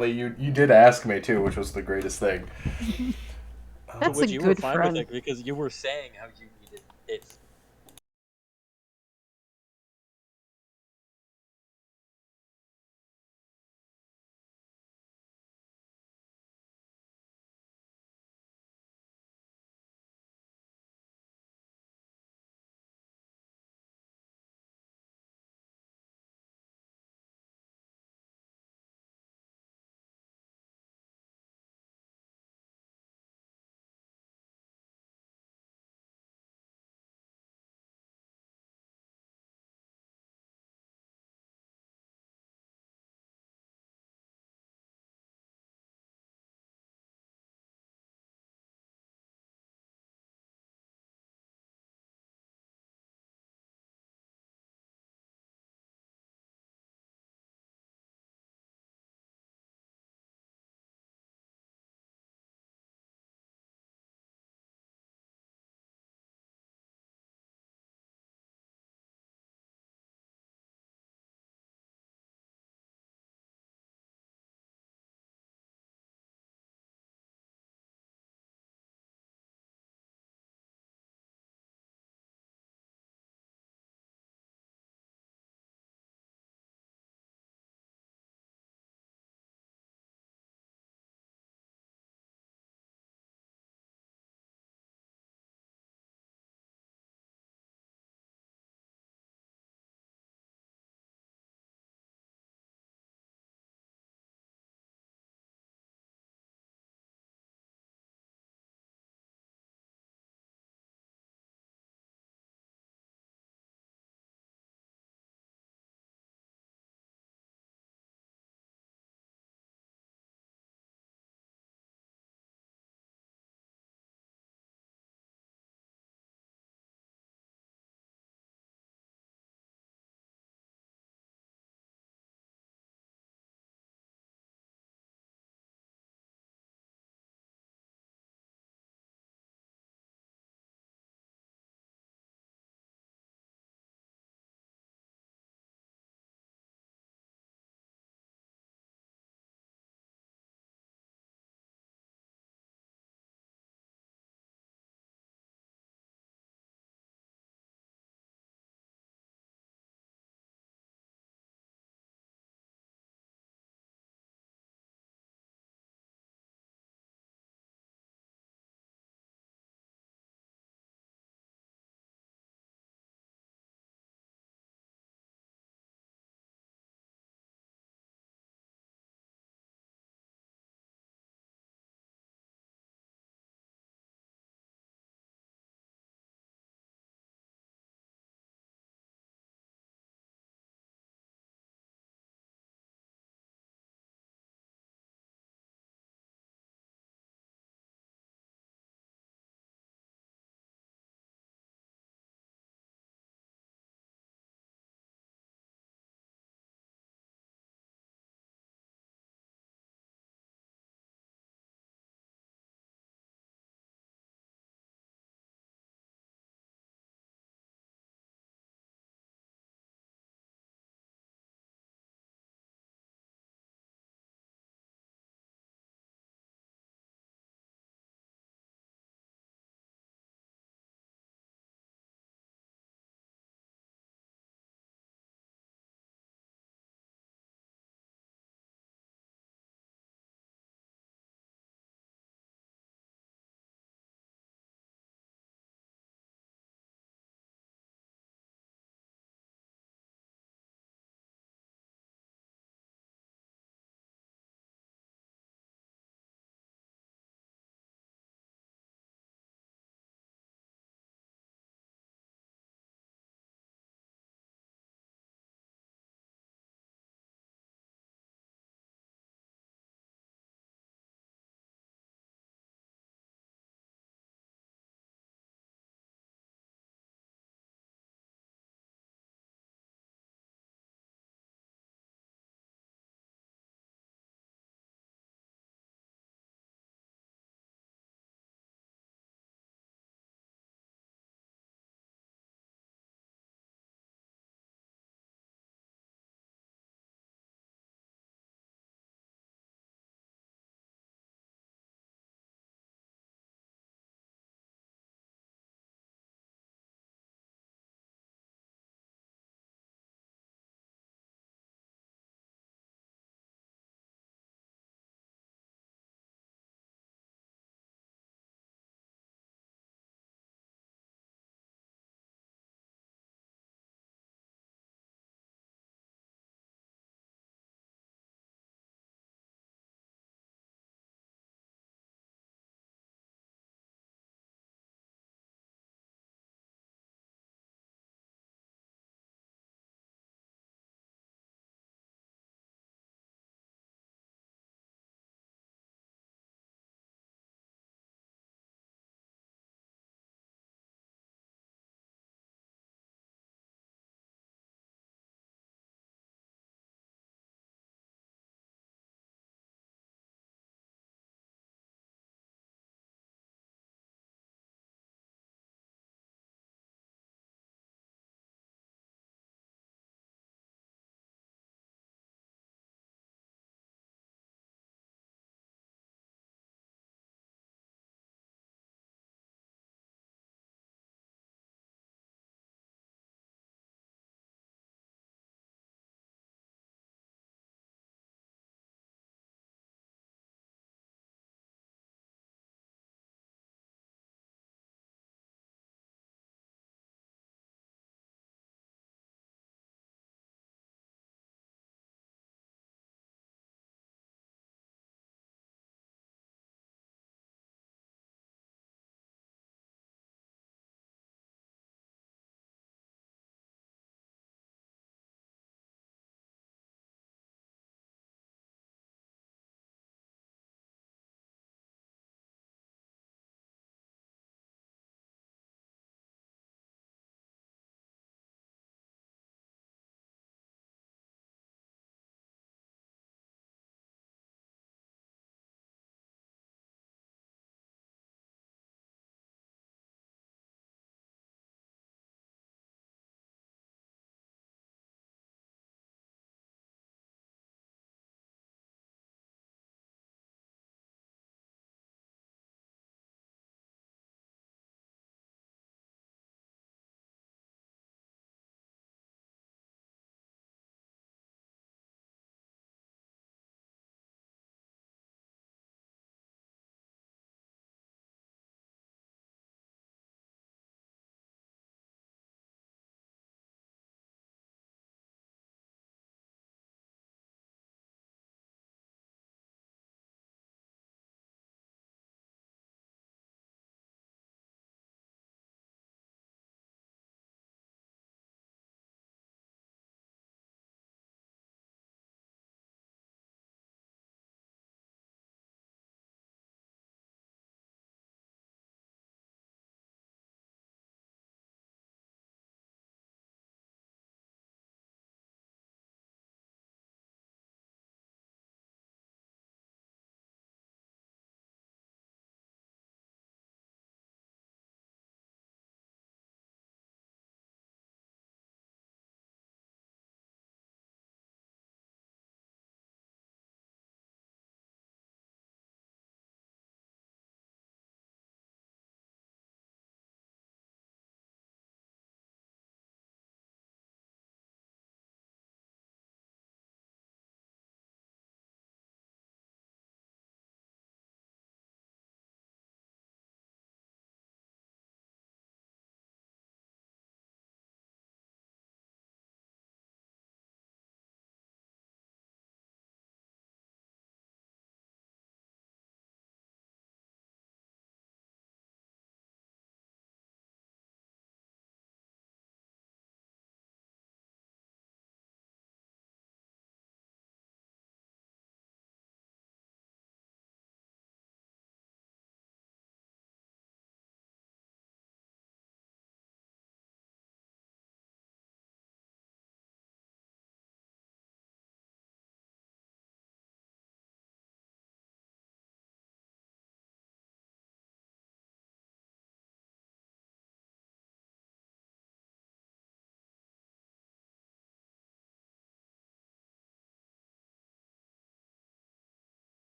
Like, you did ask me too, which was the greatest thing. To That's a which you were good fine with friend. it because you were saying how you needed it.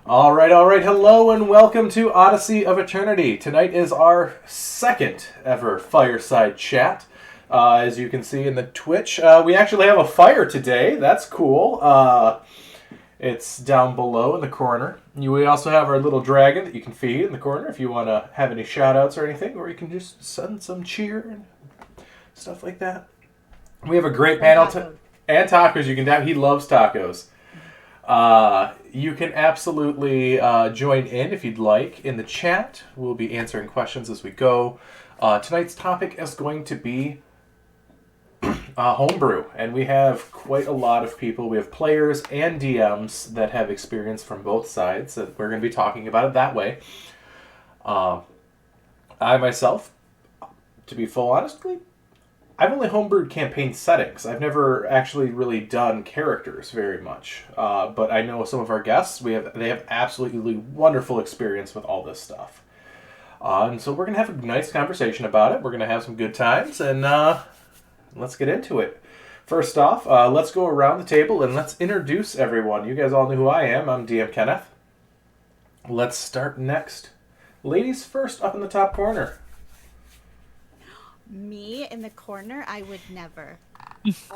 All right. Hello and welcome to Odyssey of Eternity. Tonight is our second ever Fireside Chat. As you can see in the Twitch, we actually have a fire today. That's cool. It's down below in the corner. We also have our little dragon that you can feed in the corner if you want to have any shout-outs or anything, or you can just send some cheer and stuff like that. We have a great panel and tacos. You can he loves tacos. You can absolutely join in if you'd like in the chat. We'll be answering questions as we go. Tonight's topic is going to be Homebrew, and we have quite a lot of people. We have players and DMs that have experience from both sides, so we're going to be talking about it that way. I myself, to be full honestly, I've only homebrewed campaign settings. I've never actually really done characters very much, but I know some of our guests, they have absolutely wonderful experience with all this stuff. And so we're going to have a nice conversation about it. We're going to have some good times, and let's get into it. First off, let's go around the table and let's introduce everyone. You guys all know who I am. I'm DM Kenneth. Let's start next. Ladies first, up in the top corner. Me in the corner? I would never.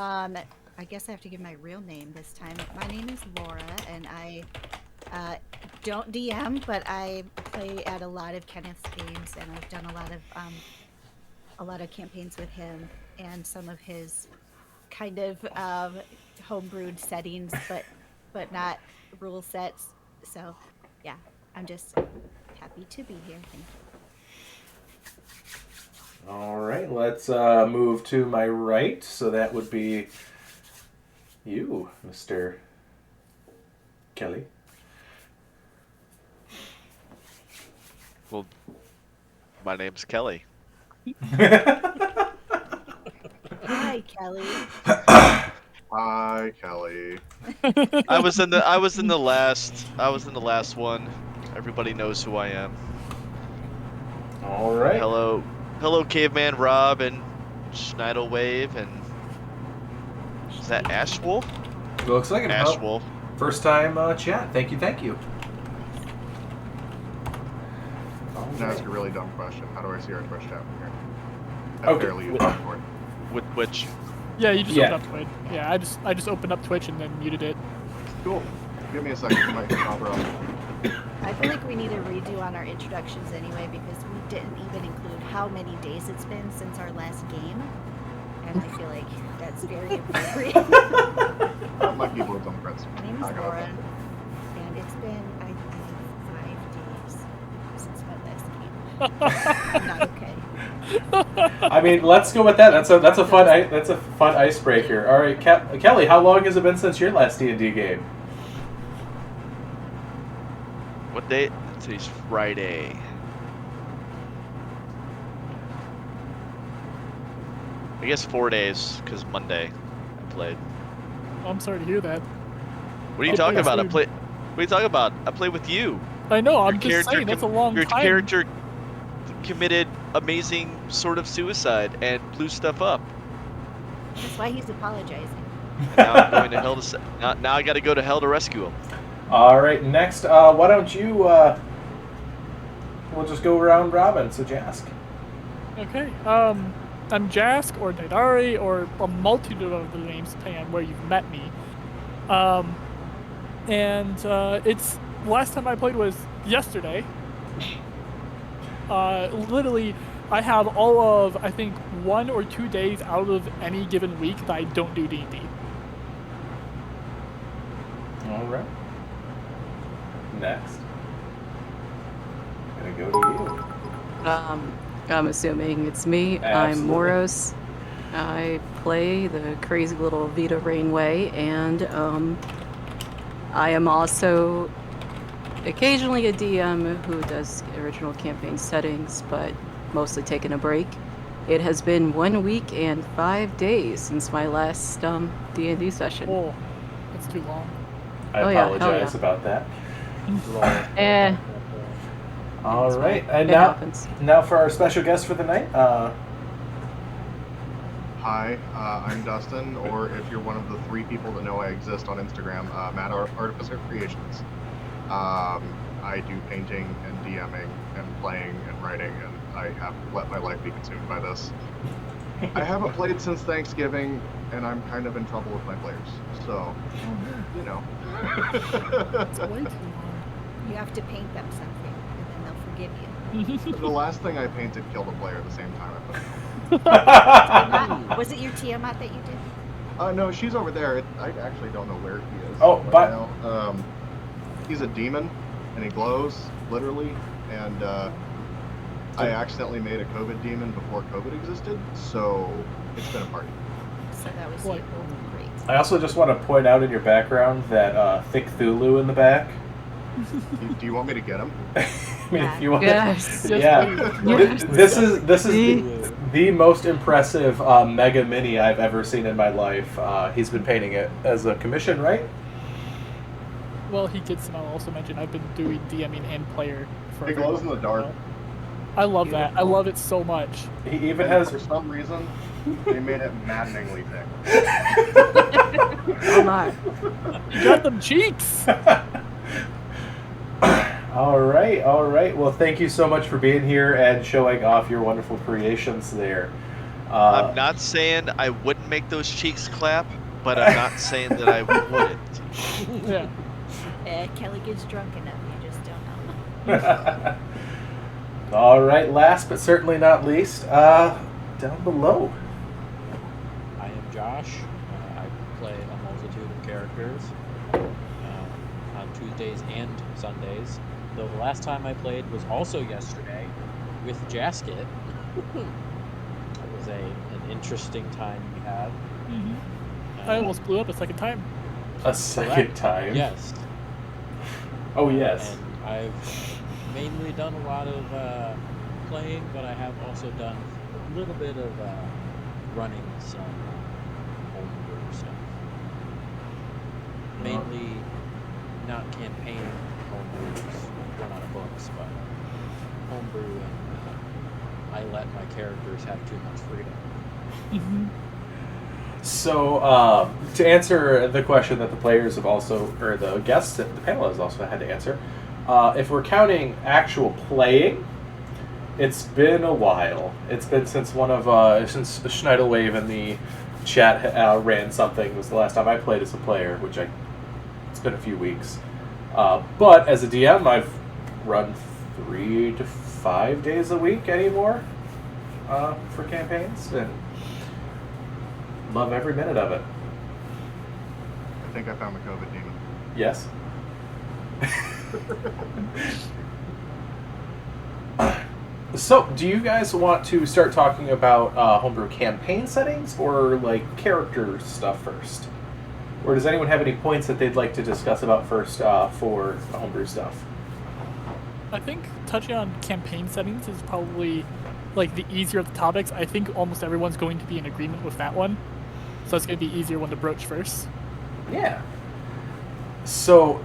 I guess I have to give my real name this time. My name is Laura, and I don't DM, but I play at a lot of Kenneth's games, and I've done a lot of campaigns with him and some of his kind of homebrewed settings, but not rule sets. So, yeah, I'm just happy to be here. Thank you. All right, let's move to my right. So that would be you, Mr. Kelly. Well, my name's Kelly. Hi, Kelly. Hi, Kelly. I was in the last one. Everybody knows who I am. All right. Hello, Caveman Rob and Schneidel and is that Ashwolf? Looks like it. Ashwolf. First time chat. Thank you. I'm gonna ask a really dumb question. How do I see our Twitch chat from here? I Okay. barely use Discord. With which? Yeah, you just opened up Twitch. Yeah, I just opened up Twitch and then muted it. Cool. Give me a second. I might pop up. I feel like we need a redo on our introductions anyway, because we didn't even include how many days it's been since our last game. And I feel like that's very appropriate. My keyboard's on press. My name is Laura, and it's been, I think, 5 days since my last game. I'm not okay. I mean, let's go with that. That's a fun icebreaker. All right, Kelly, how long has it been since your last D&D game? What day? Today's Friday. I guess 4 days, because Monday I played. Oh, I'm sorry to hear that. What are you talking about? What are you talking about? I played with you. I know, I'm Your just saying, that's a long Your time. character committed amazing sort of suicide and blew stuff up. That's why he's apologizing. And now I'm going to hell to now I got to go to hell to rescue him. All right, next, why don't you, we'll just go around robin, so Jask. Okay, I'm Jask, or Daidari, or a multitude of the names, depending on where you've met me. It's, last time I played was yesterday. Literally, I have all of, I think, 1 or 2 days out of any given week that I don't do D&D. All right. Next. Gonna go to you. I'm assuming it's me. Absolutely. I'm Moros. I play the crazy little Vita Rainway, and I am also occasionally a DM who does original campaign settings, but mostly taking a break. It has been 1 week and 5 days since my last D&D session. Oh, that's too long. I apologize about that. All right, and now for our special guest for the night. Hi, I'm Dustin, or if you're one of the 3 people that know I exist on Instagram, Mad Artificer Creations. I do painting and DMing and playing and writing, and I have let my life be consumed by this. I haven't played since Thanksgiving, and I'm kind of in trouble with my players. So, you know. It's way too long. You have to paint them something, and then they'll forgive you. The last thing I painted killed a player at the same time I put it on. Was it your Tiamat that you did? No, she's over there. I actually don't know where he is. Oh, right but- now. He's a demon, and he glows, literally, and I accidentally made a COVID demon before COVID existed, so it's been a party. So that was What? great. I also just want to point out in your background that Thick Thulu in the back. Do you want me to get him? I mean, if you want. Yes. Yeah. Yes. This is Please. the most impressive Mega Mini I've ever seen in my life. He's been painting it as a commission, right? Well, he did also mention I've been doing DMing and player for. He glows in the dark. I love that. I love it so much. He even And has. for some reason, they made it maddeningly thick. Oh my. You got them cheeks. All right. Well, thank you so much for being here and showing off your wonderful creations there. I'm not saying I wouldn't make those cheeks clap, but I'm not saying that I wouldn't. Yeah. Kelly gets drunk enough, you just don't know. All right. Last but certainly not least, down below. I am Josh. I play a multitude of characters on Tuesdays and Sundays. Though the last time I played was also yesterday with Jasket. It was an interesting time we had. I almost blew up a second time. A second time. Yes. Oh yes. And I've mainly done a lot of playing, but I have also done a little bit of running some homebrew stuff. Mainly not campaign homebrews, run out of books, but homebrew, and I let my characters have too much freedom. So, to answer the question that the players have also, or the guests that the panel has also had to answer, if we're counting actual playing, it's been a while. It's been since since Schneidelwave in the chat ran something. It was the last time I played as a player, it's been a few weeks. But as a DM, I've run 3 to 5 days a week anymore for campaigns, and love every minute of it. I think I found the COVID demon. Yes. So, do you guys want to start talking about homebrew campaign settings or like character stuff first? Or does anyone have any points that they'd like to discuss about first for homebrew stuff? I think touching on campaign settings is probably like the easier of the topics. I think almost everyone's going to be in agreement with that one. So it's going to be easier one to broach first. Yeah. So,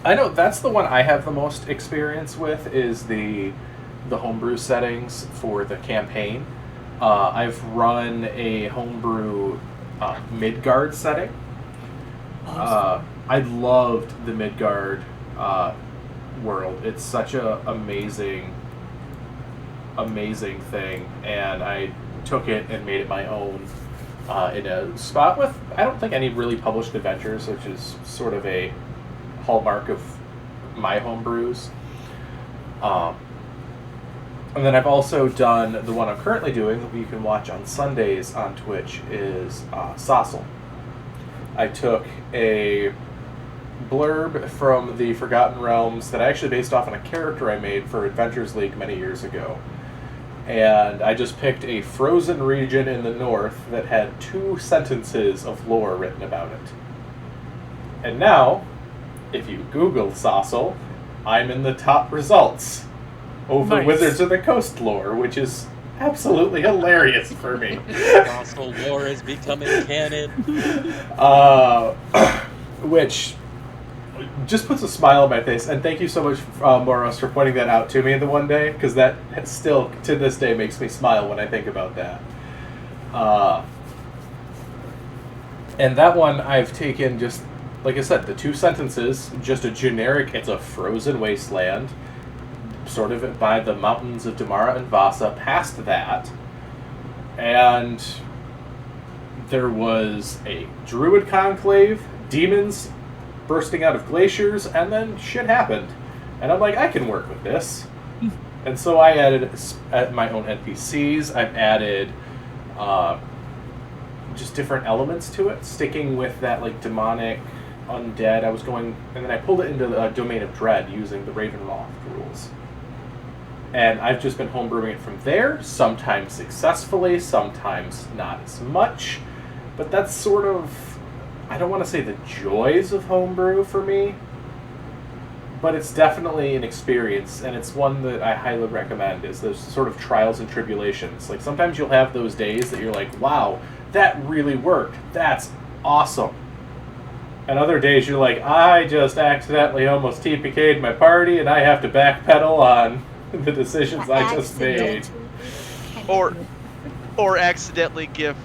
I know that's the one I have the most experience with is the homebrew settings for the campaign. I've run a homebrew Midgard setting. I loved the Midgard world. It's such a amazing thing, and I took it and made it my own in a spot with I don't think any really published adventures, which is sort of a hallmark of my homebrews. And then I've also done the one I'm currently doing that you can watch on Sundays on Twitch is Sossel. I took a blurb from the Forgotten Realms that I actually based off on a character I made for Adventures League many years ago. And I just picked a frozen region in the north that had 2 sentences of lore written about it. And now, if you Google Sossel, I'm in the top results over Nice. Wizards of the Coast lore, which is absolutely hilarious for me. Fossil lore is becoming canon. Which just puts a smile on my face, and thank you so much, Moros, for pointing that out to me the one day, because that still, to this day, makes me smile when I think about that. And that one I've taken just like I said, the 2 sentences, just a generic, it's a frozen wasteland, sort of by the mountains of Damara and Vasa, past that. And there was a druid conclave, demons bursting out of glaciers, and then shit happened. And I'm like, I can work with this. And so I added my own NPCs. I've added just different elements to it, sticking with that like demonic undead. I was going, and then I pulled it into the Domain of Dread using the Ravenloft rules. And I've just been homebrewing it from there, sometimes successfully, sometimes not as much. But that's sort of, I don't want to say the joys of homebrew for me, but it's definitely an experience, and it's one that I highly recommend, is those sort of trials and tribulations. Like, sometimes you'll have those days that you're like, wow, that really worked. That's awesome. And other days you're like, I just accidentally almost TPK'd my party, and I have to backpedal on the decisions I just made. Or accidentally give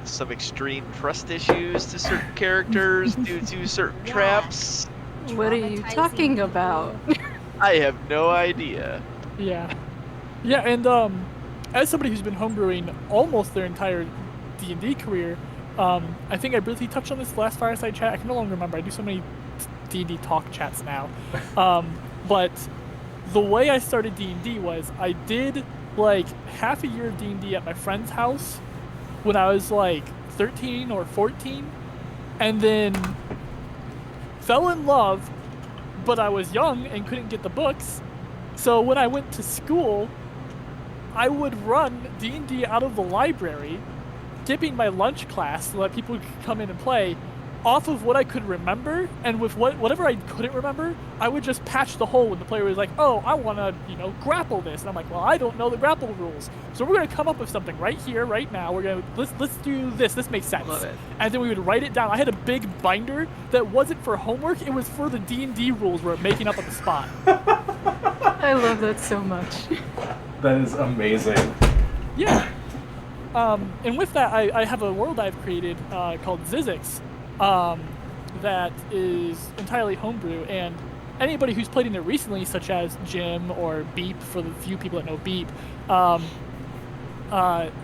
some extreme trust issues to certain characters due to certain traps. What are you talking about? I have no idea. Yeah. Yeah, and as somebody who's been homebrewing almost their entire D&D career, I think I briefly touched on this last Fireside Chat. I can no longer remember. I do so many D&D talk chats now. But the way I started D&D was I did like half a year of D&D at my friend's house when I was like 13 or 14, and then fell in love, but I was young and couldn't get the books. So when I went to school, I would run D&D out of the library, skipping my lunch class so that people could come in and play, off of what I could remember, and with whatever I couldn't remember, I would just patch the hole when the player was like, oh, I want to, grapple this. And I'm like, well, I don't know the grapple rules. So we're going to come up with something right here, right now. We're going to, let's do this. This makes sense. Love it. And then we would write it down. I had a big binder that wasn't for homework. It was for the D&D rules we're making up on the spot. I love that so much. That is amazing. Yeah. And with that, I have a world I've created called Zizix. That is entirely homebrew, and anybody who's played in there recently, such as Jim or Beep, for the few people that know Beep,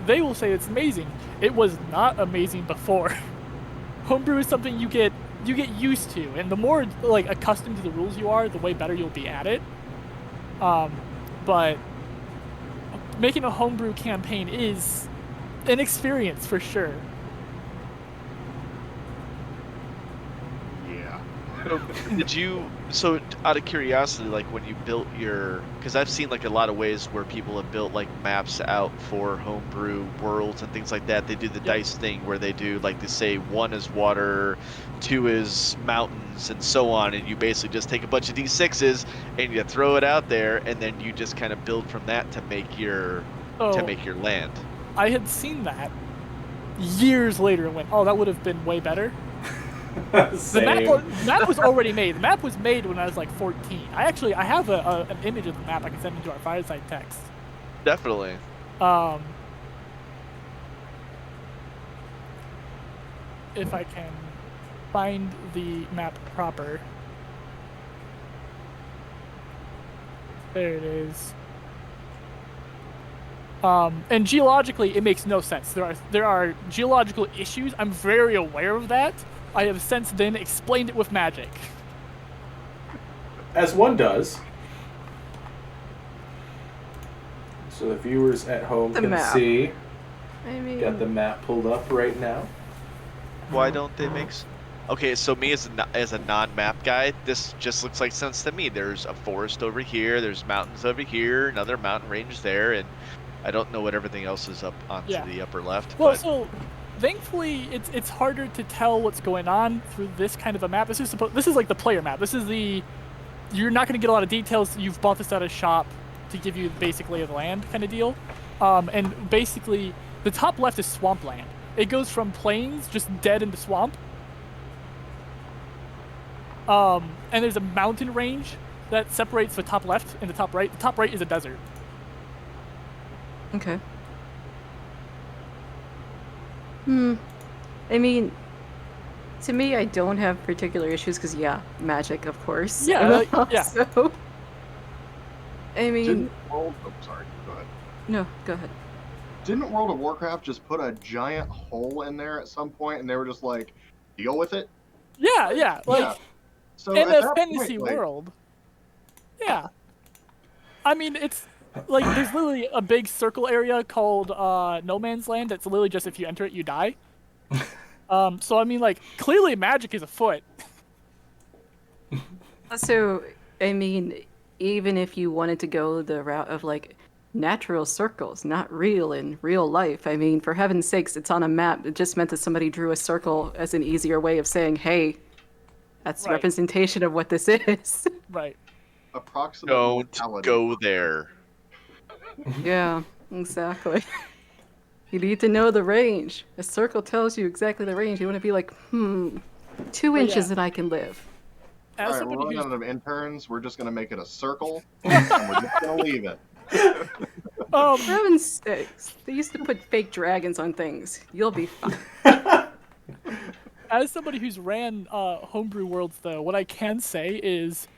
they will say it's amazing. It was not amazing before. Homebrew is something you get used to, and the more like accustomed to the rules you are, the way better you'll be at it. But making a homebrew campaign is an experience for sure. So out of curiosity, like when you built because I've seen like a lot of ways where people have built like maps out for homebrew worlds and things like that. They do the dice thing where they do like, they say 1 is water, 2 is mountains, and so on, and you basically just take a bunch of D6s and you throw it out there, and then you just kind of build from that to make your land. I had seen that years later and went, oh, that would have been way better. The map was already made. The map was made when I was like 14. I have an image of the map I can send into our Fireside text. Definitely. If I can find the map proper. There it is. And geologically, it makes no sense. There are geological issues. I'm very aware of that. I have since then explained it with magic. As one does. So the viewers at home can see. Got the map pulled up right now. Why don't they make... Okay, so me as a non-map guy, this just looks like sense to me. There's a forest over here, there's mountains over here, another mountain range there, and I don't know what everything else is up onto the upper left. Well, so thankfully, it's harder to tell what's going on through this kind of a map. This is like the player map. This is you're not going to get a lot of details. You've bought this at a shop to give you the basic lay of the land kind of deal. And basically, the top left is swampland. It goes from plains, just dead into swamp. And there's a mountain range that separates the top left and the top right. The top right is a desert. Okay. I mean, To me, I don't have particular issues because, yeah, magic, of course. Yeah, like, yeah. So, I mean, Didn't World... Oh, sorry. Go ahead. no, go ahead. Didn't World of Warcraft just put a giant hole in there at some point, and they were just like, deal with it? Yeah, like, Yeah. So in at a that fantasy point, like, world. Yeah. I mean, it's, like, there's literally a big circle area called No Man's Land that's literally just if you enter it, you die. So, I mean, like, clearly magic is afoot. Also, I mean, even if you wanted to go the route of, like, natural circles, not real in real life, I mean, for heaven's sakes, it's on a map. It just meant that somebody drew a circle as an easier way of saying, hey, that's a Right. representation of what this is. Right. approximate Don't mortality. go there. Yeah, exactly. You need to know the range. A circle tells you exactly the range. You want to be like, 2 inches yeah. and I can live. As Alright, we're somebody running who's, out of interns. We're just going to make it a circle, and we're just going to leave it. For heaven's sakes, they used to put fake dragons on things. You'll be fine. as somebody who's ran homebrew worlds, though, what I can say is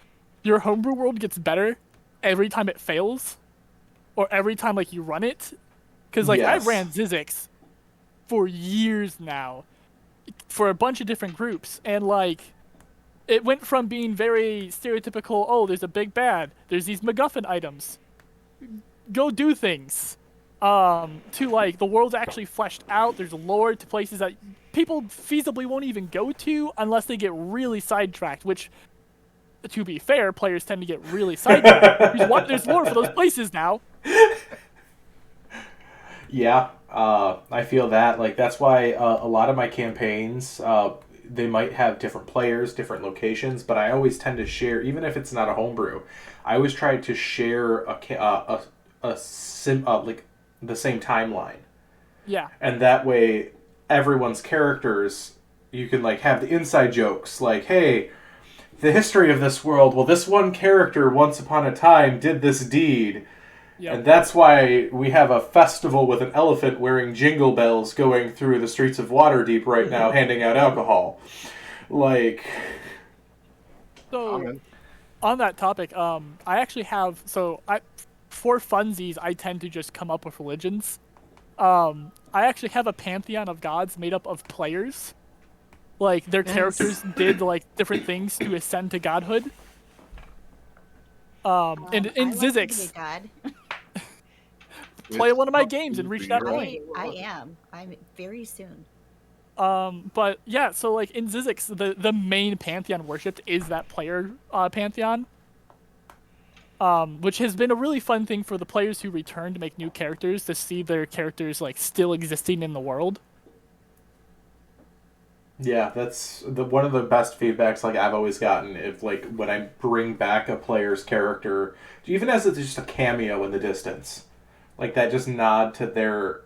your homebrew world gets better every time it fails, or every time like you run it. Because like Yes. I've ran Zizix for years now, for a bunch of different groups, and like it went from being very stereotypical. Oh, there's a big bad. There's these MacGuffin items. Go do things. To like the world's actually fleshed out. There's lore to places that people feasibly won't even go to unless they get really sidetracked. Which, to be fair, players tend to get really sidetracked. There's lore for those places now. Yeah, I feel that. Like, that's why a lot of my campaigns, they might have different players, different locations, but I always tend to share, even if it's not a homebrew, I always try to share like the same timeline. Yeah. And that way, everyone's characters, you can like have the inside jokes, like, hey, the history of this world, well, this one character once upon a time did this deed. Yep. And that's why we have a festival with an elephant wearing jingle bells going through the streets of Waterdeep right now, handing out alcohol. Like... So, on that topic, I actually have... for funsies, I tend to just come up with religions. I actually have a pantheon of gods made up of players. Like, their characters did, like, different things to ascend to godhood. And in I like to be a Zizix, god. play one of my games and reach that point. I am. I'm very soon. But yeah, so like in Zizix, the main pantheon worshipped is that player pantheon. Which has been a really fun thing for the players who return to make new characters to see their characters like still existing in the world. Yeah, that's one of the best feedbacks like I've always gotten. If like when I bring back a player's character, even as it's just a cameo in the distance, like that just nod to their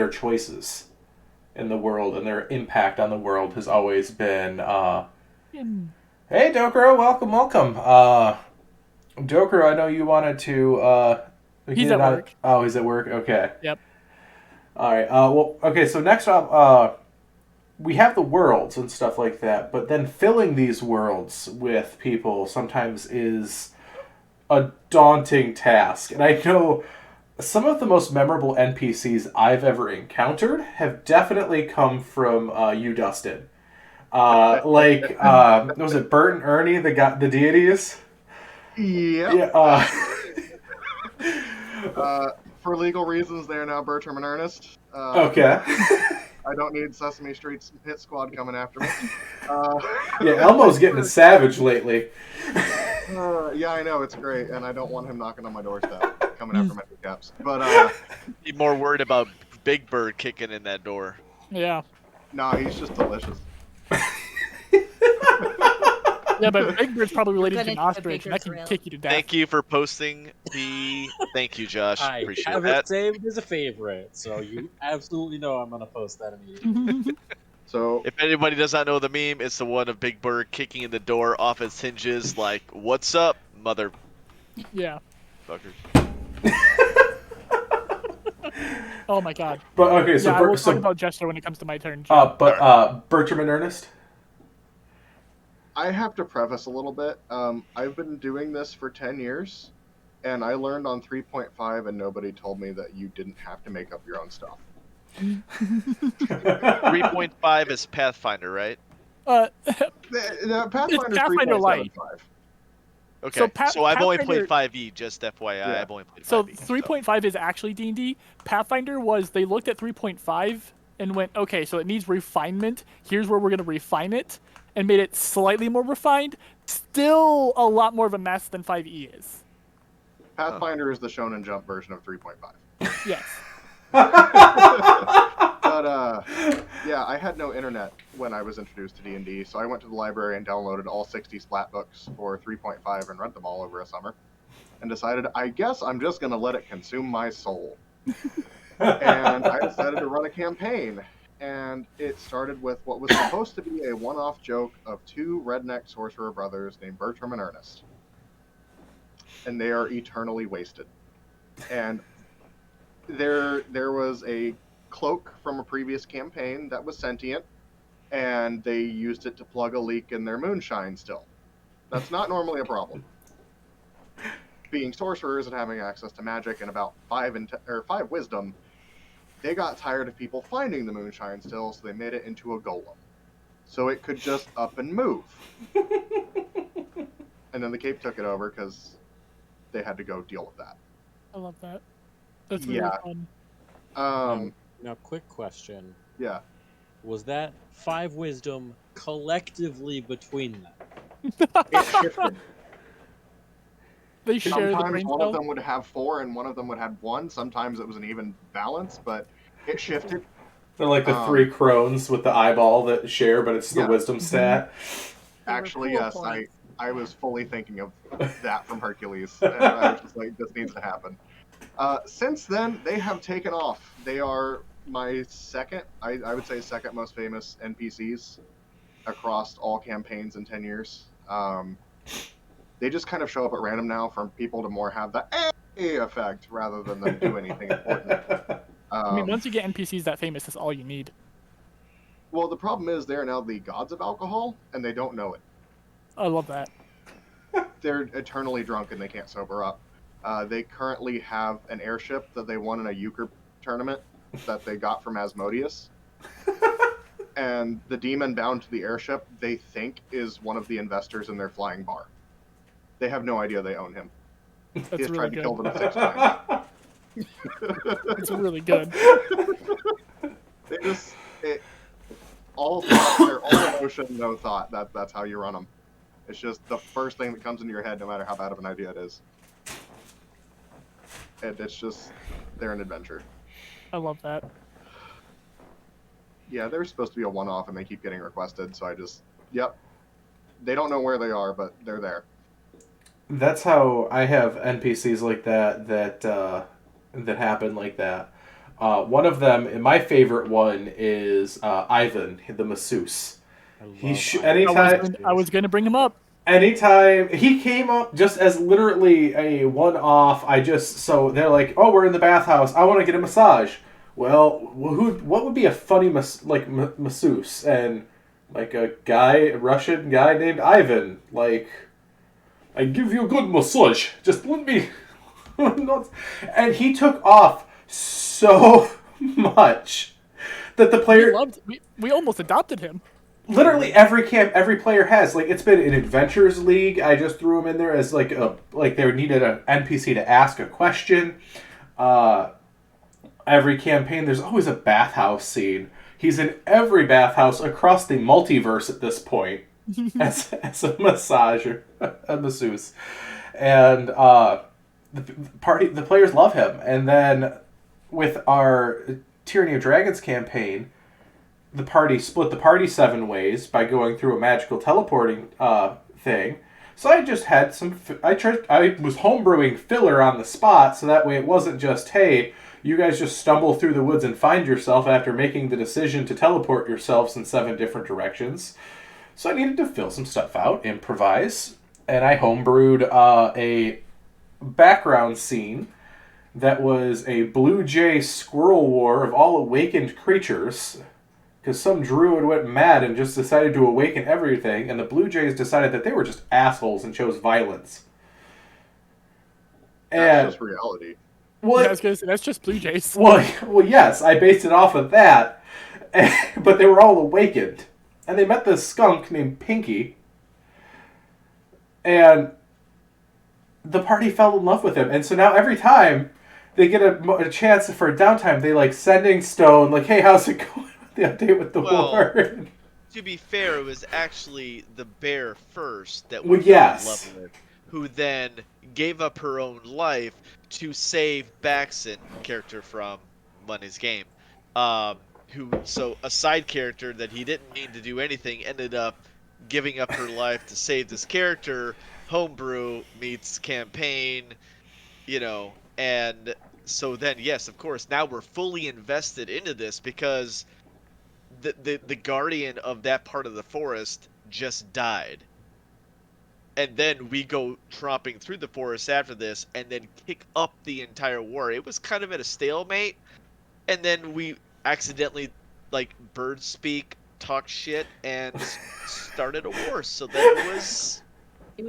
choices in the world and their impact on the world has always been. Hey, Dokro, welcome. Dokro, I know you wanted to. He's at work. Oh, he's at work. Okay. Yep. All right. Well, okay. So next up, we have the worlds and stuff like that, but then filling these worlds with people sometimes is a daunting task. And I know some of the most memorable NPCs I've ever encountered have definitely come from you, Dustin. Was it Bert and Ernie, the deities? Yep. Yeah. For legal reasons, they are now Bertram and Ernest. Okay. I don't need Sesame Street's hit squad coming after me. Yeah, Elmo's getting savage lately. Yeah, I know, it's great, and I don't want him knocking on my doorstep, coming after my pickups. But, Be more worried about Big Bird kicking in that door. Yeah. no, he's just delicious. Yeah, but Big Bird's probably related Gonna to do a Ostrich, and that bigger can grill. kick you to death. Thank you for posting the. Thank you, Josh. I Appreciate have that. it saved as a favorite, so you absolutely know I'm gonna post that immediately. So, If anybody does not know the meme, it's the one of Big Bird kicking in the door off its hinges, like, "What's up, mother Yeah. fuckers?" Oh my god. But okay, so Yeah, I will talk about Jester when it comes to my turn. Bertram and Ernest. I have to preface a little bit. I've been doing this for 10 years, and I learned on 3.5, and nobody told me that you didn't have to make up your own stuff. 3.5 is Pathfinder, right? The Pathfinder's Pathfinder Light. 3.75. Okay, so I've only Pathfinder- played 5e, just FYI. Yeah. I've only played 5e. So 3.5 is actually D&D. Pathfinder was, they looked at 3.5 and went, okay, so it needs refinement. Here's where we're going to refine it, and made it slightly more refined. Still a lot more of a mess than 5e is. Pathfinder is the Shonen Jump version of 3.5. Yes. But yeah, I had no internet when I was introduced to D&D, so I went to the library and downloaded all 60 Splat books for 3.5 and read them all over a summer, and decided, I guess I'm just going to let it consume my soul. And I decided to run a campaign, and it started with what was supposed to be a one-off joke of two redneck sorcerer brothers named Bertram and Ernest. And they are eternally wasted. And there was a cloak from a previous campaign that was sentient, and they used it to plug a leak in their moonshine still. That's not normally a problem. Being sorcerers and having access to magic and about 5 wisdom, they got tired of people finding the moonshine still, so they made it into a golem. So it could just up and move. And then the Cape took it over because they had to go deal with that. I love that. That's really fun. Now, quick question. Yeah. Was that 5 wisdom collectively between them? It shifted. They share the Sometimes brain one of cell. them would have 4 and one of them would have 1. Sometimes it was an even balance, but it shifted. They're like the 3 crones with the eyeball that share, but it's the Yeah. wisdom stat. Actually, cool yes, points. I was fully thinking of that from Hercules. And I was just like, this needs to happen. Since then, they have taken off. They are my second, I would say second most famous NPCs across all campaigns in 10 years. They just kind of show up at random now for people to more have the effect rather than them do anything important. I mean, once you get NPCs that famous, that's all you need. Well, the problem is they're now the gods of alcohol, and they don't know it. I love that. They're eternally drunk and they can't sober up. They currently have an airship that they won in a euchre tournament that they got from Asmodeus. And the demon bound to the airship, they think, is one of the investors in their flying bar. They have no idea they own him. That's He has really tried to kill good. them 6 times. It's really good. They just all thought, they're all emotion, no thought. That's how you run them. It's just the first thing that comes into your head, no matter how bad of an idea it is. And it's just, they're an adventure. I love that. Yeah, they're supposed to be a one-off, and they keep getting requested. So I just, yep. They don't know where they are, but they're there. That's how I have NPCs like that happen like that. One of them, my favorite one, is Ivan, the masseuse. I was going to bring him up. Anytime he came up just as literally a one-off, so they're like, oh, we're in the bathhouse. I want to get a massage. Well, what would be a funny masseuse? And like a Russian guy named Ivan, like, I give you a good massage. Just let me. And he took off so much that the player We almost adopted him. Literally every player has, like, it's been an Adventures League. I just threw him in there as like they needed an NPC to ask a question. Every campaign, there's always a bathhouse scene. He's in every bathhouse across the multiverse at this point as a massager, a masseuse, and the players love him. And then with our Tyranny of Dragons campaign, the party split the party 7 ways by going through a magical teleporting thing. So I just had I was homebrewing filler on the spot, so that way it wasn't just, hey, you guys just stumble through the woods and find yourself after making the decision to teleport yourselves in 7 different directions. So I needed to fill some stuff out, improvise, and I homebrewed a background scene that was a blue jay squirrel war of all awakened creatures because some druid went mad and just decided to awaken everything, and the Blue Jays decided that they were just assholes and chose violence. That's just reality. Well, Yeah, I was gonna say, that's just Blue Jays. well, yes, I based it off of that, but they were all awakened, and they met this skunk named Pinky, and the party fell in love with him, and so now every time they get a chance for a downtime, they like sending Stone like, "Hey, how's it going with the update with the war?" To be fair, it was actually the bear first that Well, we fell in yes. love with, who then gave up her own life to save Baxton, character from Money's Game, so a side character that he didn't mean to do anything ended up giving up her life to save this character. Homebrew meets campaign, and so then yes, of course, now we're fully invested into this because the guardian of that part of the forest just died. And then we go tromping through the forest after this and then kick up the entire war. It was kind of at a stalemate, and then we accidentally, like, bird speak, talk shit, and started a war. So then it was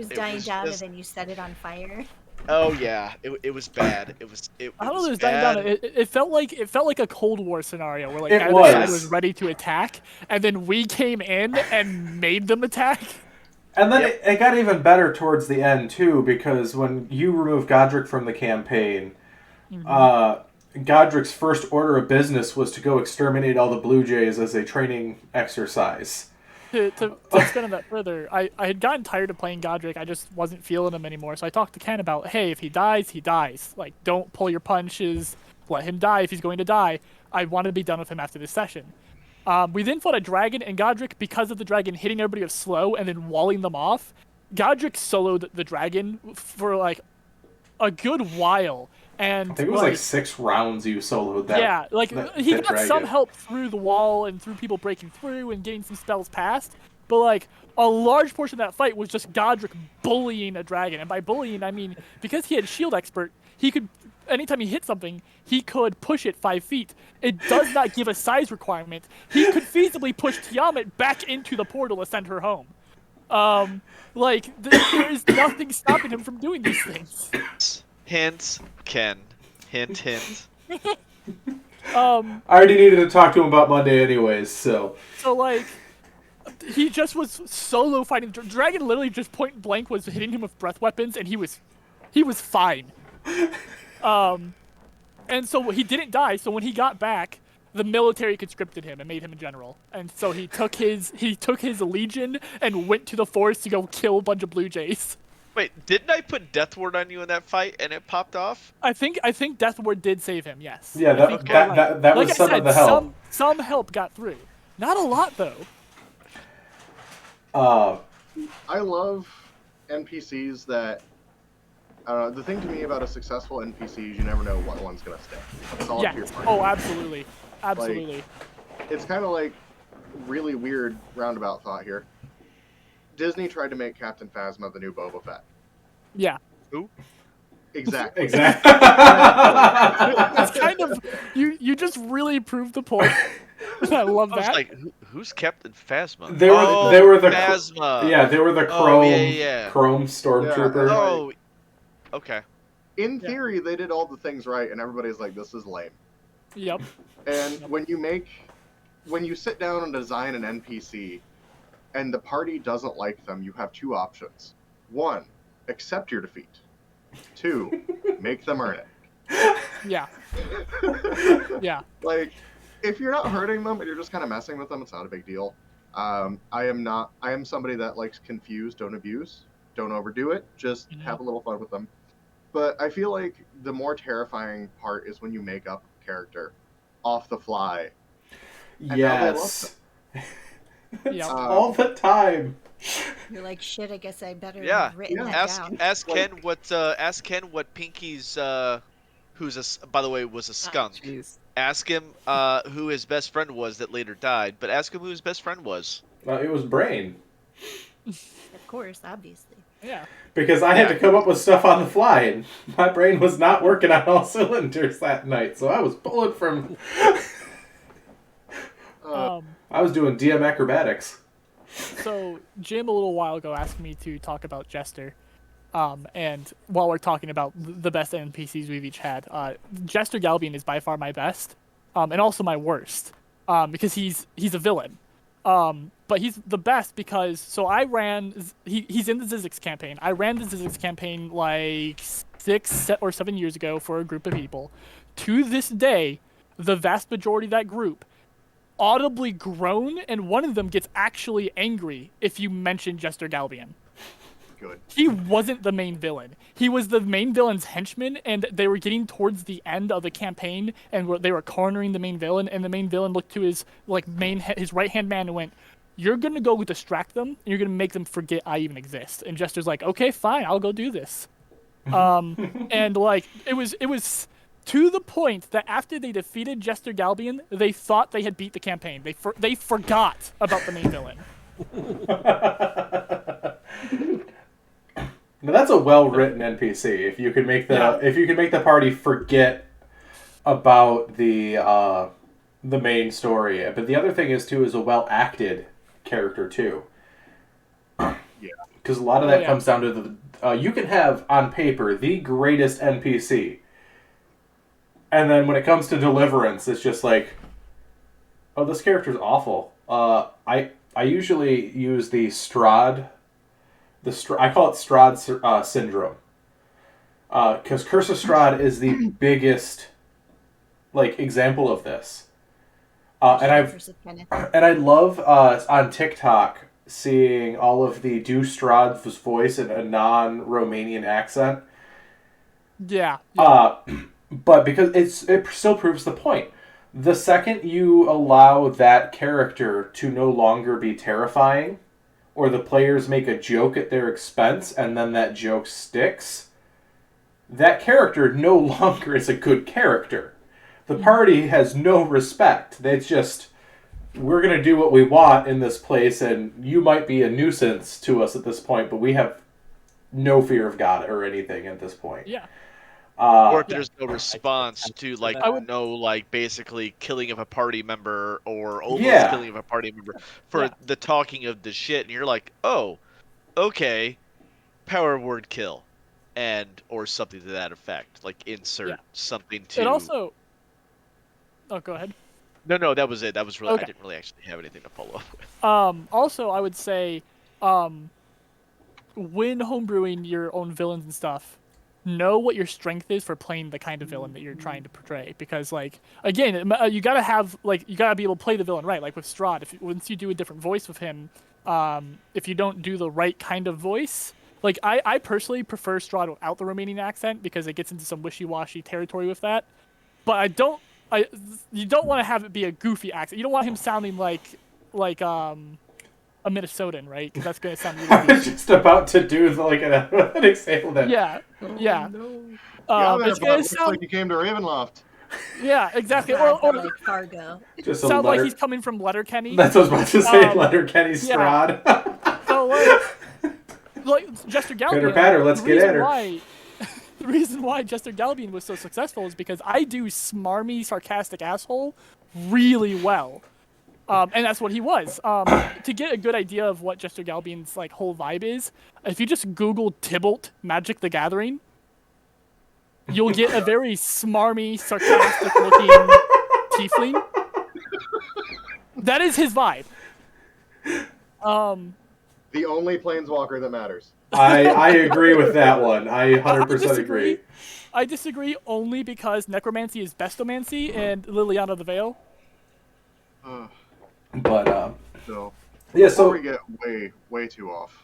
dying down, just... and then you set it on fire. Oh yeah, it was bad. It was I don't know. It was bad. dying down. It felt like a Cold War scenario where like It either side was. was ready to attack, and then we came in and made them attack. And then it got even better towards the end, too, because when you remove Godric from the campaign, Godric's first order of business was to go exterminate all the Blue Jays as a training exercise. To extend on that further, I had gotten tired of playing Godric. I just wasn't feeling him anymore. So I talked to Ken about, hey, if he dies, he dies. Like, don't pull your punches. Let him die if he's going to die. I want to be done with him after this session. We then fought a dragon, and Godric, because of the dragon hitting everybody with slow and then walling them off, Godric soloed the dragon for, like, a good while. And I think it was like 6 rounds you soloed that. Yeah, like, he got dragon. some help through the wall and through people breaking through and getting some spells past, but, like, a large portion of that fight was just Godric bullying a dragon. And by bullying, I mean, because he had Shield Expert, he could... Anytime he hit something, he could push it 5 feet. It does not give a size requirement. He could feasibly push Tiamat back into the portal to send her home. There is nothing stopping him from doing these things. Hint, Ken. Hint, hint. I already needed to talk to him about Monday anyways, so... So, like, he just was solo fighting. Dragon literally just point blank was hitting him with breath weapons, and he was fine. And so he didn't die, so when he got back, the military conscripted him and made him a general. And so he took his legion and went to the forest to go kill a bunch of Blue Jays. Wait, didn't I put Death Ward on you in that fight and it popped off? I think Death Ward did save him, yes. Yeah, that was some of the help. Some help got through. Not a lot, though. I love NPCs that... the thing to me about a successful NPC is you never know what one's going to stay. It's all up to your party. Oh, absolutely. Absolutely. Like, it's kind of like really weird roundabout thought here. Disney tried to make Captain Phasma the new Boba Fett. Yeah. Who? Exactly. Exactly. It's kind of... You just really proved the point. I love that. I was like, who's Captain Phasma? They were the Phasma. Yeah, they were the Chrome Stormtrooper. Yeah. Oh, okay. In theory, they did all the things right, and everybody's like, this is lame. Yep. And when you sit down and design an NPC, and the party doesn't like them, you have 2 options. 1, accept your defeat. 2, make them earn it. Yeah. Yeah. Like, if you're not hurting them and you're just kind of messing with them, it's not a big deal. I am somebody that likes confuse, don't abuse, don't overdo it, just have a little fun with them. But I feel like the more terrifying part is when you make up a character off the fly. Yes. Yep. All the time. You're like, shit, I guess I better Yeah. have written that down. Ask Ken what Pinky's by the way was a skunk. Jeez. Ask him who his best friend was that later died, but ask him who his best friend was. It was Brain. Of course, obviously. Yeah. Because I had to come up with stuff on the fly, and my brain was not working on all cylinders that night, so I was pulling from... I was doing DM acrobatics. So Jim a little while ago asked me to talk about Jester. And while we're talking about the best NPCs we've each had, Jester Galbian is by far my best, and also my worst, because he's a villain. But he's the best because I ran. He's in the Zizix campaign. I ran the Zizix campaign like 6 or 7 years ago for a group of people. To this day, the vast majority of that group audibly groan, and one of them gets actually angry if you mention Jester Galbian. Good. He wasn't the main villain. He was the main villain's henchman, and they were getting towards the end of the campaign, and they were cornering the main villain, and the main villain looked to his his right-hand man and went, "You're going to go distract them, and you're going to make them forget I even exist." And Jester's like, "Okay, fine, I'll go do this." And like it was to the point that after they defeated Jester Galbian, they thought they had beat the campaign. They forgot about the main villain. Now that's a well-written NPC. If you could make the party forget about the main story, but the other thing is a well-acted character too. Yeah. Because a lot of that comes down to you can have on paper the greatest NPC, and then when it comes to deliverance, it's just like, oh, this character's awful. I usually use the Strahd. I call it Strahd syndrome. Because Curse of Strahd is the biggest example of this. And I love on TikTok seeing all of the Do Strahd's voice in a non-Romanian accent. Yeah. But because it still proves the point. The second you allow that character to no longer be terrifying, or the players make a joke at their expense and then that joke sticks, that character no longer is a good character. The party has no respect. It's just, we're going to do what we want in this place, and you might be a nuisance to us at this point, but we have no fear of God or anything at this point. Yeah. Or if there's no response to basically killing of a party member or almost killing of a party member for the talking of the shit, and you're like, oh, okay, power word kill, or something to that effect, like insert something to. And also, go ahead. No, that was it. That was really. Okay. I didn't really actually have anything to follow up with. Also, I would say, when homebrewing your own villains and stuff, know what your strength is for playing the kind of villain that you're trying to portray. Because, again, you gotta be able to play the villain right. Like with Strahd, once you do a different voice with him, if you don't do the right kind of voice, I personally prefer Strahd without the Romanian accent because it gets into some wishy-washy territory with that. But you don't want to have it be a goofy accent. You don't want him sounding like a Minnesotan, right? Because that's going to sound really I was just about to do an example there. Yeah. Looks like you came to Ravenloft. Yeah, exactly. Or like Fargo. Just sound like he's coming from Letterkenny. That's what I was about to say, Letterkenny Strahd. So, Jester Galbian. Pitter patter, let's get at her. The reason why Jester Galbian was so successful is because I do smarmy, sarcastic asshole really well. And that's what he was. To get a good idea of what Jester Galbian's whole vibe is, if you just Google Tybalt Magic the Gathering, you'll get a very smarmy, sarcastic-looking tiefling. That is his vibe. The only planeswalker that matters. I agree with that one. I 100% agree. I disagree only because necromancy is bestomancy and Liliana the Veil. But So before we get way too off.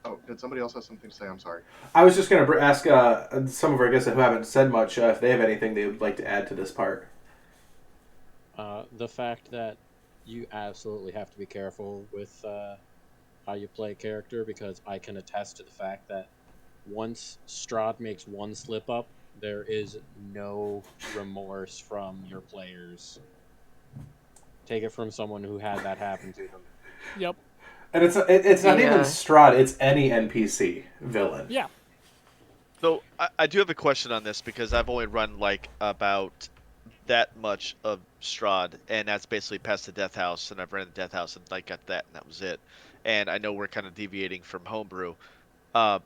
Oh, did somebody else have something to say? I'm sorry. I was just going to ask some of our guests who haven't said much if they have anything they would like to add to this part. The fact that you absolutely have to be careful with how you play a character, because I can attest to the fact that once Strahd makes one slip up, there is no remorse from your players. Take it from someone who had that happen to them. Yep. And it's not even Strahd, it's any NPC villain. Yeah. So I do have a question on this, because I've only run about that much of Strahd, and that's basically past the Death House, and I've ran the Death House and like got that, and that was it. And I know we're kind of deviating from Homebrew, uh,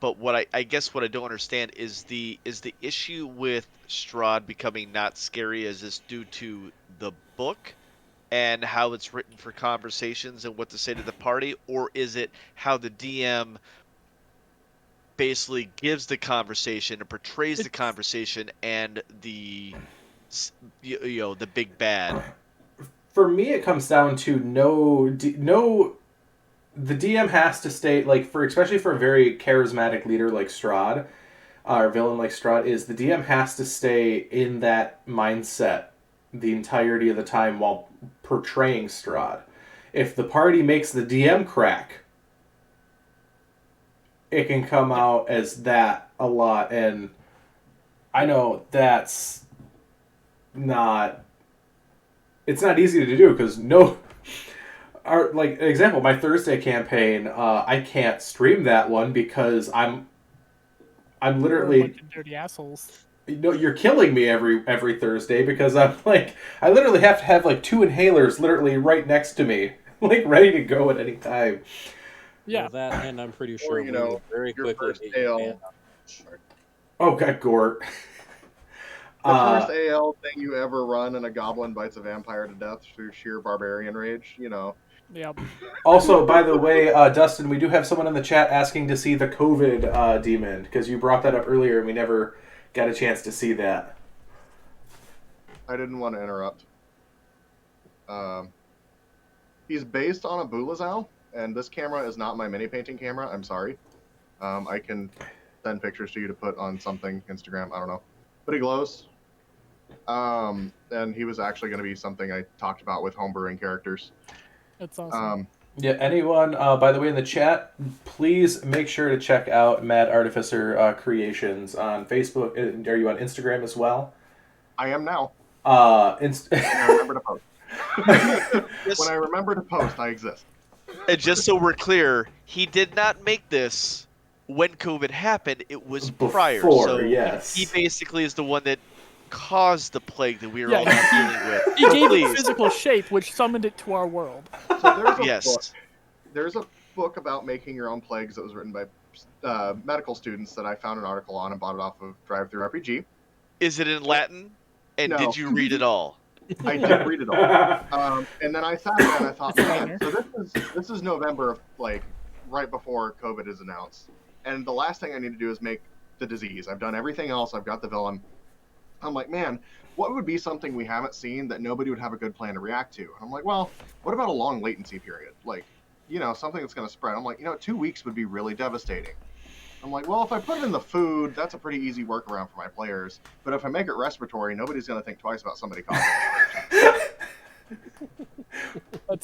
but I guess what I don't understand is the issue with Strahd becoming not scary. Is this due to the book and how it's written for conversations and what to say to the party, or is it how the DM basically gives the conversation and portrays the conversation and the the big bad? For me, it comes down to no. The DM has to stay like for especially for a very charismatic leader like Strahd, or villain like Strahd, is the DM has to stay in that mindset the entirety of the time while portraying Strahd. If the party makes the DM crack, it can come out as that a lot, and I know that's not. It's not easy to do because like example, my Thursday campaign, I can't stream that one because I'm We're a literally bunch of dirty assholes. you're killing me every Thursday because I'm like I literally have to have like 2 inhalers literally right next to me, like ready to go at any time. Yeah. Well, that, and I'm pretty sure you know, very your quickly first get you ale. banned on Oh god, Gort. The first AL thing you ever run, and a goblin bites a vampire to death through sheer barbarian rage. You know. Yeah. Also, by the way, Dustin, we do have someone in the chat asking to see the COVID demon because you brought that up earlier and we never got a chance to see that. I didn't want to interrupt. He's based on a Bulazao, and this camera is not my mini painting camera. I'm sorry. I can send pictures to you to put on something, Instagram, I don't know. But he glows. And he was actually going to be something I talked about with homebrewing characters. That's awesome. Yeah, anyone, by the way, in the chat, please make sure to check out Mad Artificer Creations on Facebook. Are you on Instagram as well? I am now. I remember to post. When I remember to post, I exist. And just so we're clear, he did not make this when COVID happened. It was prior. Before, So yes. he basically is the one that caused the plague that we were all now dealing with. He gave Please. it physical shape, which summoned it to our world. So there's a Yes. book. There's a book about making your own plagues that was written by medical students that I found an article on and bought it off of Drive Through RPG. Is it in Latin? And No. did you read it all? I did read it all. And then I sat there and I thought, man, so this is November, like right before COVID is announced. And the last thing I need to do is make the disease. I've done everything else. I've got the villain. I'm like, man, what would be something we haven't seen that nobody would have a good plan to react to? And I'm like, well, what about a long latency period? Like, something that's going to spread. I'm like, 2 weeks would be really devastating. I'm like, well, if I put it in the food, that's a pretty easy workaround for my players. But if I make it respiratory, nobody's going to think twice about somebody coughing.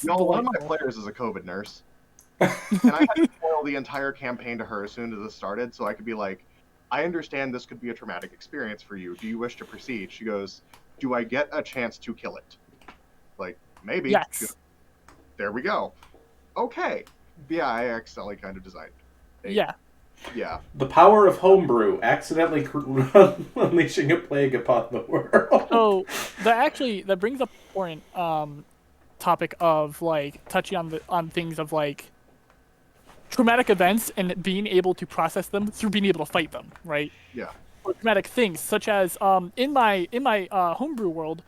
One of my players is a COVID nurse. And I had to spoil the entire campaign to her as soon as this started, so I could be like, I understand this could be a traumatic experience for you. Do you wish to proceed? She goes, do I get a chance to kill it? Like, maybe. Yes. Goes, there we go. Okay. Yeah, I accidentally kind of designed it. Yeah. Yeah. The power of homebrew, accidentally unleashing a plague upon the world. So that brings up an important topic of like touching on things of like traumatic events and being able to process them through being able to fight them, right? Yeah. Or traumatic things such as in my homebrew world,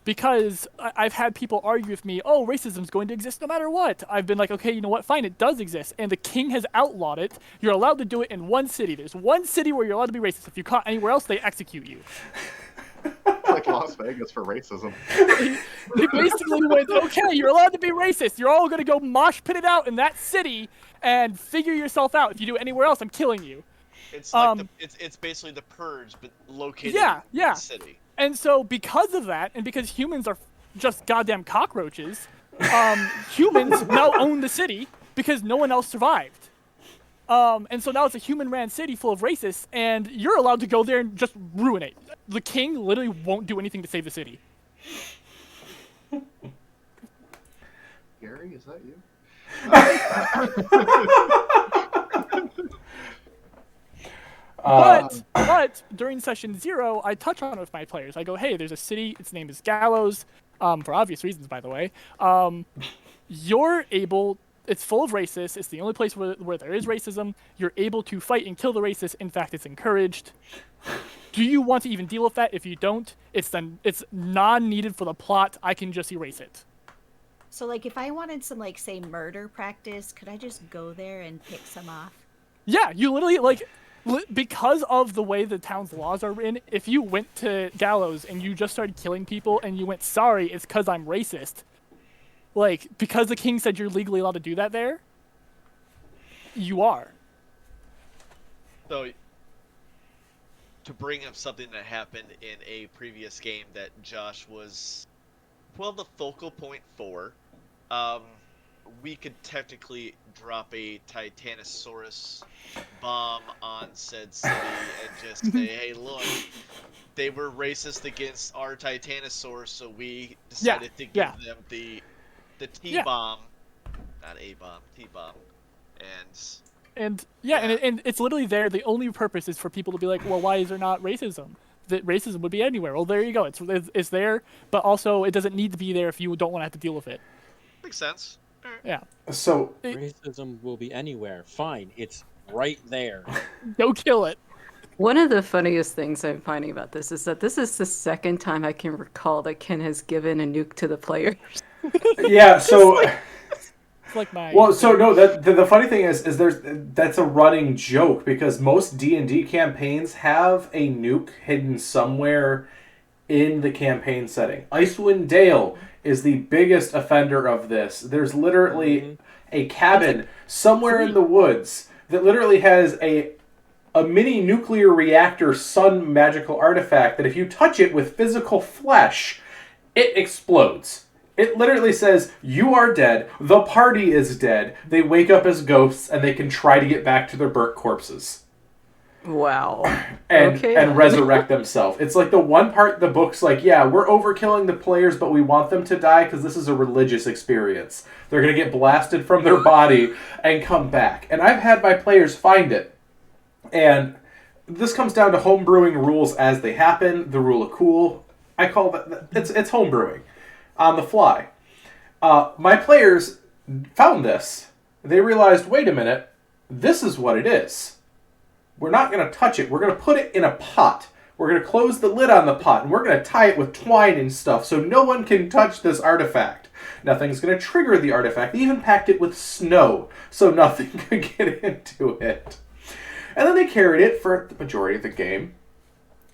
because I've had people argue with me, oh, racism's going to exist no matter what. I've been like, okay, you know what, fine, it does exist. And the king has outlawed it. You're allowed to do it in one city. There's one city where you're allowed to be racist. If you caught anywhere else, they execute you. Like Las Vegas for racism. They basically went, okay, you're allowed to be racist. You're all going to go mosh pit it out in that city and figure yourself out. If you do it anywhere else, I'm killing you. It's like it's basically the purge, but located in the city. And so because of that, and because humans are just goddamn cockroaches, humans now own the city because no one else survived. And so now it's a human-ran city full of racists, and you're allowed to go there and just ruin it. The king literally won't do anything to save the city. Gary, is that you? But during session 0, I touch on it with my players. I go, hey, there's a city. Its name is Gallows, for obvious reasons, by the way. You're able. It's full of racists. It's the only place where there is racism. You're able to fight and kill the racists. In fact, it's encouraged. Do you want to even deal with that? If you don't, it's non-needed for the plot. I can just erase it. So, like, if I wanted some, like, say, murder practice, could I just go there and pick some off? Yeah, you literally, like, because of the way the town's laws are written, if you went to Gallows and you just started killing people and you went, sorry, it's because I'm racist, like, because the king said you're legally allowed to do that there, you are. So, to bring up something that happened in a previous game that Josh was, well, the focal point for, we could technically drop a Titanosaurus bomb on said city and just say, hey, look, they were racist against our Titanosaur, so we decided to give them the T-bomb, not A-bomb, T-bomb, and it's literally there. The only purpose is for people to be like, well, why is there not racism? That racism would be anywhere. Well, there you go. It's there, but also it doesn't need to be there if you don't want to have to deal with it. Makes sense. Yeah. So racism will be anywhere. Fine, it's right there. Go kill it. One of the funniest things I'm finding about this is that this is the second time I can recall that Ken has given a nuke to the players. Yeah, so it's like my the funny thing is that's a running joke because most D&D campaigns have a nuke hidden somewhere in the campaign setting. Icewind Dale is the biggest offender of this. There's literally a cabin somewhere in the woods that literally has a mini nuclear reactor sun magical artifact that if you touch it with physical flesh, it explodes. It literally says, you are dead, the party is dead, they wake up as ghosts, and they can try to get back to their burnt corpses. Wow. And resurrect themselves. It's like the one part the book's like, yeah, we're overkilling the players, but we want them to die because this is a religious experience. They're going to get blasted from their body and come back. And I've had my players find it. And this comes down to homebrewing rules as they happen, the rule of cool. I call that, it's homebrewing on the fly. My players found this. They realized, wait a minute, this is what it is. We're not going to touch it. We're going to put it in a pot. We're going to close the lid on the pot, and we're going to tie it with twine and stuff so no one can touch this artifact. Nothing's going to trigger the artifact. They even packed it with snow so nothing could get into it. And then they carried it for the majority of the game.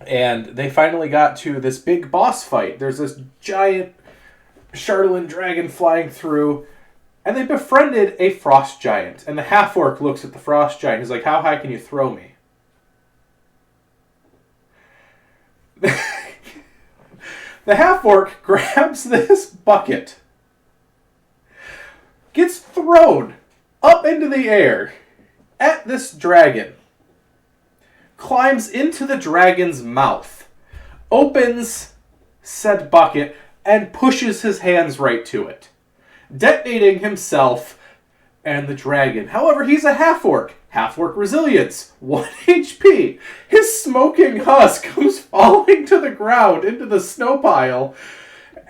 And they finally got to this big boss fight. There's this giant Charlatan dragon flying through. And they befriended a frost giant. And the half-orc looks at the frost giant. He's like, how high can you throw me? The half-orc grabs this bucket. Gets thrown up into the air at this dragon. Climbs into the dragon's mouth. Opens said bucket and pushes his hands right to it, detonating himself and the dragon. However, he's a half-orc. Half-orc resilience. 1 HP. His smoking husk comes falling to the ground into the snow pile.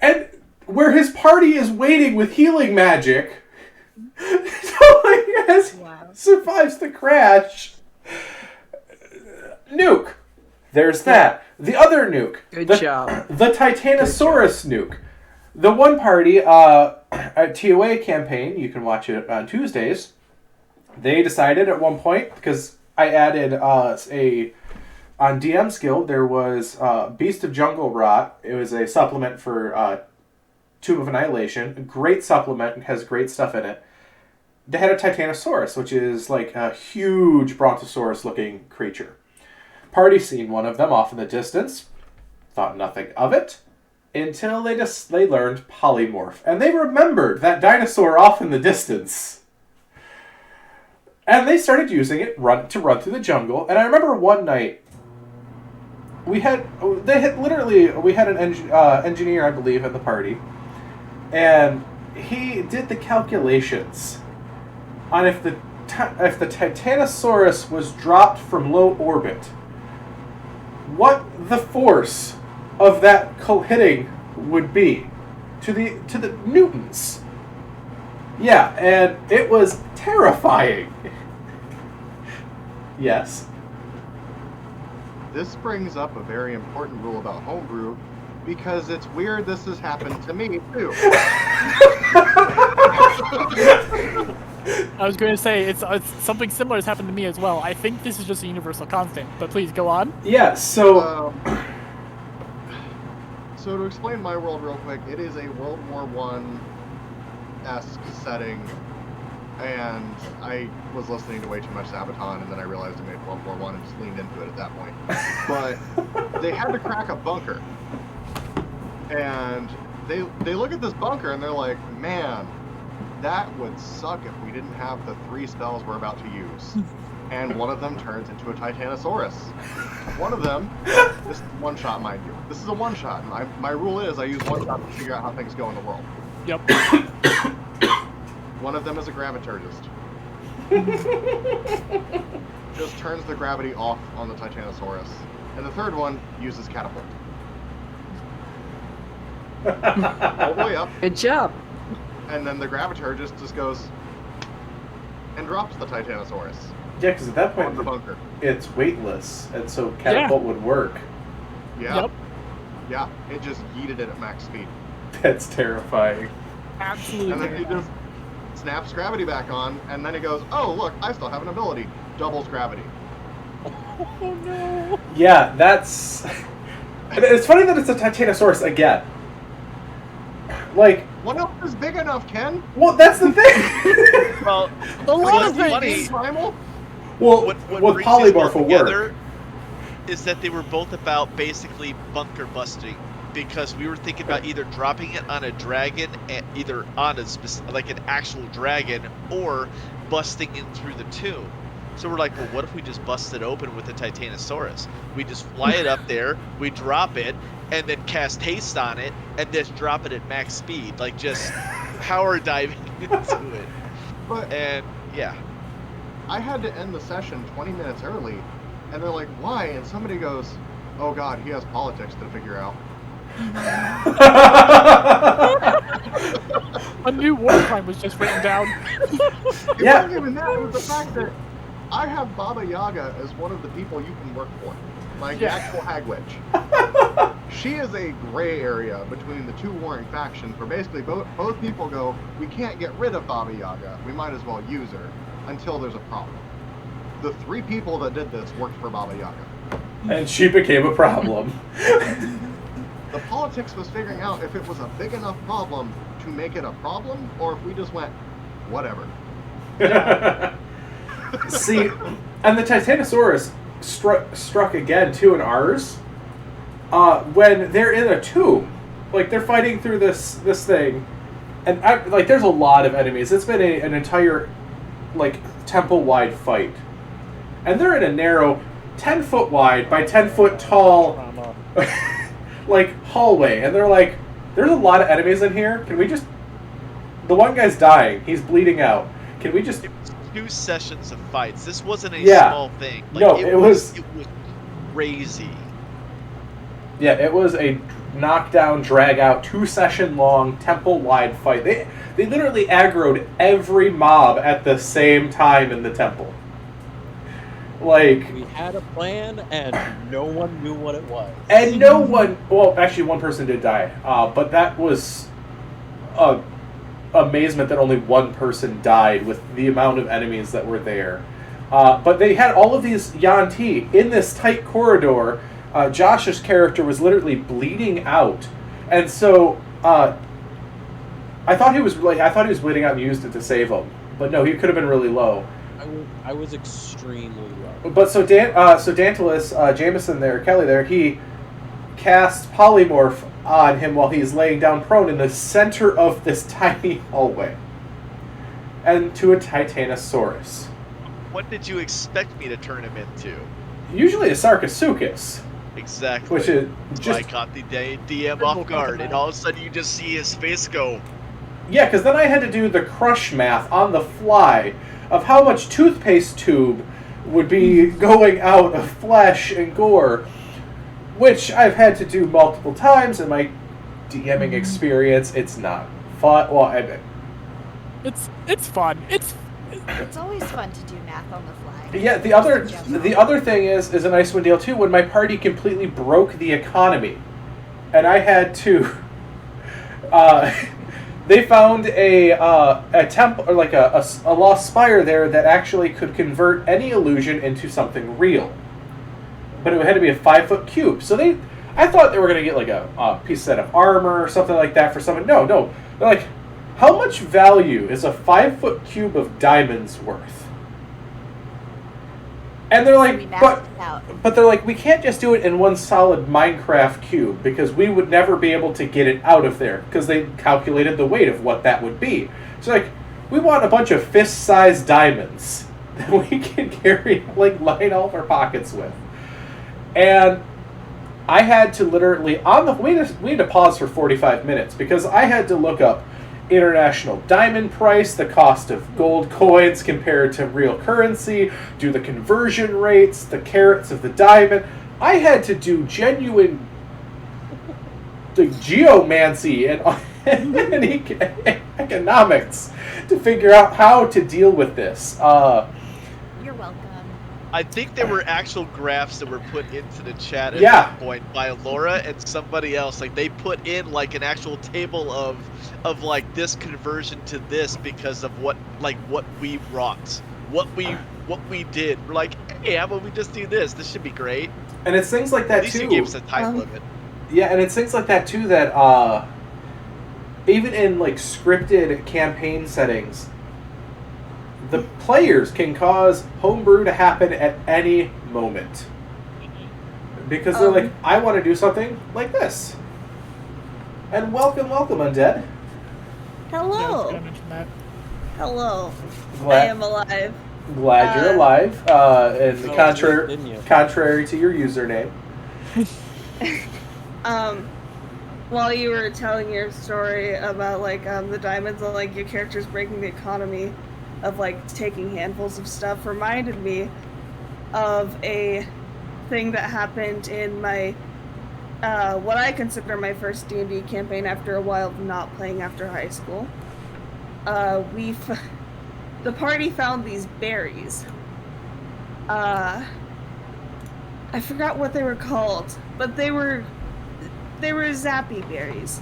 And where his party is waiting with healing magic, survives the crash. Nuke. There's that. The other nuke. Good job. The Titanosaurus nuke. The one party, a TOA campaign, you can watch it on Tuesdays, they decided at one point, because I added on DM's Guild, there was Beast of Jungle Rot. It was a supplement for Tomb of Annihilation. A great supplement. It has great stuff in it. They had a Titanosaurus, which is like a huge Brontosaurus-looking creature. Party seen one of them off in the distance. Thought nothing of it. Until they learned polymorph. And they remembered that dinosaur off in the distance. And they started using it to run through the jungle. And I remember one night, we had an engineer, I believe, at the party. And he did the calculations on if the Titanosaurus was dropped from low orbit, what the force of that hitting would be to the Newtons. Yeah, and it was terrifying. Yes. This brings up a very important rule about homebrew, because it's weird this has happened to me too. I was going to say it's something similar has happened to me as well. I think this is just a universal constant, but please go on. Yeah. So. So to explain my world real quick, it is a World War I-esque setting, and I was listening to way too much Sabaton, and then I realized I made World War I and just leaned into it at that point. But they had to crack a bunker, and they look at this bunker and they're like, man, that would suck if we didn't have the 3 spells we're about to use. And one of them turns into a Titanosaurus. One of them, this is one shot, mind you. This is a one shot. My rule is I use one shot to figure out how things go in the world. Yep. One of them is a graviturgist. Just turns the gravity off on the Titanosaurus. And the third one uses catapult. All the way up. Good job. And then the graviturgist just goes and drops the Titanosaurus. Yeah, because at that point, the bunker. It's weightless, and so catapult would work. Yeah. Yep. Yeah, it just yeeted it at max speed. That's terrifying. Absolutely. And then he just snaps gravity back on, and then he goes, oh, look, I still have an ability. Doubles gravity. Oh, no. Yeah, that's... It's funny that it's a Titanosaurus again. Like... What else is big enough, Ken? Well, that's the thing! Well, A lot of what's things. funny, Primal? Well, what with brings polymorph these will together work. is that they were both about basically bunker busting, because we were thinking about either dropping it on a dragon, either on a like an actual dragon, or busting in through the tomb. So we're like, well, what if we just bust it open with a Titanosaurus? We just fly it up there, we drop it, and then cast haste on it, and just drop it at max speed, like just power diving into it. But And yeah. I had to end the session 20 minutes early, and they're like, why? And somebody goes, oh god, he has politics to figure out. A new war crime was just written down. It Yeah. wasn't even that, it was the fact that I have Baba Yaga as one of the people you can work for. Like the Yeah. actual hag witch. She is a gray area between the two warring factions where basically both people go, we can't get rid of Baba Yaga, we might as well use her until there's a problem. The 3 people that did this worked for Baba Yaga. And she became a problem. The politics was figuring out if it was a big enough problem to make it a problem, or if we just went, whatever. See, and the Titanosaurus struck again, too, in ours. When they're in a tomb. Like, they're fighting through this thing. And, there's a lot of enemies. It's been an entire, temple-wide fight. And they're in a narrow, 10-foot wide by 10-foot tall, hallway. And they're like, there's a lot of enemies in here. Can we just... The one guy's dying. He's bleeding out. Can we just... It was 2 sessions of fights. This wasn't a Yeah. small thing. No, it was crazy. Yeah, it was a knockdown, drag-out, 2-session-long, temple-wide fight. They literally aggroed every mob at the same time in the temple. We had a plan, and no one knew what it was. And no one... Well, actually, one person did die. But that was... amazement that only one person died with the amount of enemies that were there. But they had all of these Yanti in this tight corridor. Josh's character was literally bleeding out, and so I thought he was bleeding out and used it to save him. But no, he could have been really low. I was extremely low. But so Dantalus, Jameson there, Kelly there, he cast polymorph on him while he's laying down prone in the center of this tiny hallway, and to a Titanosaurus. What did you expect me to turn him into? Usually a Sarcosuchus. Exactly. Which is I caught the DM off guard, and all of a sudden you just see his face go. Yeah, because then I had to do the crush math on the fly of how much toothpaste tube would be going out of flesh and gore, which I've had to do multiple times in my DMing experience. It's not fun. Well, It's fun. It's always fun to do math on the fly. yeah. The other thing is a nice one deal too. When my party completely broke the economy, and I had to. They found a temple, or like a lost spire there that actually could convert any illusion into something real. But it had to be a 5-foot cube. So I thought they were going to get like a piece set of armor or something like that for someone. No. They're like, how much value is a 5-foot cube of diamonds worth? And they're like, but they're like, we can't just do it in one solid Minecraft cube because we would never be able to get it out of there because they calculated the weight of what that would be. So like, we want a bunch of fist-sized diamonds that we can carry, like, line all of our pockets with. And I had to literally we had to pause for 45 minutes because I had to look up international diamond price, the cost of gold coins compared to real currency, do the conversion rates, the carats of the diamond. I had to do genuine geomancy and economics to figure out how to deal with this. You're welcome. I think there were actual graphs that were put into the chat at Yeah. that point by Laura and somebody else. Like they put in like an actual table of like this conversion to this because of what we wrought, what we did. We're like, hey, how about we just do this? This should be great. And it's things like that At least too. you gave us a time limit. Yeah, and it's things like that too that even in like scripted campaign settings, the players can cause homebrew to happen at any moment. Because they're like, I want to do something like this. And welcome, Undead. Hello. I mentioned that. Hello. Glad, I am alive. glad you're alive. And So contrary, didn't you? contrary to your username. While you were telling your story about like the diamonds and like your characters breaking the economy of like taking handfuls of stuff reminded me of a thing that happened in my what I consider my first D&D campaign after a while of not playing after high school. The party found these berries. I forgot what they were called, but they were zappy berries.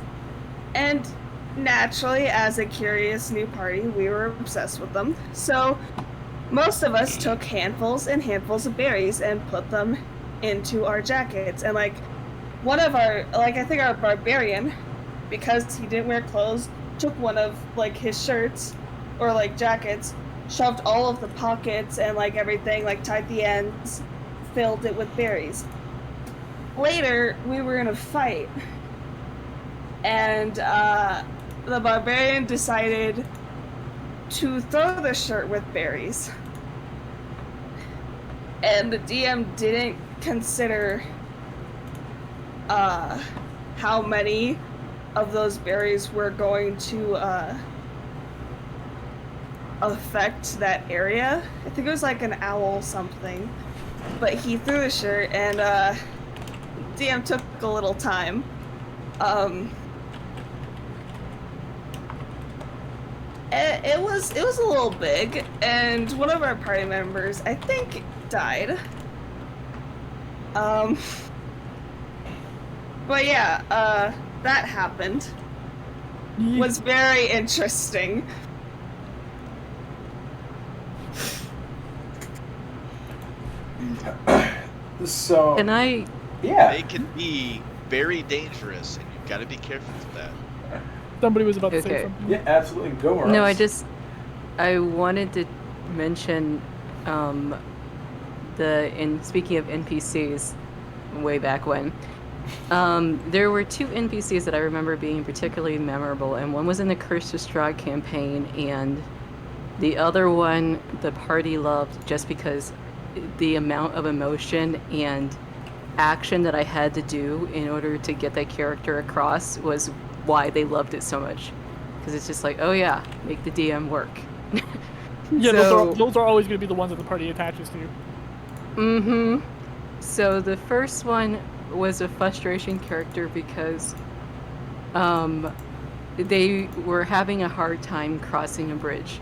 And naturally, as a curious new party, we were obsessed with them. So most of us took handfuls and handfuls of berries and put them into our jackets. And like one of our, like I think our barbarian, because he didn't wear clothes, took one of like his shirts or like jackets, shoved all of the pockets and like everything, like tied the ends, filled it with berries. Later, we were in a fight, and the barbarian decided to throw the shirt with berries. And the DM didn't consider how many of those berries were going to affect that area. I think it was like an owl something. But he threw the shirt, and DM took a little time. It was a little big, and one of our party members, I think, died. But yeah, that happened. Was very interesting. So Can I? yeah. They can be very dangerous, and you've got to be careful with that. Somebody was about to say Okay. something. Yeah, absolutely. Go Morales. No, I wanted to mention speaking of NPCs, way back when, there were two NPCs that I remember being particularly memorable, and one was in the Curse to Strahd campaign, and the other one the party loved just because the amount of emotion and action that I had to do in order to get that character across was why they loved it so much. because it's just like, oh yeah, make the DM work. Yeah, So- those are always going to be the ones that the party attaches to. Mm-hmm. So the first one was a frustration character because they were having a hard time crossing a bridge.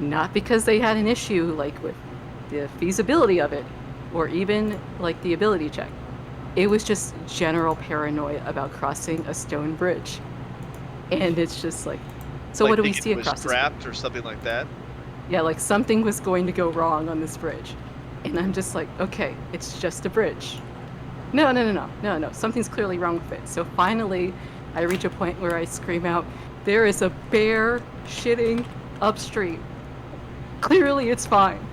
Not because they had an issue like with the feasibility of it or even like the ability check. It was just general paranoia about crossing a stone bridge. And it's just like, so Like what do we thinking see it was across this trapped or something like that? Yeah, like something was going to go wrong on this bridge. And I'm just like, okay, it's just a bridge. No, something's clearly wrong with it. So finally, I reach a point where I scream out, there is a bear shitting upstream. Clearly it's fine.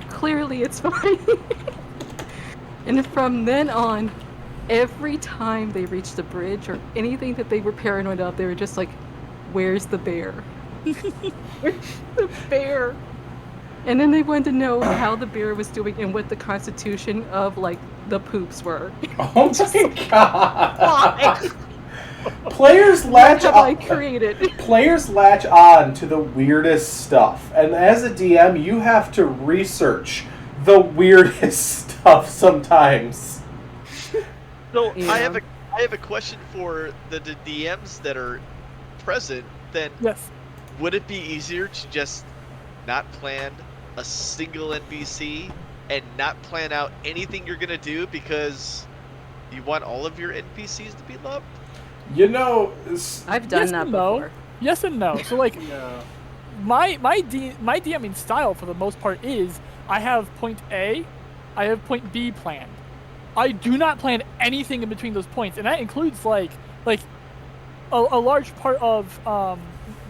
Clearly it's fine. And from then on, every time they reached the bridge or anything that they were paranoid of, they were just like, where's the bear? Where's the bear? And then they wanted to know how the bear was doing and what the constitution of like the poops were. Oh my god! Why? Players What latch have I on. created? Players latch on to the weirdest stuff, and as a DM, you have to research the weirdest stuff sometimes. So Yeah. I have a question for the DMs that are present. Then Yes. would it be easier to just not plan a single NPC and not plan out anything you're gonna do because you want all of your NPCs to be loved? You know, I've done Yes that and no. before. Yes and no. So like Yeah. my DMing style for the most part is I have point A, I have point B planned. I do not plan anything in between those points, and that includes like a large part of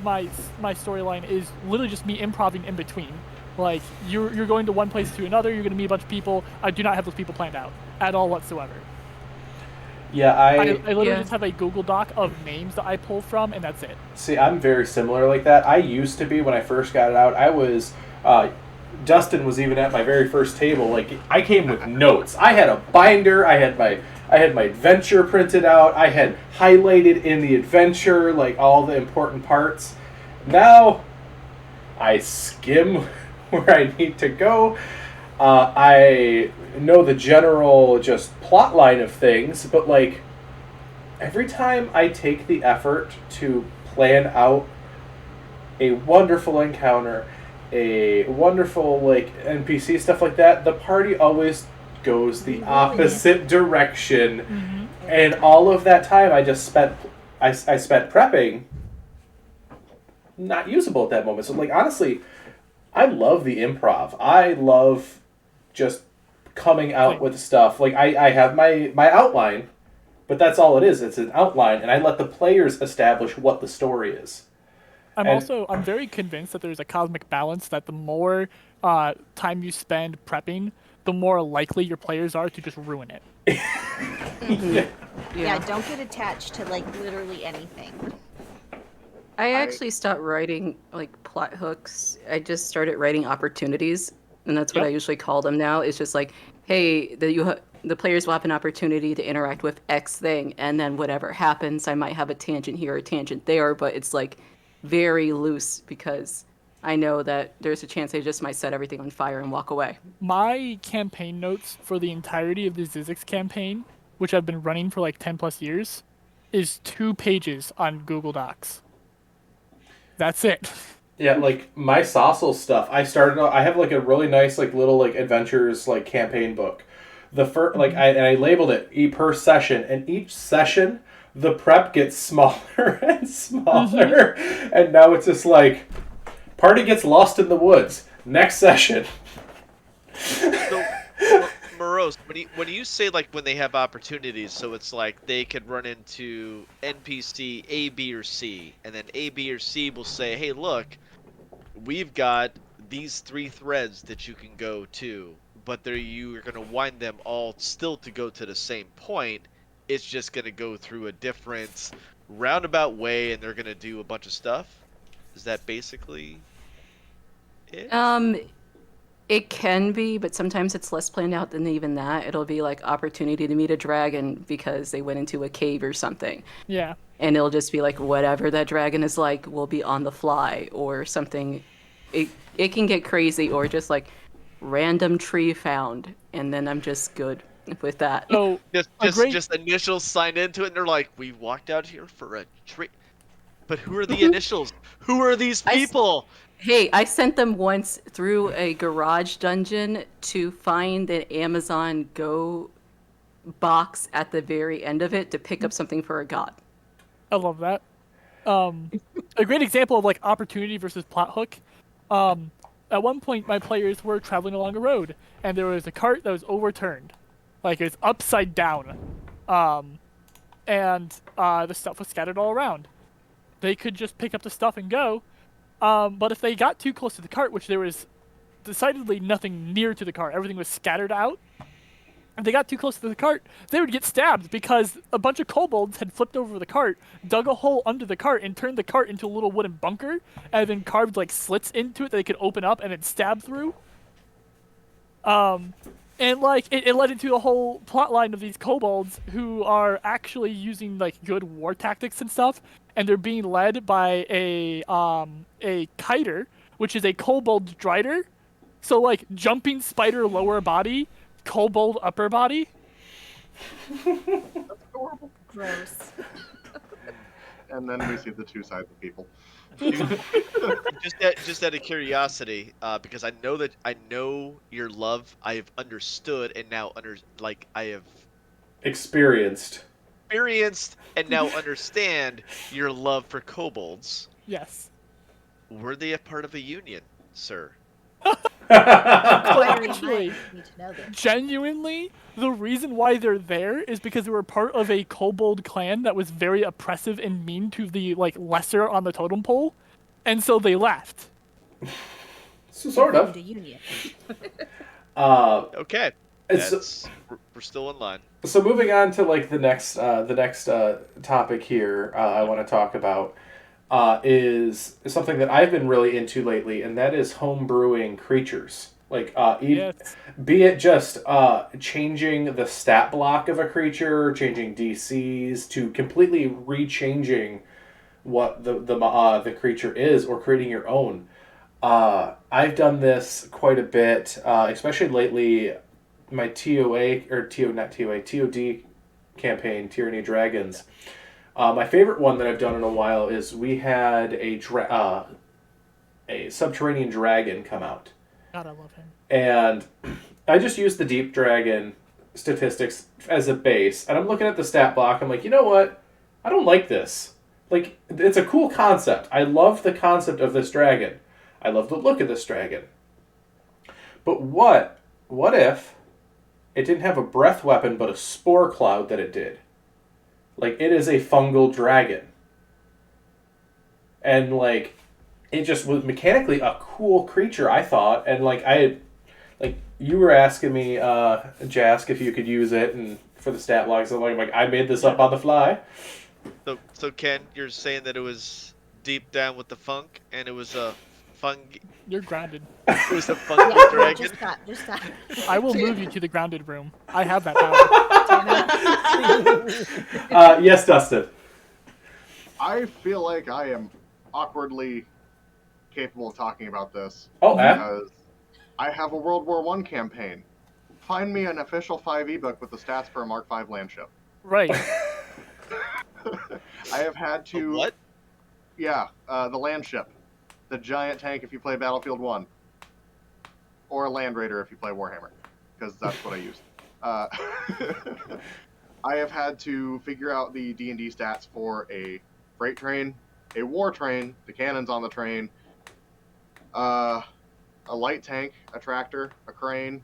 my storyline is literally just me improvising in between. Like you're going to one place to another, you're going to meet a bunch of people. I do not have those people planned out at all whatsoever. yeah, I literally Yeah. just have a Google Doc of names that I pull from, and that's it. See, I'm very similar like that. I used to be when I first got it out. I was, Dustin was even at my very first table. Like I came with notes. I had a binder. I had my adventure printed out. I had highlighted in the adventure like all the important parts. Now, I skim where I need to go. I know the general just plot line of things, but like every time I take the effort to plan out a wonderful encounter, a wonderful like NPC stuff like that, the party always goes the opposite direction, and all of that time I just spent I spent prepping not usable at that moment. So like honestly, I love the improv. I love just coming out with stuff. Like I have my outline, but that's all it is. It's an outline, and I let the players establish what the story is. I'm very convinced that there's a cosmic balance that the more time you spend prepping, the more likely your players are to just ruin it. Yeah, don't get attached to like literally anything. I actually stopped writing like plot hooks. I just started writing opportunities, and that's what Yep. I usually call them now. It's just like, hey, the players will have an opportunity to interact with X thing, and then whatever happens, I might have a tangent here, a tangent there, but it's like very loose because I know that there's a chance they just might set everything on fire and walk away. My campaign notes for the entirety of the Zizix campaign, which I've been running for like 10 plus years, is 2 pages on Google Docs. That's it. Yeah, like my Saucel stuff. I have like a really nice like little like adventures like campaign book. The first I labeled it per session, and each session the prep gets smaller and smaller, and now it's just like party gets lost in the woods. Next session. So, Morose, when you say like when they have opportunities, so it's like they could run into NPC A, B, or C, and then A, B, or C will say, "Hey, look, we've got these 3 threads that you can go to, but you are going to wind them all still to go to the same point. It's just going to go through a different roundabout way, and they're going to do a bunch of stuff." Is that basically it? It can be, but sometimes it's less planned out than even that. It'll be like opportunity to meet a dragon because they went into a cave or something. Yeah. and it'll just be like whatever that dragon is like will be on the fly or something. It can get crazy, or just like random tree found, and then I'm just good with that. So Just initials signed into it, and they're like, we walked out here for a tree. But who are the initials? Who are these people? Hey, I sent them once through a garage dungeon to find an Amazon Go box at the very end of it to pick up something for a god. I love that. A great example of like opportunity versus plot hook. At one point, my players were traveling along a road, and there was a cart that was overturned, like it was upside down, and the stuff was scattered all around. They could just pick up the stuff and go, but if they got too close to the cart, which there was decidedly nothing near to the cart, everything was scattered out. If they got too close to the cart, they would get stabbed because a bunch of kobolds had flipped over the cart, dug a hole under the cart, and turned the cart into a little wooden bunker, and then carved like slits into it that they could open up and then stab through. And like it led into a whole plot line of these kobolds who are actually using like good war tactics and stuff, and they're being led by a kiter, which is a kobold drider. So like jumping spider lower body, kobold upper body. That's adorable. Gross. And then we see the two sides of people. Just out of curiosity, because I know your love. I have understood, and now I have Experienced and now understand your love for kobolds. Yes. Were they a part of a union, sir? Actually, Need to know this. genuinely, the reason why they're there is because they were part of a kobold clan that was very oppressive and mean to the like lesser on the totem pole, and so they left. So sort of. The union. Okay, we're still in line. So moving on to like the next topic here, I want to talk about is something that I've been really into lately, and that is homebrewing creatures. Like, Yes. be it just changing the stat block of a creature, changing DCs, to completely rechanging what the creature is, or creating your own. I've done this quite a bit, especially lately. My TOD campaign, Tyranny of Dragons. My favorite one that I've done in a while is we had a subterranean dragon come out. God, I love him. And I just used the deep dragon statistics as a base, and I'm looking at the stat block. I'm like, you know what? I don't like this. Like, it's a cool concept. I love the concept of this dragon. I love the look of this dragon. But what if it didn't have a breath weapon, but a spore cloud that it did? Like, it is a fungal dragon. And, like, it just was mechanically a cool creature, I thought. And, like, you were asking me, Jask, if you could use it and for the stat logs. I'm like, I made this up on the fly. So Ken, you're saying that it was deep down with the funk, and it was a You're grounded. It was a funky dragon. Just stop. I will move you to the grounded room. I have that power. Yes, Dustin. I feel like I am awkwardly capable of talking about this. Oh, because I have a World War I campaign. Find me an official 5e book with the stats for a Mark V landship. Right. I have had to... What? Yeah, the landship. The giant tank if you play Battlefield 1. Or a Land Raider if you play Warhammer. Because that's what I use. I have had to figure out the D&D stats for a freight train, a war train, the cannons on the train, a light tank, a tractor, a crane,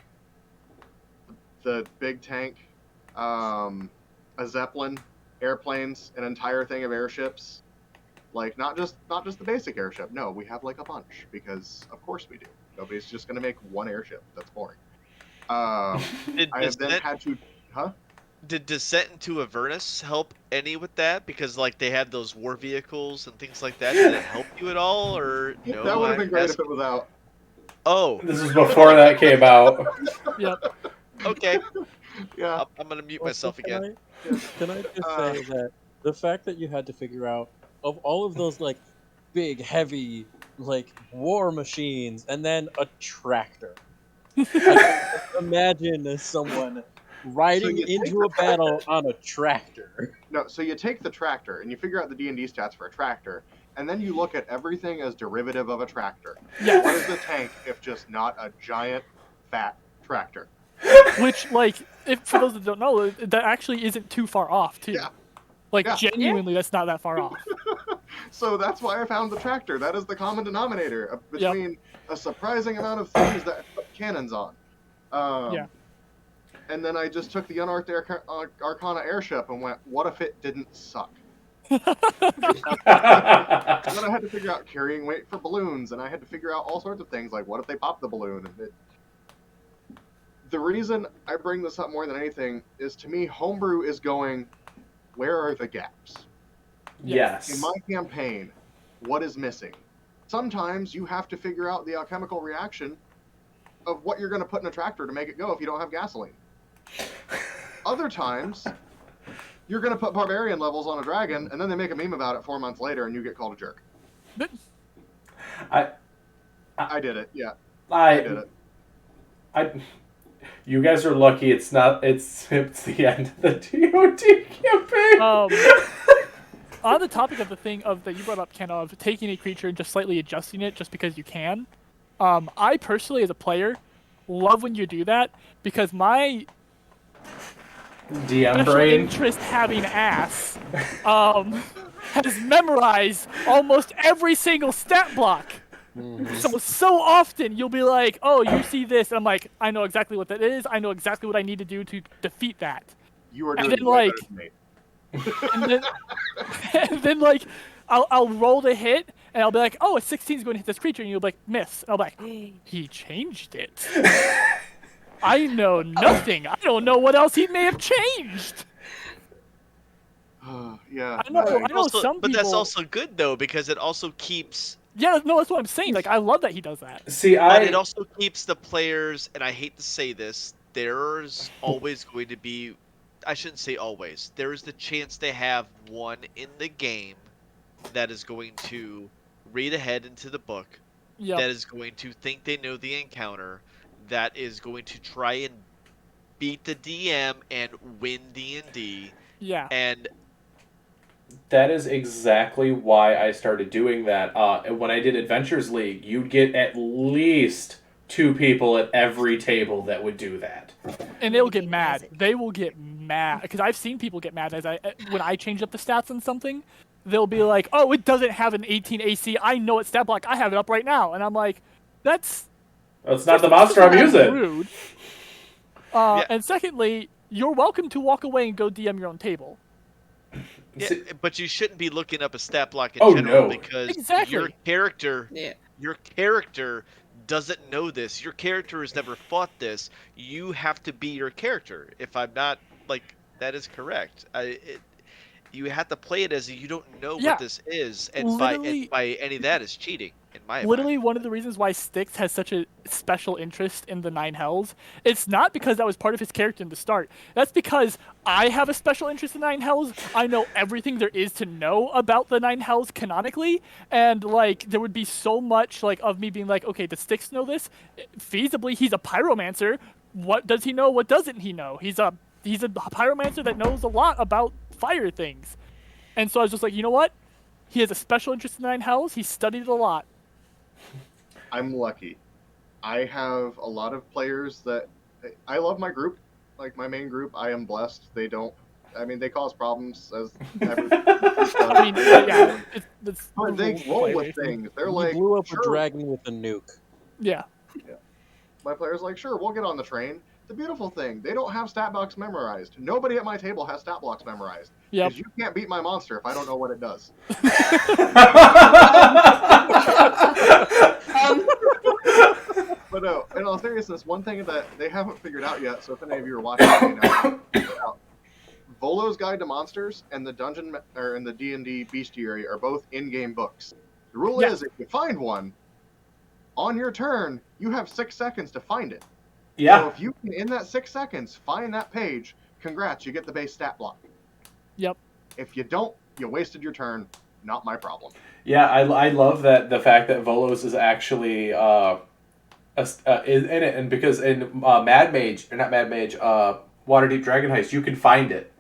the big tank, a zeppelin, airplanes, an entire thing of airships. Like, not just the basic airship. No, we have like a bunch, because of course we do. Nobody's just going to make one airship. That's boring. I have then had to... Huh? Did Descent into Avernus help any with that? Because, like, they had those war vehicles and things like that. Did it help you at all, or no? That would have been great if it was out. Oh. This is before that came out. Yep. Okay. Yeah. I'm going to mute myself again. Can I just say that The fact that you had to figure out of all of those like big, heavy, like war machines, and then a tractor. I can just imagine someone riding you take into the a battle on a tractor. No, so you take the tractor and you figure out the D&D stats for a tractor, and then you look at everything as derivative of a tractor. Yeah. What is the tank if just not a giant, fat tractor? Which, like, if for those that don't know, that actually isn't too far off, too. Yeah. Like, Yeah. genuinely, that's not that far off. So that's why I found the tractor. That is the common denominator between a surprising amount of things that put cannons on. Yeah. And then I just took the Unearthed Arcana airship and went, what if it didn't suck? And then I had to figure out carrying weight for balloons, and I had to figure out all sorts of things, like what if they pop the balloon? The reason I bring this up more than anything is, to me, Homebrew is going, where are the gaps? Yes. In my campaign, what is missing? Sometimes you have to figure out the alchemical reaction of what you're going to put in a tractor to make it go if you don't have gasoline. Other times, you're going to put barbarian levels on a dragon, and then they make a meme about it 4 months later, and you get called a jerk. I did it, yeah. I did it. You guys are lucky it's the end of the DOD campaign. On the topic of the thing of that you brought up, Ken, of taking a creature and just slightly adjusting it just because you can, I personally, as a player, love when you do that, because my DM special brain interest having ass has memorized almost every single stat block. So often you'll be like, oh, you see this, and I'm like, I know exactly what that is. I know exactly what I need to do to defeat that. You are And doing then, way like, better than me. and then like, I'll roll the hit, and I'll be like, oh, a 16 is going to hit this creature, and you'll be like, miss. And I'll be like, he changed it. I know nothing. I don't know what else he may have changed. Yeah. I know some but people. that's also good though, because it also keeps. Yeah, no, that's what I'm saying. Like, I love that he does that. See, But it also keeps the players, and I hate to say this, there's always going to be, I shouldn't say always, there is the chance they have one in the game that is going to read ahead into the book, that is going to think they know the encounter, that is going to try and beat the DM and win D&D. Yeah. And that is exactly why I started doing that. When I did Adventures League, you'd get at least 2 people at every table that would do that. And they'll get mad. They will get mad. Because I've seen people get mad when I change up the stats on something. They'll be like, oh, it doesn't have an 18 AC. I know it's stat block. I have it up right now. And I'm like, that's not the monster I'm using. Rude. And secondly, you're welcome to walk away and go DM your own table. Yeah, but you shouldn't be looking up a stat block in general, because your character doesn't know this. Your character has never fought this. You have to be your character. If I'm not, like, that is correct. You have to play it as you don't know what this is, and by any of that is cheating. In my mind. One of the reasons why Styx has such a special interest in the Nine Hells, it's not because that was part of his character in the start. That's because I have a special interest in Nine Hells. I know everything there is to know about the Nine Hells canonically, and like there would be so much like of me being like, okay, does Styx know this? Feasibly, he's a pyromancer. What does he know? What doesn't he know? He's a pyromancer that knows a lot about fire things. And so I was just like, you know what? He has a special interest in Nine Hells. He studied it a lot. I'm lucky. I have a lot of players that I love my group, like my main group. I am blessed. They cause problems as everything. But they roll with things. They're like, blew up sure. a dragon with a nuke. Yeah. My player's like, sure, we'll get on the train. The beautiful thing, they don't have stat blocks memorized. Nobody at my table has stat blocks memorized. Because you can't beat my monster if I don't know what it does. But no, in all seriousness, one thing that they haven't figured out yet, so if any of you are watching, Volo's Guide to Monsters and the Dungeon and the D&D Bestiary are both in-game books. The rule is, if you find one, on your turn, you have 6 seconds to find it. Yeah. So if you can, in that 6 seconds, find that page, congrats, you get the base stat block. Yep. If you don't, you wasted your turn. Not my problem. Yeah, I love that the fact that Volos is actually in it, and because in Mad Mage, or not Mad Mage, Waterdeep Dragon Heist, you can find it.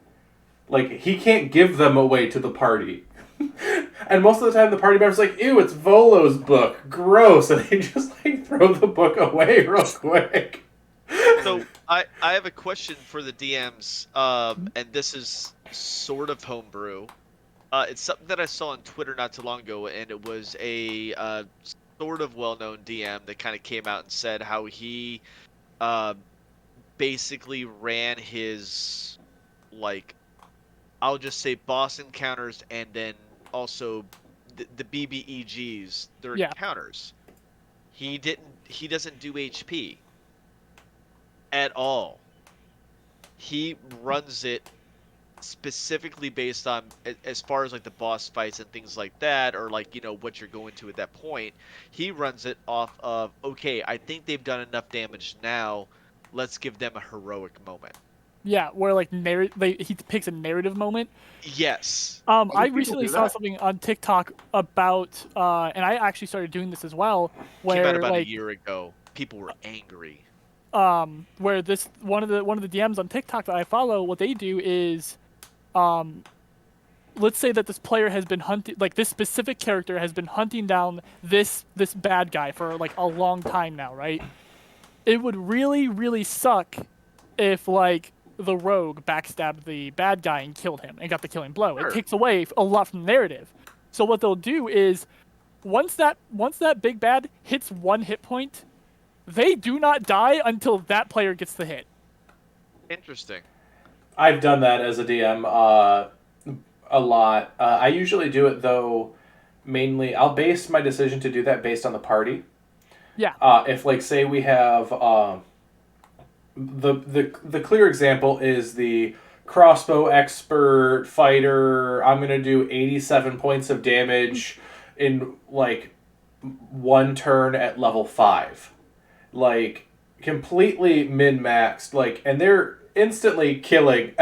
Like, he can't give them away to the party. And most of the time the party member's like, ew, it's Volo's book. Gross. And they just, like, throw the book away real quick. So, I have a question for the DMs, and this is sort of homebrew. It's something that I saw on Twitter not too long ago, and it was a sort of well-known DM that kind of came out and said how he basically ran his, like, I'll just say boss encounters, and then also the BBEGs, their encounters. He doesn't do HP at all. He runs it specifically based on, as far as like the boss fights and things like that, or like, you know, what you're going to at that point. He runs it off of, okay, I think they've done enough damage now, let's give them a heroic moment. Yeah, where like he picks a narrative moment. Yes. I recently saw something on TikTok about, and I actually started doing this as well. Where came out about like, a year ago. People were angry. Where this one of the DMs on TikTok that I follow, what they do is, let's say that this player has been hunting, like this specific character has been hunting down this bad guy for like a long time now, right? It would really, really suck if like the rogue backstabbed the bad guy and killed him and got the killing blow. Sure. It takes away a lot from the narrative. So what they'll do is, once that big bad hits 1 hit point, they do not die until that player gets the hit. Interesting. I've done that as a DM a lot. I usually do it, though, mainly... I'll base my decision to do that based on the party. Yeah. If, like, say we have... The clear example is the crossbow expert fighter. I'm going to do 87 points of damage in, like, 1 turn at level 5. Like, completely min-maxed, like, and they're instantly killing.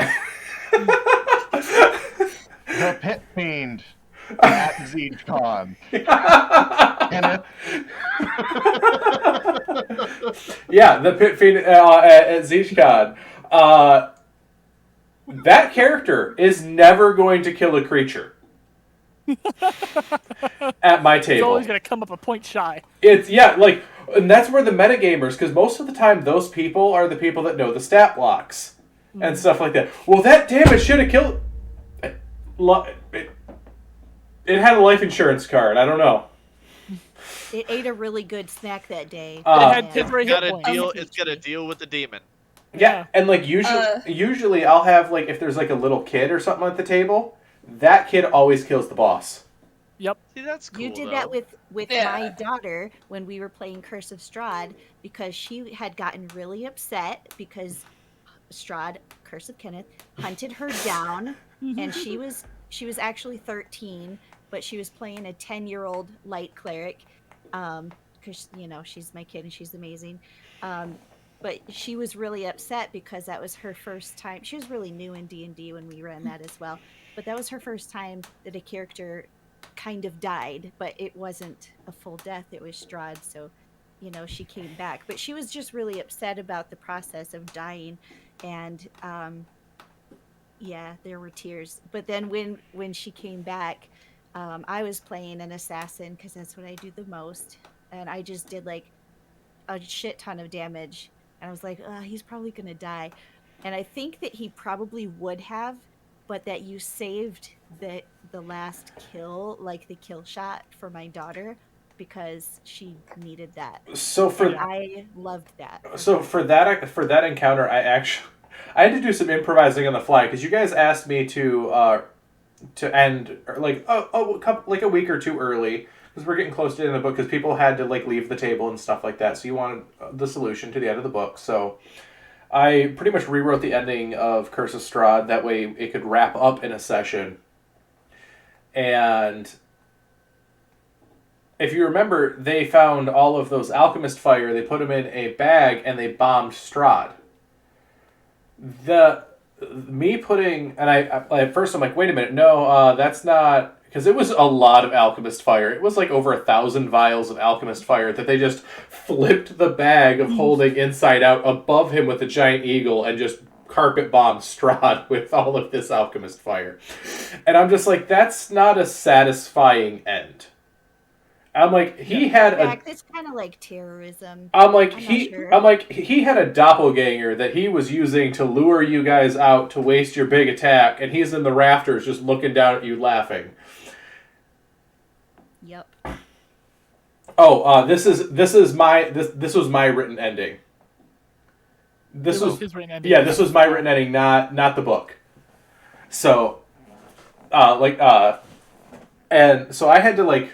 The Pit Fiend at ZegeCon. Yeah, the Pit Fiend at ZegeCon. That character is never going to kill a creature. At my table. He's always going to come up a point shy. It's, yeah, like... And that's where the metagamers, because most of the time those people are the people that know the stat blocks and stuff like that. Well, that damage should have killed... It had a life insurance card. I don't know. It ate a really good snack that day. It's got to deal with the demon. Yeah, and like usually I'll have, like, if there's like a little kid or something at the table, that kid always kills the boss. Yep. See, that's cool. You did that with my daughter when we were playing Curse of Strahd, because she had gotten really upset because Strahd, Curse of Kenneth, hunted her down, and she was actually 13, but she was playing a 10-year-old light cleric, because, you know, she's my kid and she's amazing. But she was really upset because that was her first time. She was really new in D&D when we ran that as well, but that was her first time that a character kind of died, but it wasn't a full death. It was Strahd, so, you know, she came back. But she was just really upset about the process of dying, and yeah, there were tears. But then when she came back, I was playing an assassin because that's what I do the most, and I just did like a shit ton of damage, and I was like, he's probably gonna die, and I think that he probably would have, but that you saved the last kill, like the kill shot for my daughter, because she needed that. So I loved that. So for that encounter, I had to do some improvising on the fly, because you guys asked me to end like a week or two early, because we're getting close to the end of the book, because people had to like leave the table and stuff like that. So you wanted the solution to the end of the book. So I pretty much rewrote the ending of Curse of Strahd, that way it could wrap up in a session. And if you remember, they found all of those alchemist fire, they put them in a bag, and they bombed Strahd. me putting, and I at first I'm like, wait a minute, no, that's not, because it was a lot of Alchemist Fire. It was like over 1,000 vials of Alchemist Fire that they just flipped the bag of holding inside out above him with a giant eagle and just carpet bombed Strahd with all of this Alchemist Fire. And I'm just like, that's not a satisfying end. I'm like, he had a. It's kind of like terrorism. I'm like I'm not he. sure. I'm like he had a doppelganger that he was using to lure you guys out to waste your big attack, and he's in the rafters just looking down at you laughing. Yep. Oh, this was my written ending. This was his written ending. Yeah, this was my written ending, not the book. So, and so I had to like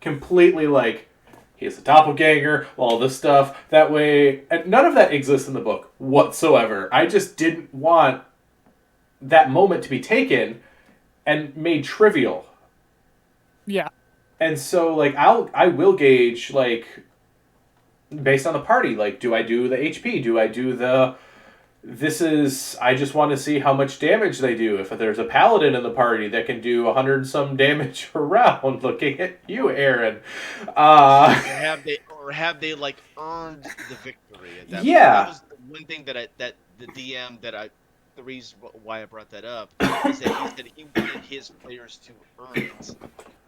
completely like, he's a doppelganger, all this stuff. That way, and none of that exists in the book whatsoever. I just didn't want that moment to be taken and made trivial. Yeah. And so, like, I will gauge, like, based on the party. Like, do I do the HP? Do I do the... I just want to see how much damage they do. If there's a paladin in the party that can do 100 and some damage per round, looking at you, Aaron. Have they like earned the victory? At that point? That was the one thing that the DM the reason why I brought that up is that he said he wanted his players to earn it.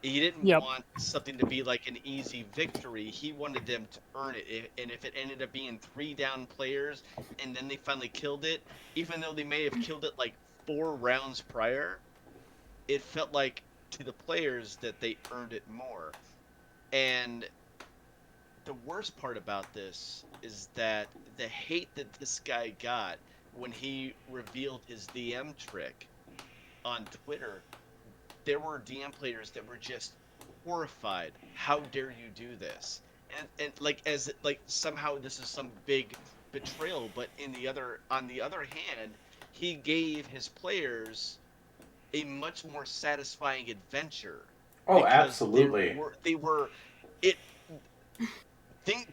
He didn't want something to be like an easy victory. He wanted them to earn it. And if it ended up being 3 down players and then they finally killed it, even though they may have killed it like 4 rounds prior, it felt like to the players that they earned it more. And the worst part about this is that the hate that this guy got when he revealed his DM trick on Twitter, there were DM players that were just horrified. How dare you do this? And like as like somehow this is some big betrayal, but on the other hand, he gave his players a much more satisfying adventure. Oh, absolutely.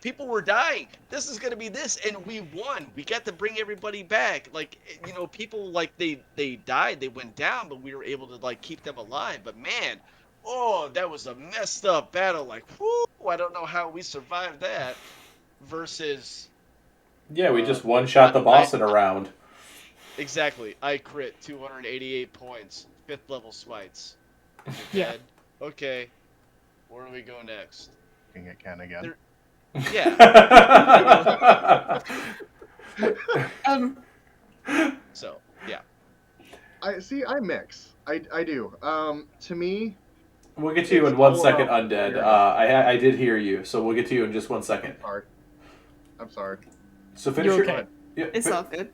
People were dying. This is gonna be this, and we won. We got to bring everybody back. Like, you know, people like they died, they went down, but we were able to like keep them alive. But man, oh, that was a messed up battle. Like, whoo, I don't know how we survived that. Versus, yeah, we just one shot the boss in a round. Exactly. I crit 288 points, 5th level smites. Yeah. Dead. Okay. Where do we go next? Looking at Ken again. Yeah. So, yeah. I mix. I do. To me, we'll get to you in 1 second, Undead. I did hear you, so we'll get to you in just 1 second. I'm sorry. So finish your... Okay. Yeah, It's all good.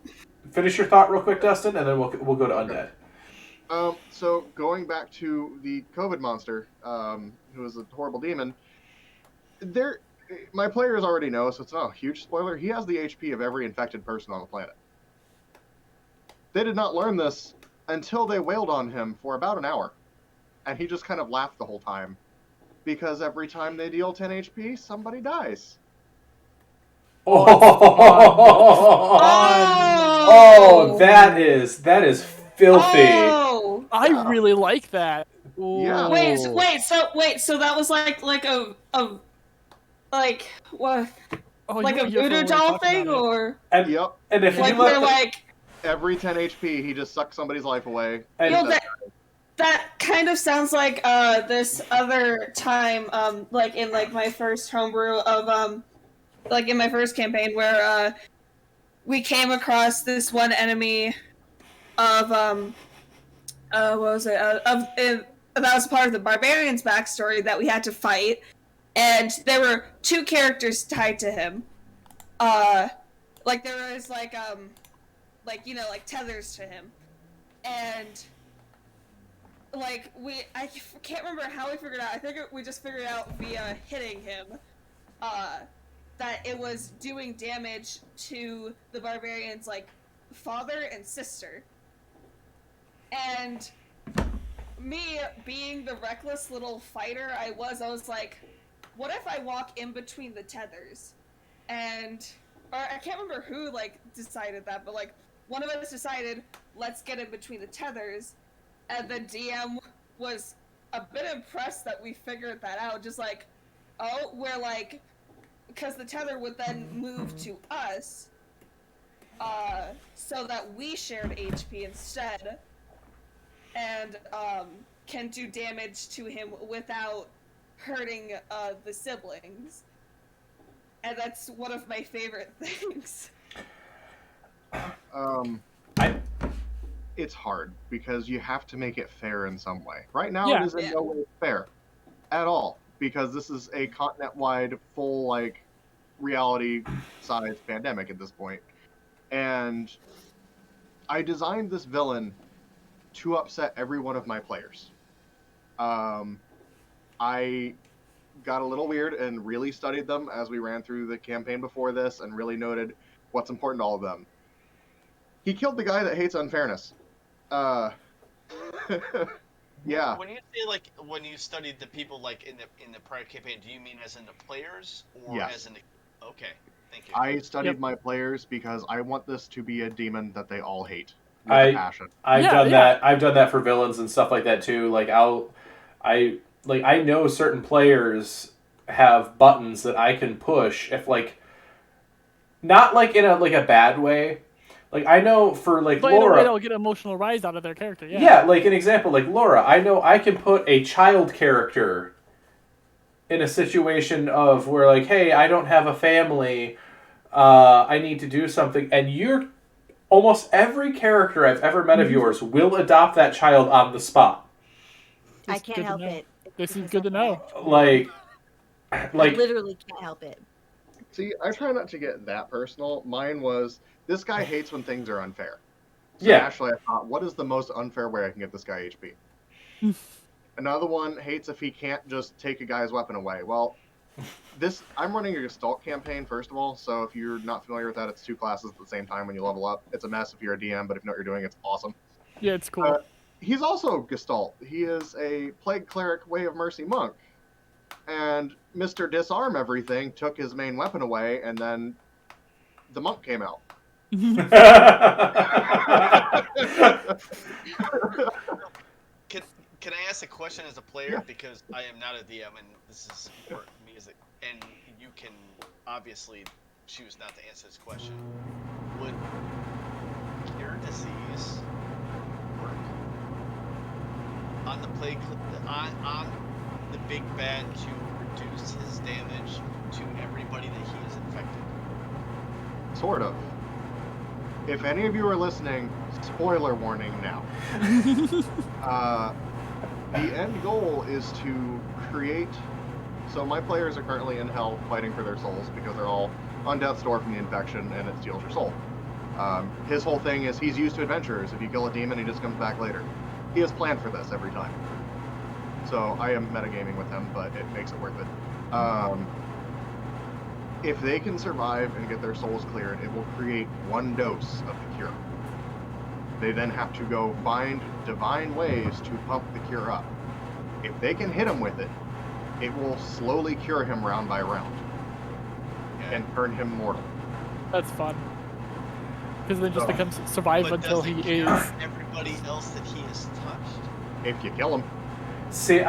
Finish your thought real quick, Dustin, and then we'll go to Undead. So going back to the COVID monster, who was a horrible demon, my players already know, so it's not a huge spoiler. He has the HP of every infected person on the planet. They did not learn this until they wailed on him for about an hour, and he just kind of laughed the whole time, because every time they deal 10 HP, somebody dies. Oh, that is filthy. Oh, I really like that. Yeah. wait, so that was like a what? Oh, Like a you're voodoo really doll talking thing, about it. or Yep. And if like you let where like Every 10 HP, he just sucks somebody's life away. And you know, that kind of sounds like this other time, like in like my first homebrew of like in my first campaign where we came across this one enemy of what was it that was part of the barbarian's backstory that we had to fight, and there were 2 characters tied to him. Like there was like you know, like tethers to him, and like I can't remember how we figured out. I think we just figured out via hitting him that it was doing damage to the barbarian's like father and sister. And me being the reckless little fighter I was like, what if I walk in between the tethers? Or I can't remember who like decided that, but like one of us decided, let's get in between the tethers. And the DM was a bit impressed that we figured that out. Just like, oh, we're like, because the tether would then move to us, so that we shared HP instead, and can do damage to him without hurting the siblings. And that's one of my favorite things. It's hard because you have to make it fair in some way. Right now, Yeah. it is in no way fair at all because this is a continent-wide, full, like, reality-sized pandemic at this point. And I designed this villain to upset every one of my players. I got a little weird and really studied them as we ran through the campaign before this and really noted what's important to all of them. He killed the guy that hates unfairness. Yeah. When you say like when you studied the people like in the prior campaign, do you mean as in the players or Yes. as in the... Okay, thank you. I studied Yep. my players because I want this to be a demon that they all hate with I- a passion. I've Yeah, done yeah. that. I've done that for villains and stuff like that too. Like I know certain players have buttons that I can push if like, not like in a bad way. Like I know for like But in a way Laura. that'll get an emotional rise out of their character. Yeah. Yeah, like an example, like Laura, I know I can put a child character in a situation of where, like, hey, I don't have a family, I need to do something, and almost every character I've ever met of yours will adopt that child on the spot. I It's good can't to help know. it. This is Because good to of know. Like, I like, literally can't help it. See, I try not to get that personal. Mine was, this guy hates when things are unfair. So Yeah. naturally I thought, what is the most unfair way I can get this guy HP? Another one hates if he can't just take a guy's weapon away. Well, I'm running a Gestalt campaign, first of all, so if you're not familiar with that, it's 2 classes at the same time when you level up. It's a mess if you're a DM, but if you know what you're doing, it's awesome. Yeah, it's cool. He's also Gestalt. He is a Plague Cleric Way of Mercy monk. And Mr. Disarm Everything took his main weapon away, and then the monk came out. Can I ask a question as a player? Yeah. Because I am not a DM, and this is for music, and you can obviously choose not to answer this question. Would cure disease work on the plague on the big bad to reduce his damage to everybody that he is infected? Sort of. If any of you are listening, spoiler warning now. The end goal is to create... So my players are currently in hell fighting for their souls because they're all on death's door from the infection and it steals your soul. His whole thing is he's used to adventures. If you kill a demon, he just comes back later. He has planned for this every time. So I am metagaming with him, but it makes it worth it. If they can survive and get their souls cleared, it will create 1 dose of the cure. They then have to go find divine ways to pump the cure up. If they can hit him with it, it will slowly cure him round by round and turn him mortal. That's fun. Because then it just So- becomes survive But until does he it cure is. everybody else that he has touched? If you kill him. See,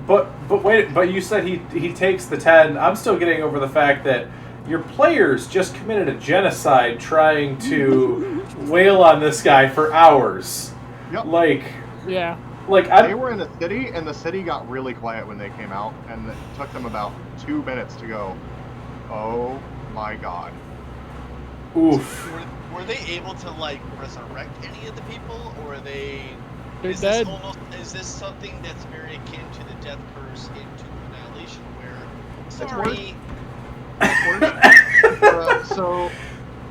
but wait, but you said he takes the 10. I'm still getting over the fact that your players just committed a genocide trying to wail on this guy for hours. Yep. Like, Yeah. They were in the city, and the city got really quiet when they came out, and it took them about 2 minutes to go, oh my god. oof. Were they able to like resurrect any of the people, or are they? They're is dead. Is this something that's very akin to the death curse into Annihilation, where worse. somebody? So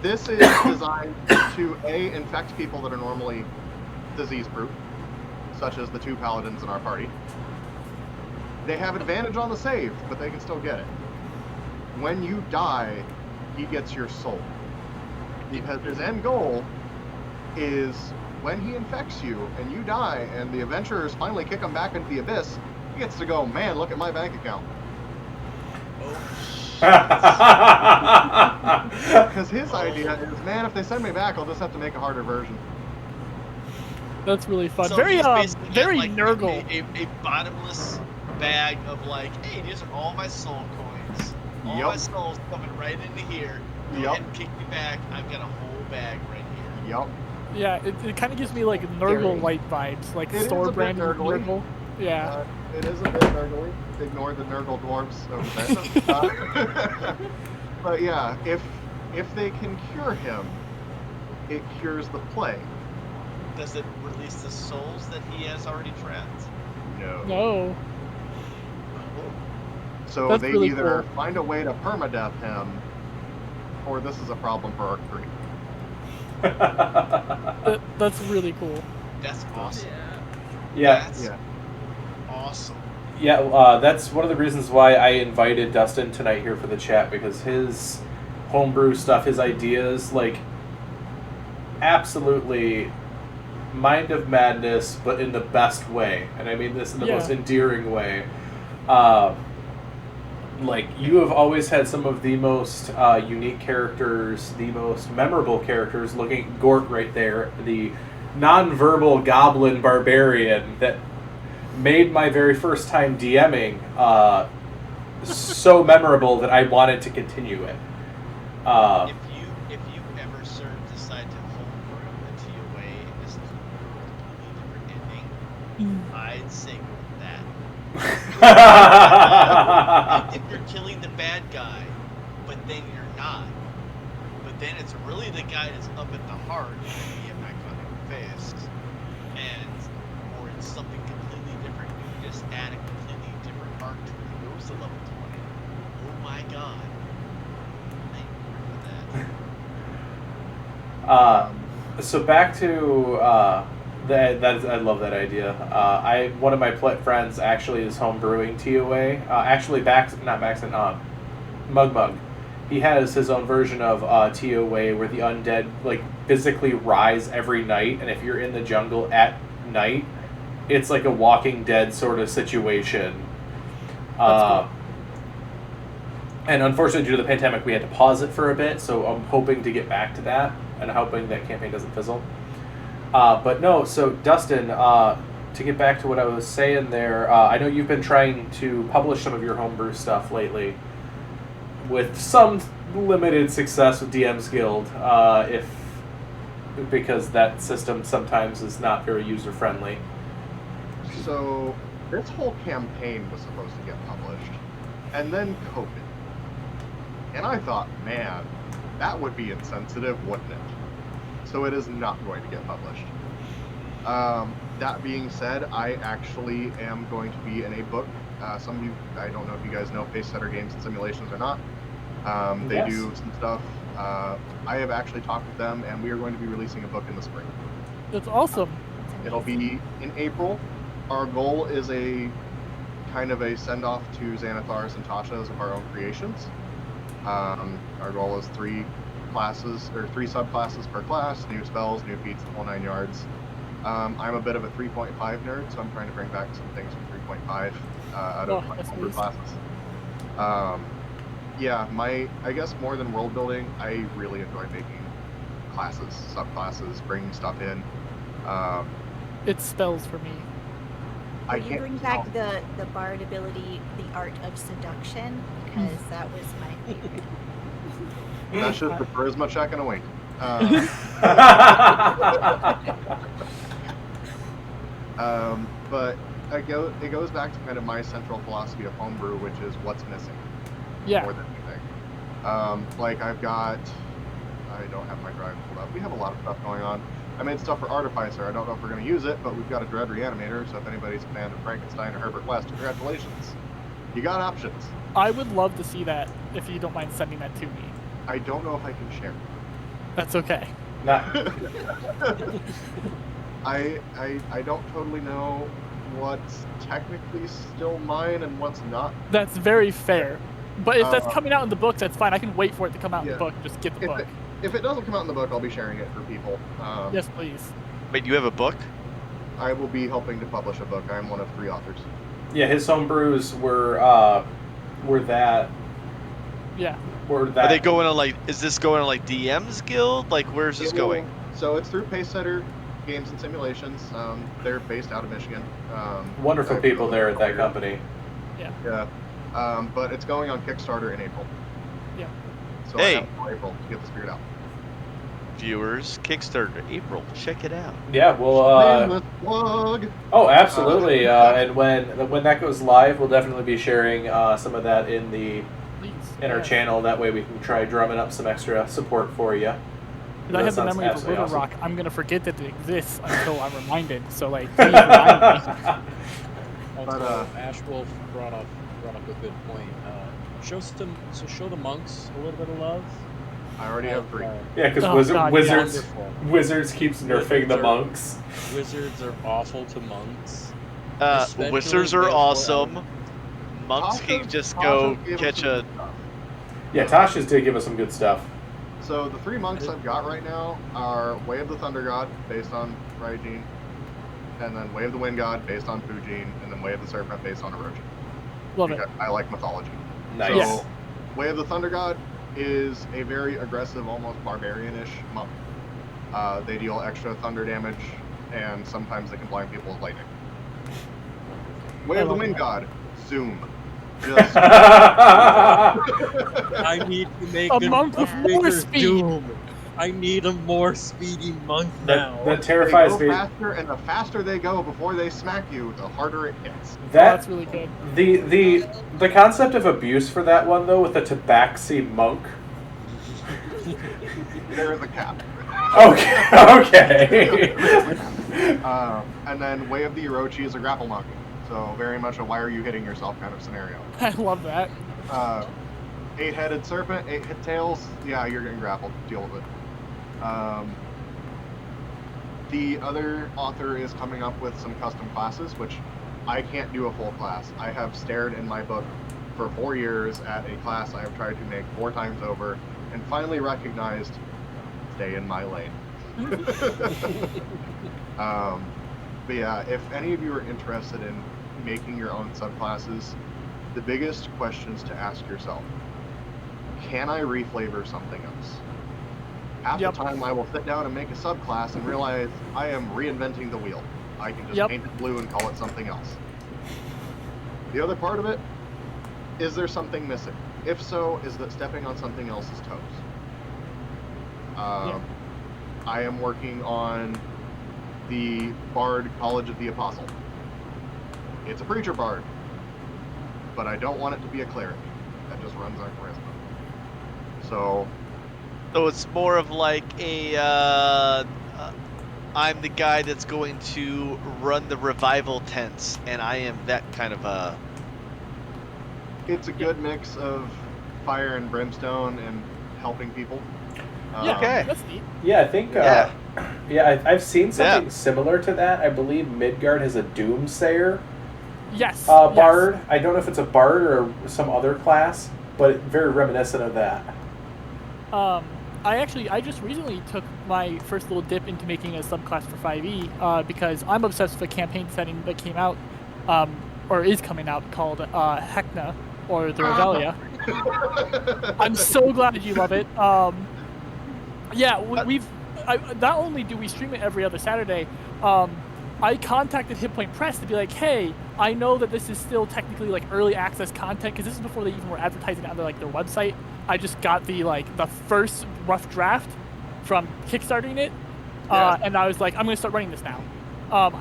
this is designed to infect people that are normally disease-proof, such as the 2 paladins in our party. They have advantage on the save, but they can still get it. When you die, he gets your soul. Because his end goal is when he infects you and you die and the adventurers finally kick him back into the abyss, he gets to go, man, look at my bank account. Oh. Because his idea is, man, if they send me back, I'll just have to make a harder version. That's really fun. So very he's basically very got, like, Nurgle. a bottomless bag of like, hey, these are all my soul coins. All my Yup. souls coming right into here. Go Yup. ahead and kick me back. I've got a whole bag right here. Yup. Yeah, it kind of gives me like Nurgle light vibes, like It is store a bit brand Nurgle-y. Nurgle. Yeah. It is a bit Nurgle-y. Ignore the Nurgle dwarves over there. But yeah, if they can cure him, it cures the plague. Does it release the souls that he has already trapped? No. No. So That's they really either cool. find a way to permadeath him, or this is a problem for Arc 3. That's really cool. That's awesome. Yeah. That's Yeah. awesome. Yeah, that's one of the reasons why I invited Dustin tonight here for the chat, because his homebrew stuff, his ideas, like, absolutely mind of madness, but in the best way. And I mean this in the most endearing way. Like, you have always had some of the most unique characters, the most memorable characters. Looking at Gort right there, the non-verbal goblin barbarian that made my very first time DMing so memorable that I wanted to continue it. If you ever decide to homebrew a TOA and this is a completely different ending, I'd say go with that. I think you're killing the bad guy, but then you're not. But then it's really the guy that's up at the heart, the Fist, or it's something completely different. You just add a completely different arc to it. It goes to level 20. Oh my god. So back to I love that idea. One of my friends actually is home brewing TOA. Actually, Mug. He has his own version of TOA where the undead like physically rise every night, and if you're in the jungle at night, it's like a Walking Dead sort of situation. Cool. And unfortunately, due to the pandemic, we had to pause it for a bit, so I'm hoping to get back to that, and hoping that campaign doesn't fizzle. But no, so Dustin, to get back to what I was saying there, I know you've been trying to publish some of your homebrew stuff lately, with some limited success with DM's Guild, because that system sometimes is not very user-friendly. So this whole campaign was supposed to get published, and then COVID. And I thought, man, that would be insensitive, wouldn't it? So it is not going to get published. That being said, I actually am going to be in a book. Some of you, I don't know if you guys know Pacesetter Games and Simulations or not. They do some stuff. I have actually talked with them, and we are going to be releasing a book in the spring. That's awesome. It'll be in April. Our goal is a kind of a send-off to Xanathar's and Tasha's of our own creations. Our goal is 3 subclasses per class, new spells, new feats, the whole 9 yards. I'm a bit of a 3.5 nerd, so I'm trying to bring back some things from 3.5 out of my older classes. Yeah, I guess more than world building, I really enjoy making classes, subclasses, bringing stuff in. It's spells for me. Can you bring back the bard ability, the art of seduction? Because that was my favorite. That's just the charisma check and a wink. But it goes back to kind of my central philosophy of homebrew, which is what's missing. Yeah. More than anything. Like I don't have my drive pulled up. We have a lot of stuff going on. I made stuff for Artificer. I don't know if we're going to use it, but we've got a Dread Reanimator, so if anybody's a fan of Frankenstein or Herbert West, congratulations. You got options. I would love to see that, if you don't mind sending that to me. I don't know if I can share. That's okay. I don't totally know what's technically still mine and what's not. That's very fair. But if that's coming out in the book, that's fine. I can wait for it to come out in the book and just get the book. If it doesn't come out in the book, I'll be sharing it for people. Yes, please. Wait, you have a book? I will be helping to publish a book. I'm one of 3 authors. Yeah, his homebrews were that. Yeah. Were that. Are they going on is this going on DM's Guild? Like, where's this going? So it's through Pacesetter. Games and Simulations. They're based out of Michigan. Wonderful people there at that company. Yeah. But it's going on Kickstarter in April. Yeah. So Hey. I have until April to get this figured out. Viewers, Kickstarter, April. Check it out. Yeah, well, Shameless plug. oh, absolutely. And when that goes live, we'll definitely be sharing some of that in our channel. That way we can try drumming up some extra support for you. I have the sounds memory of a absolutely River awesome. Rock. I'm gonna forget that it exists until I'm reminded. So like, please remind me. Also, But, Ashwolf brought up a good point. Show the monks a little bit of love. I already have 3. Yeah, because Oh, God, wizards wonderful. wizards keeps nerfing the Wizards are- monks. Wizards are awful to monks. Wizards Especially are with awesome. Monks can Tasha- just Tasha go gave us catch some a. good stuff. Yeah, Tasha's did give us some good stuff. So the 3 monks I've got right now are Way of the Thunder God, based on Raijin, and then Way of the Wind God, based on Fujin, and then Way of the Serpent, based on Orojin. Love it. Because I like mythology. Nice. Yes. So, Way of the Thunder God is a very aggressive, almost barbarian-ish monk. They deal extra thunder damage, and sometimes they can blind people with lightning. Way of the Wind God, Zoom. Just I need to make A him monk with more bigger speed. Doom. I need a more speedy monk now. That they terrifies go me. faster, and the faster they go before they smack you, the harder it hits. That's really good. The concept of abuse for that one though, with the tabaxi monk. There is a cap. Okay. And then Way of the Orochi is a grapple monk. So very much a why are you hitting yourself kind of scenario. I love that. 8-headed serpent, 8 hit tails. Yeah, you're getting grappled. Deal with it. The other author is coming up with some custom classes, which I can't do a full class. I have stared in my book for 4 years at a class I have tried to make 4 times over, and finally recognized, stay in my lane. But yeah, if any of you are interested in making your own subclasses, the biggest questions to ask yourself: can I reflavor something else? Half Yep. the time I will sit down and make a subclass and realize I am reinventing the wheel. I can just Yep. paint it blue and call it something else. The other part of it, is there something missing? If so, is that stepping on something else's toes? Yeah. I am working on the Bard College of the Apostle. It's a preacher bard, but I don't want it to be a cleric that just runs on charisma. So it's more of like a. I'm the guy that's going to run the revival tents, and I am that kind of a. it's a good mix of fire and brimstone and helping people. Yeah, Okay. that's neat. Yeah, I think. Yeah. I've seen something Yeah. similar to that. I believe Midgard has a Doomsayer Yes. bard. Yes. I don't know if it's a bard or some other class, but very reminiscent of that. I just recently took my first little dip into making a subclass for 5e because I'm obsessed with a campaign setting that came out, or is coming out, called Hecna, or the Revelia. I'm so glad that you love it. Yeah, not only do we stream it every other Saturday, I contacted Hit Point Press to be like, hey, I know that this is still technically like early access content because this is before they even were advertising it on their website. I just got the first rough draft from kickstarting it, and I was like, I'm gonna start running this now.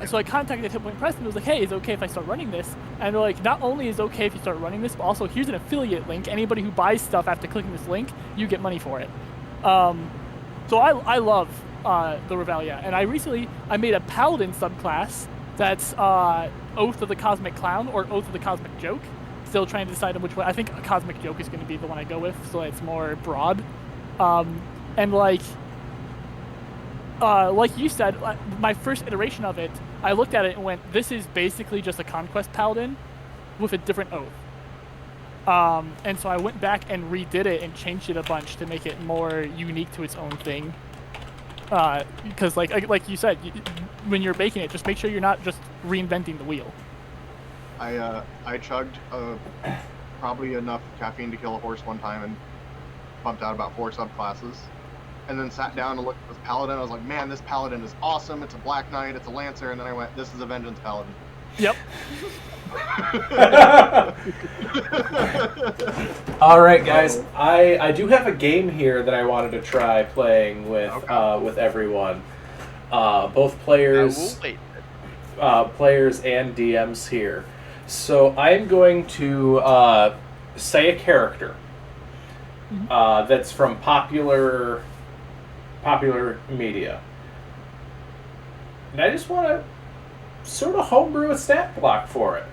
So I contacted Hit Point Press and was like, hey, is it okay if I start running this? And they're like, not only is it okay if you start running this, but also here's an affiliate link. Anybody who buys stuff after clicking this link, you get money for it. So I love the Revelia, and I made a Paladin subclass that's Oath of the Cosmic Clown or Oath of the Cosmic Joke. Still trying to decide on which one. I think a Cosmic Joke is going to be the one I go with, so it's more broad. And like you said, my first iteration of it, I looked at it and went, this is basically just a Conquest Paladin with a different oath. And so I went back and redid it and changed it a bunch to make it more unique to its own thing. Because like you said, when you're making it, just make sure you're not just reinventing the wheel. I chugged probably enough caffeine to kill a horse one time and pumped out about 4 subclasses. and then sat down and looked at this paladin. I was like, man, this paladin is awesome. It's a black knight. It's a lancer. And then I went, this is a vengeance paladin. Yep. All right, guys. I do have a game here that I wanted to try playing with everyone, both players, players and DMs here. So I am going to say a character that's from popular media, and I just want to sort of homebrew a stat block for it.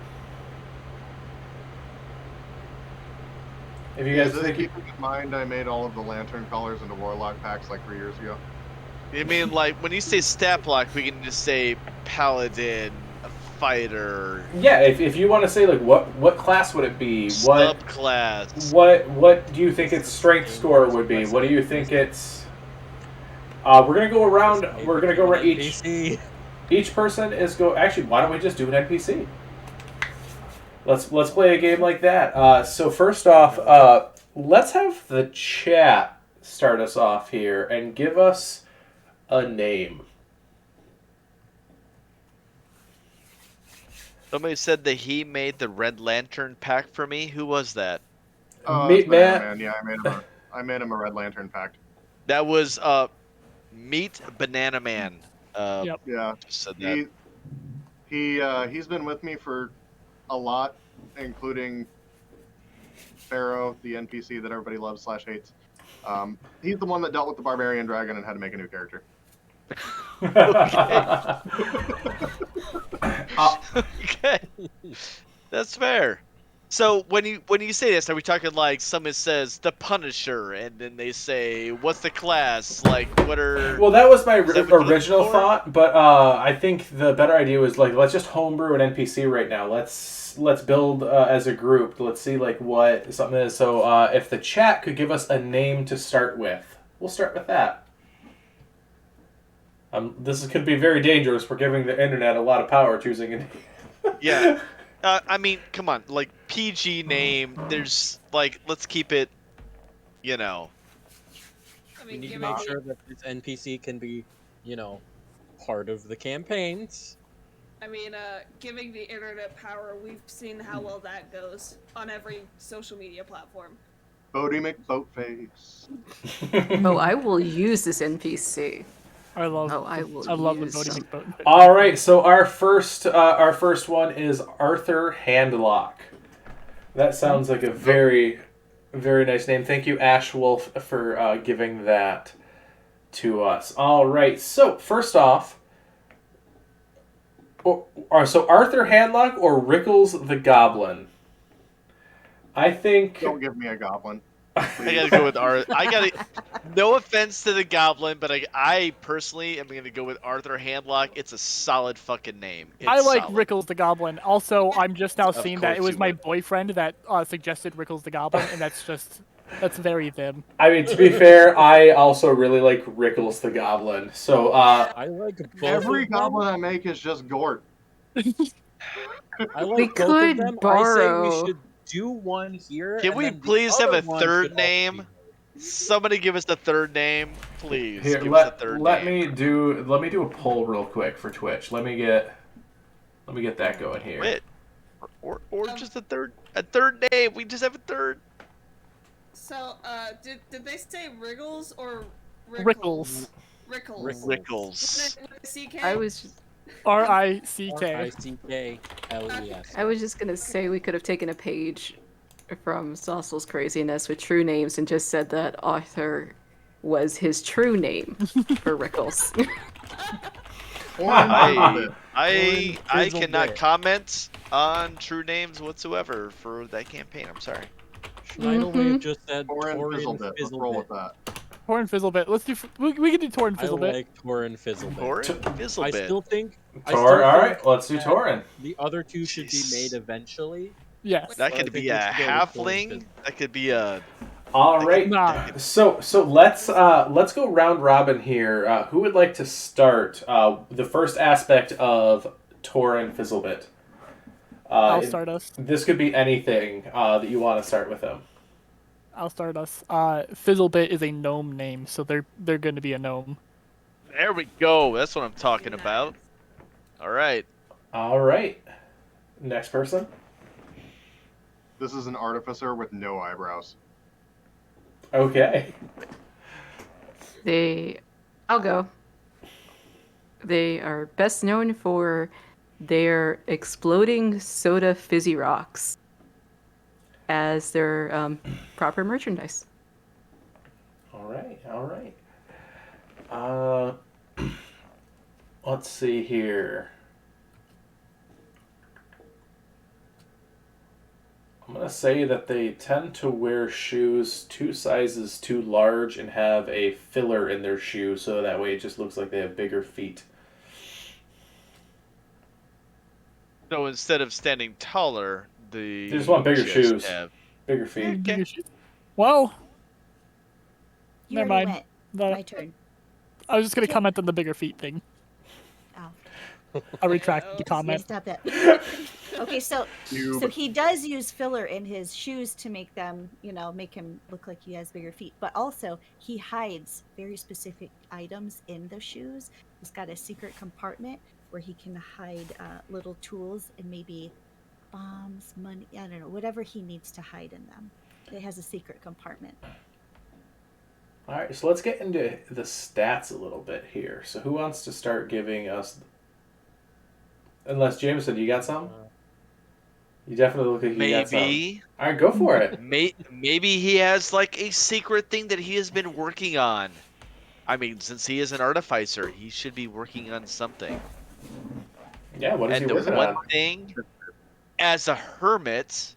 If you guys think keep in mind, I made all of the lantern colors into warlock packs like 3 years ago. You mean like when you say stat block, we can just say paladin, a fighter. Yeah, if you want to say like what class would it be? What subclass? What do you think its strength score would be? What do you think its? We're gonna go around. We're gonna go around each person is go. Actually, why don't we just do an NPC? Let's play a game like that. So first off, let's have the chat start us off here and give us a name. Somebody said that he made the Red Lantern pack for me. Who was that? Meet Matt. Man. Yeah, I made him a Red Lantern pack. That was Meet Banana Man. Yep. Yeah. Said that. He's been with me for a lot, including Pharaoh, the NPC that everybody loves / hates. He's the one that dealt with the barbarian dragon and had to make a new character. Okay, that's fair. So when you say this, are we talking like someone says the Punisher, and then they say what's the class? Like what are? Well, that was my Is that what you're original looking for? thought, but I think the better idea was like let's just homebrew an NPC right now. Let's build as a group. Let's see like what something is. So if the chat could give us a name to start with, we'll start with that. This could be very dangerous. We're giving the internet a lot of power choosing it. Yeah. I mean, come on, like PG name. There's like, let's keep it, you know. I We mean, need to giving make the- sure that this NPC can be, part of the campaigns. Giving the internet power, we've seen how well that goes on every social media platform. Bodie McBoatface. Oh, I will use this NPC. I love. Oh, I will. I love the use... Bodie McBoat. All right, so our first one is Arthur Handlock. That sounds like a very, very nice name. Thank you, Ash Wolf, for giving that to us. All right, so first off, so Arthur Handlock or Rickles the Goblin? I think. Don't give me a goblin. I gotta go with no offense to the goblin, but I personally am gonna go with Arthur Handlock. It's a solid fucking name. It's I like solid. Rickles the Goblin. Also, I'm just now Of seeing that it course was you my would. boyfriend that suggested Rickles the Goblin, and that's very them. I mean, to be fair, I also really like Rickles the Goblin. So, I like both Every of them. goblin I make is just Gort. I like We both could of them. I say borrow- we should do one here. Can and we then the please have other a one third should also name? be- Somebody give us the third name, please. here, give us a let third me name. do a poll real quick for Twitch. Let me get that going here. Wait, or just a third name. We just have a third. So, did they say Wriggles or Rickles. Rickles. Rickles. With a CK? I was R-I-C-K. R-I-C-K-L-E-S. I was just gonna say we could have taken a page from Saucel's craziness with true names and just said that Arthur was his true name for Rickles. I Fizzle cannot Bit. comment on true names whatsoever for that campaign. I'm sorry. Schneider may have just said Torin Torin Fizzlebit. Let's roll with Fizzlebit. that. Torin Fizzlebit. Let's do. We can do Torin I Fizzlebit. like Torin Fizzlebit. Torin I Fizzlebit. still think Tor, all right, let's do that Torin. the other two should be Jesus. made eventually. Yes. That I could think be we a should go with Torin halfling. Fizzlebit. That could be a. All right. Nah. So let's go round robin here. Who would like to start the first aspect of Torin Fizzlebit? I'll start us. This could be anything that you want to start with him. I'll start us. Fizzlebit is a gnome name, so they're going to be a gnome. There we go. That's what I'm talking about. All right. All right. Next person. This is an artificer with no eyebrows. Okay. I'll go. They are best known for their exploding soda fizzy rocks as their proper merchandise. All right. Let's see here. I'm going to say that they tend to wear shoes 2 sizes too large and have a filler in their shoe, so that way it just looks like they have bigger feet. So instead of standing taller, they just want bigger just shoes. have- Bigger feet. Okay. Well, You never already mind. went. My turn. I was just going to comment on the bigger feet thing. Oh. I retract the Yeah, comment. stop that. Okay, so he does use filler in his shoes to make them, make him look like he has bigger feet. But also, he hides very specific items in the shoes. He's got a secret compartment where he can hide little tools and maybe bombs, money, I don't know, whatever he needs to hide in them. It has a secret compartment. All right, so let's get into the stats a little bit here. So who wants to start giving us... Unless, Jameson, you got some? You definitely look like you got some. Maybe. All right, go for it. Maybe he has like a secret thing that he has been working on. I mean, since he is an artificer, he should be working on something. Yeah, what is and he working the one on? thing, as a hermit,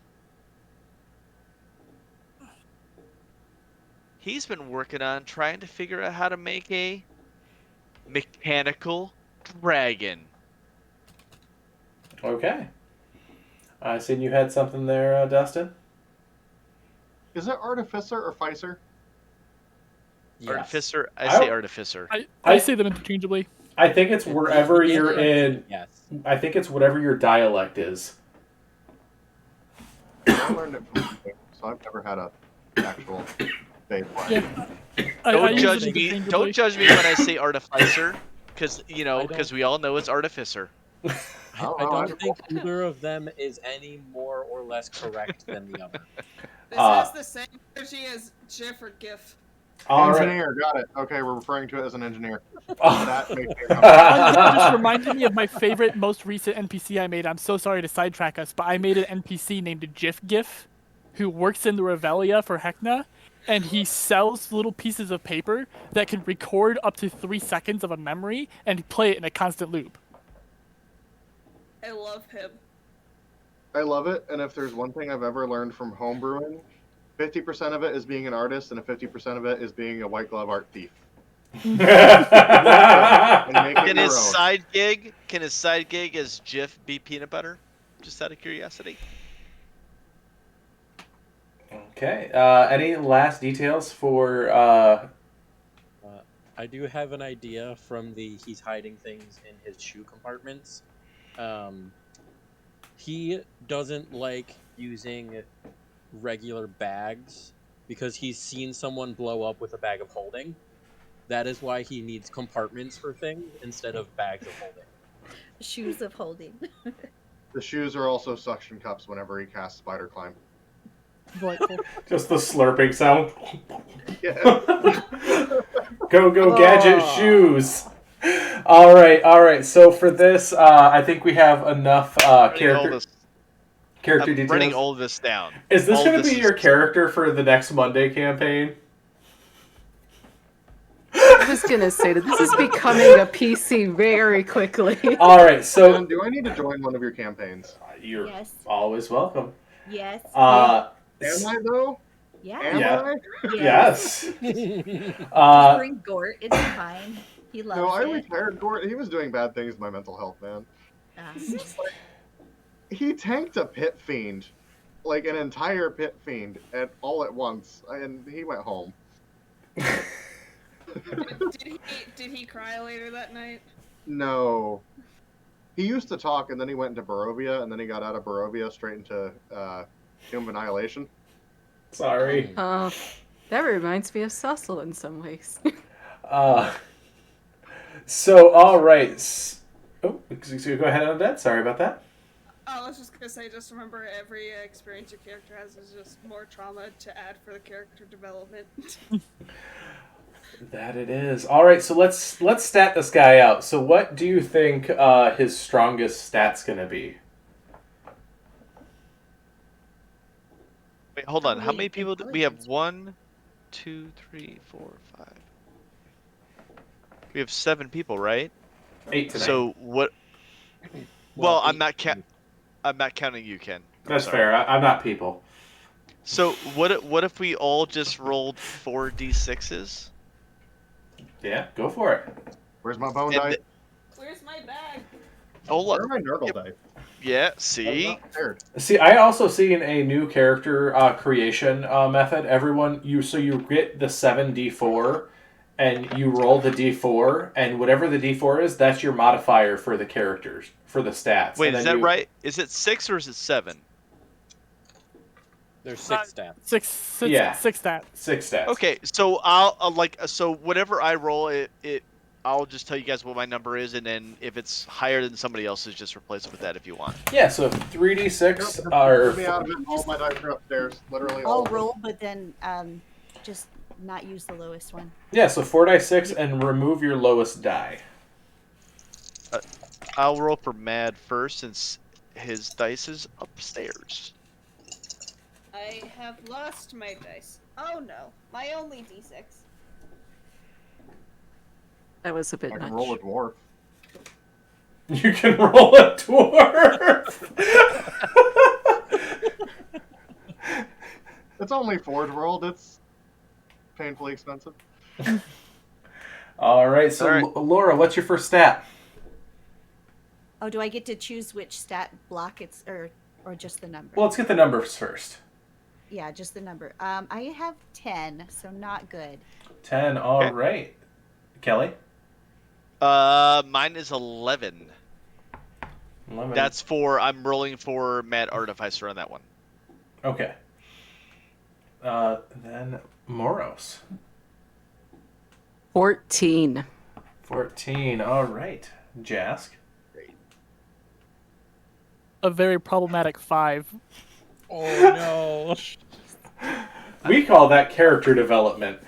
he's been working on trying to figure out how to make a mechanical dragon. Okay. I seen you had something there, Dustin. Is it artificer or ficer? Yes. Artificer? I say artificer. I say them interchangeably. I think it's wherever you're in. Yes. I think it's whatever your dialect is. I learned it from you, so I've never had a actual baseline. Yeah. Don't judge me. Don't judge me when I say artificer, because we all know it's artificer. I don't think either of them is any more or less correct than the other. This has the same energy as GIF or GIF. Engineer, got it. Okay, we're referring to it as an engineer. That makes me just reminded me of my favorite, most recent NPC I made. I'm so sorry to sidetrack us, but I made an NPC named GIF, who works in the Revelia for Hecna, and he sells little pieces of paper that can record up to 3 seconds of a memory and play it in a constant loop. I love him. I love it, and if there's one thing I've ever learned from homebrewing, 50% of it is being an artist, and 50% of it is being a white glove art thief. Can his side gig as GIF be peanut butter? Just out of curiosity. Okay. Any last details for? I do have an idea from he's hiding things in his shoe compartments. He doesn't like using regular bags because he's seen someone blow up with a bag of holding. That is why he needs compartments for things instead of bags of holding. Shoes of holding. The shoes are also suction cups whenever he casts Spider Climb. Just the slurping sound. Yeah. Go gadget shoes. All right. So for this, I think we have enough character details. I'm writing all this down. Is this going to be your character for the next Monday campaign? I was gonna say that this is becoming a PC very quickly. All right, so do I need to join one of your campaigns? You're always welcome. Yes. Am I though? Yeah. Am I? Yes. Just bring Gort. It's fine. He loves No, I it. retired Gort. He was doing bad things to my mental health, man. He tanked a pit fiend, like an entire pit fiend, all at once, and he went home. Did he cry later that night? No. He used to talk, and then he went into Barovia, and then he got out of Barovia straight into Tomb of Annihilation. Sorry. That reminds me of Cecil in some ways. So, all right. Oh, go ahead on that. Sorry about that. I was just gonna say, just remember every experience your character has is just more trauma to add for the character development. That it is. All right, so let's stat this guy out. So, what do you think his strongest stat's gonna be? Wait, hold on. How Probably many people do we have? intelligence. 1, 2, 3, 4, 5. We have 7 people, right? 8 tonight. So what? Well, I'm 8. not counting you, Ken. I'm That's sorry. fair. I'm not people. So what if we all just rolled 4d6s? Yeah, go for it. Where's my bone And die? Where's my bag? Oh Where look. are my Nurgle die? Yeah. I'm See. not prepared. See, I also seen a new character creation method. Everyone, you get the 7d4, and you roll the d4, and whatever the d4 is, that's your modifier for the characters, for the stats. Wait, And is then that you- right? Is it 6 or is it 7? There's 6 stats. Six Yeah. stats. 6 stats. Okay, so I'll whatever I roll, I'll just tell you guys what my number is, and then if it's higher than somebody else's, just replace it with that if you want. Yeah, so 3d6 Nope, are... Let me out of it. All my dice are upstairs. Literally all I'll of them. roll, but then just not use the lowest one. Yeah, so 4d6 and remove your lowest die. I'll roll for Mad first, since his dice is upstairs. I have lost my dice. Oh no, my only d6. That was a bit I can much. roll a dwarf. You can roll a dwarf! It's only Forge World. It's painfully expensive. All right, so All right. Laura, what's your first stat? Oh, do I get to choose which stat block it's or just the number? Well, let's get the numbers first. Yeah, just the number. I have 10, so not good. 10, all Okay. right. Kelly? Mine is 11. 11. I'm rolling for Mad Artificer on that one. Okay. Then Moros. 14. 14, all right. Jask? A very problematic 5. Oh no. We call that character development.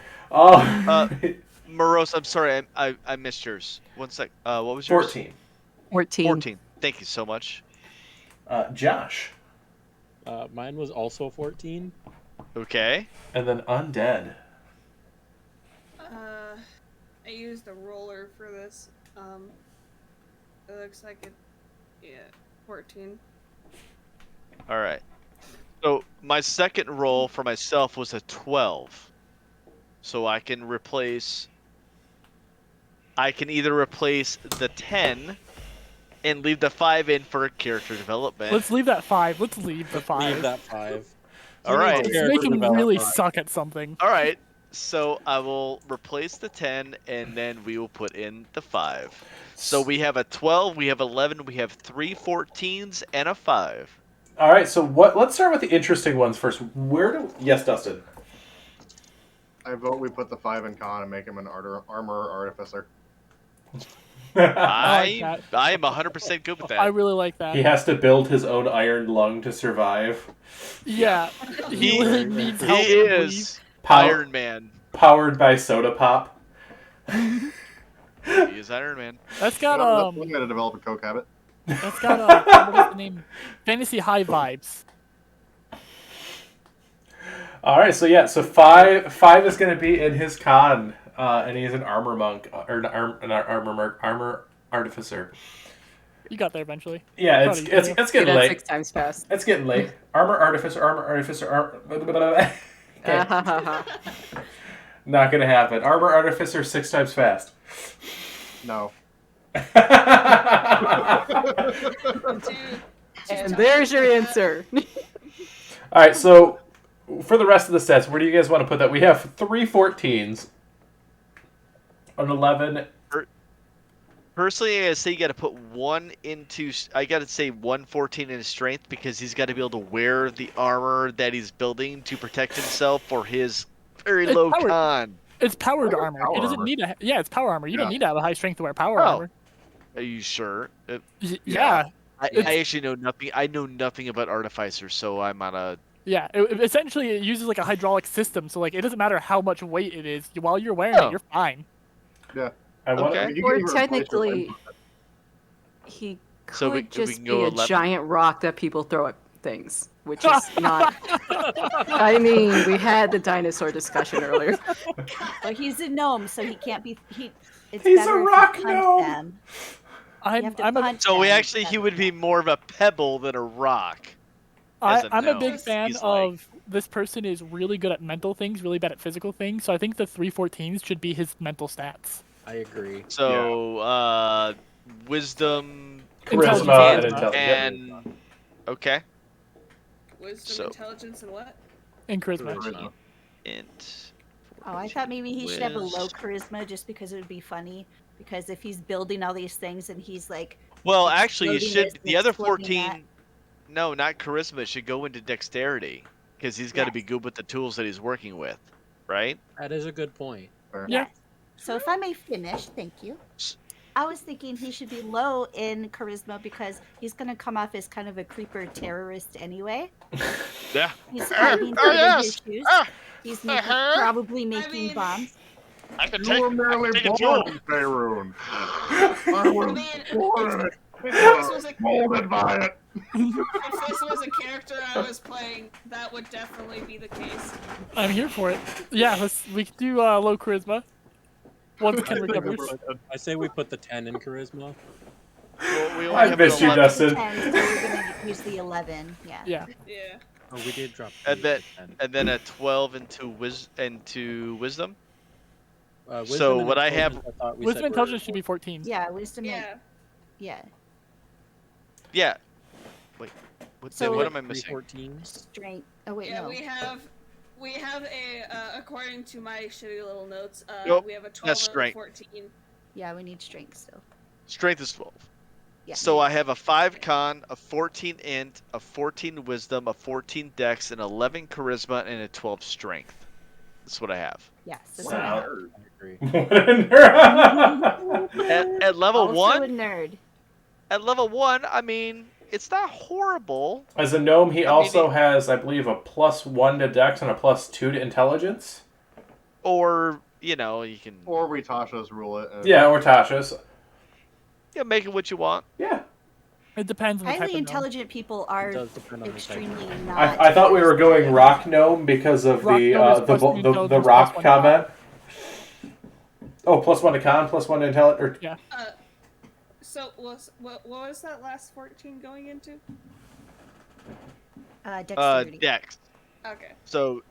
Moros, I'm sorry, I missed yours. 1 sec. What was yours? 14. 14. 14. Thank you so much. Josh? Mine was also 14. Okay. And then Undead. I used a roller for this. It looks like it. Yeah, 14. All right. So my second roll for myself was a 12. So I can either replace the 10 and leave the 5 in for character development. Let's leave that 5. Let's leave the 5. Leave that 5. All right. It's Character making me really development. suck at something. All right. So I will replace the 10 and then we will put in the 5. So we have a 12, we have 11, we have 3 14s and a 5. All right, so let's start with the interesting ones first. Yes, Dustin. I vote we put the 5 in con and make him an armor artificer. I am 100% good with that. I really like that. He has to build his own iron lung to survive. Yeah. He really needs help. He to breathe. is Power- Iron Man. Powered by soda pop. He is Iron Man. That's got I'm gonna develop a coke habit. That's got what is the name? Fantasy High vibes. All right, so yeah, so five is going to be in his con, and he's an armor monk or an armor artificer. You got there eventually. Yeah, Proud of you, it's Daniel. getting Did that late. 6 times fast. It's getting late. Armor artificer. Okay, not gonna happen. Armor artificer 6 times fast. No. And there's your answer. All right, so for the rest of the sets, where do you guys want to put that? We have 3 14s, an 11. Personally, I say you got to put one into. I got to say 114 in his strength because he's got to be able to wear the armor that he's building to protect himself for his very It's low powered. con. It's powered Oh, armor. power It doesn't armor. need a. Yeah, it's power armor. You don't Yeah. need to have a high strength to wear power Oh. armor. Are you sure? Yeah. I actually know nothing. I know nothing about artificers, so I'm on a. Yeah, essentially it uses like a hydraulic system, so like it doesn't matter how much weight it is. While you're wearing Oh. it, you're fine. Yeah. I want Okay. I mean, you Or can even replace it technically, with- he could So we just can be go a 11? giant rock that people throw at things, which is not. I mean, we had the dinosaur discussion earlier. But he's a gnome, so he can't be. It's He's better a if you rock punch gnome. them. You I'm have to I'm a punch So them he instead would of- be more of a pebble than a rock. as a I'm a gnome. big fan He's like- of this person is really good at mental things, really bad at physical things. So I think the 314s should be his mental stats. I agree. So, wisdom Charisma and Intelligence. intelligence. and okay, Wisdom, So- intelligence, and what? And charisma. charisma. Int. Oh, I thought maybe he should have a low Wiz- charisma just because it would be funny. Because if he's building all these things and he's like, Well, actually, you exploding should. this and The other exploding 14. that. No, not charisma. It should go into dexterity because he's got to Yes. be good with the tools that he's working with, right? That is a good point. Yeah. yes. So if I may finish, thank you. S- I was thinking he should be low in charisma because he's going to come off as kind of a creeper terrorist anyway. Yeah. He's hiding oh, under yes. his shoes. Ah, He's making, uh-huh. probably making mean- bombs. I can You were merely take it born, Faerun. I I was mean, born. if this was a Molded by it. if this was a character I was playing, that would definitely be the case. I'm here for it. Yeah, we can do low charisma. Once Ken I think recovers. it's- I say we put the 10 in charisma. Well, we only I have missed an you, 11. Dustin. 10, so we're going to use the 11. Yeah. Yeah. Yeah. Oh, we did drop. And the then 10. and then a 12 into wisdom. Wisdom so and what I have- intelligence, thought we Wisdom said intelligence were- should be 14. Yeah, wisdom. Yeah. Yeah. Yeah. Wait. So- What am I three missing? 14s. Strength. Oh, wait, Yeah, no. we have a according to my shitty little notes, Nope, we have a 12 that's and a strength. 14. Yeah, we need strength still. Strength is 12. Yeah. So I have a 5 con, a 14 int, a 14 wisdom, a 14 dex, an 11 charisma, and a 12 strength. That's what I have. Yes. That's Wow. what I have. I agree. What a nerd. At level Also 1, a nerd. at level 1, I mean, it's not horrible. As a gnome, he I mean, also has, I believe, a +1 to dex and a +2 to intelligence. Or, you know, you can Or we Tasha's rule it. And Yeah, or Tasha's. make it what you want. Yeah. It depends on the type Highly of gnome. intelligent people It are does depend on the type. extremely not. I thought we were going rock gnome because of Rock the gnome is the plus the, two the intelligence, rock plus one to comment. Oh, +1 to con, +1 to intelligence. So what was that last 14 going into? Dexterity. Dex. Okay. So,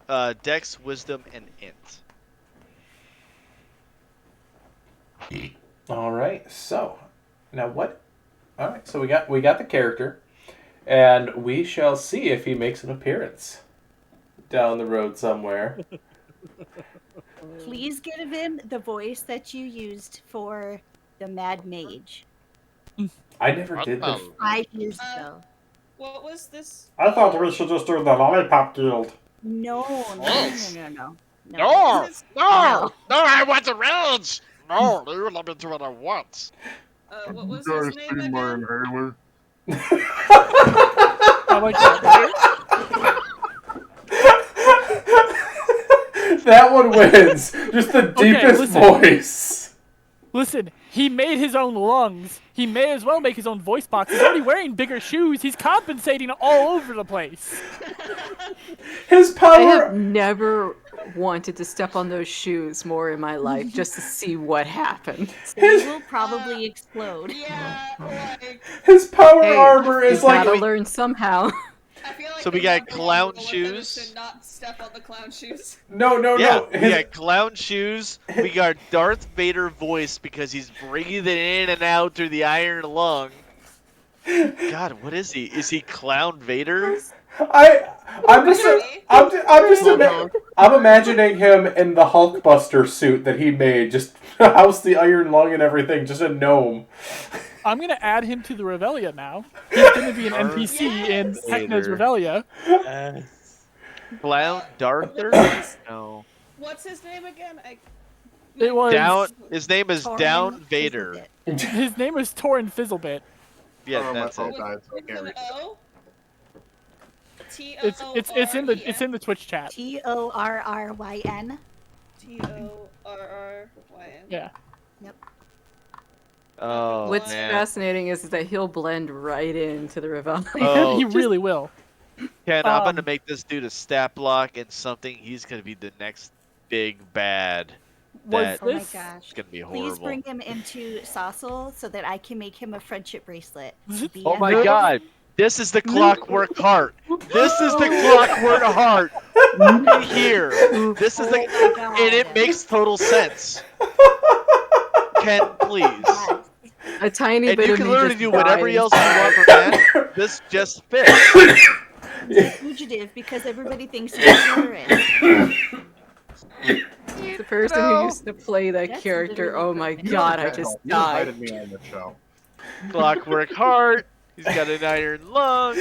dex, wisdom, and int. All right. So, now what? All right. So we got the character, and we shall see if he makes an appearance down the road somewhere. Please give him the voice that you used for the Mad Mage I never did this. 5 years ago. What was this? I thought we should just do the Lollipop Guild. No. This No! is, No! No, I want the rage! No, you let me do what I want. what was you his guys name see my again? inhaler? I like that. That one wins. Just the Okay, deepest listen. voice. Listen, he made his own lungs. He may as well make his own voice box. He's already wearing bigger shoes. He's compensating all over the place. His I have power. never wanted to step on those shoes more in my life just to see what happened. He will probably explode. Yeah, like His power Hey, armor is you gotta like. learn somehow. I feel like So we the got number clown one rule with him is shoes. to not step on the clown shoes. No. Yeah, we His, got clown shoes. We got Darth Vader voice because he's breathing in and out through the iron lung. God, what is he? Is he Clown Vader? I'm just I'm imagining him in the Hulkbuster suit that he made, just house the iron lung and everything, just a gnome. I'm going to add him to the Revelia now. He's going to be an NPC in Techno's Revelia. Clown Darther? No. What's his name again? It was His name is Down Vader. His name is Torin Fizzlebit. Yeah, that's it. It's in the Twitch chat. TORRYN. TORRYN. Yeah. Yep. Oh, What's man. fascinating is that he'll blend right into the Revelia. Oh, He really will. Ken, I'm gonna make this dude a stat block and something. He's gonna be the next big bad. Oh my gosh. It's gonna be Please horrible. bring him into Saucel so that I can make him a friendship bracelet. Oh my god. This is the clockwork heart. This is the clockwork heart. Right here. This is the and it makes total sense. Ken, please. A tiny And bit you of can me literally just do whatever dies. else you want for that. This just fits. Fugitive because everybody thinks he's a terrorist. The person who used to play that That's character, literally oh my You god, I invited- just you died. invited me on the show. Clockwork heart. He's got an iron lung.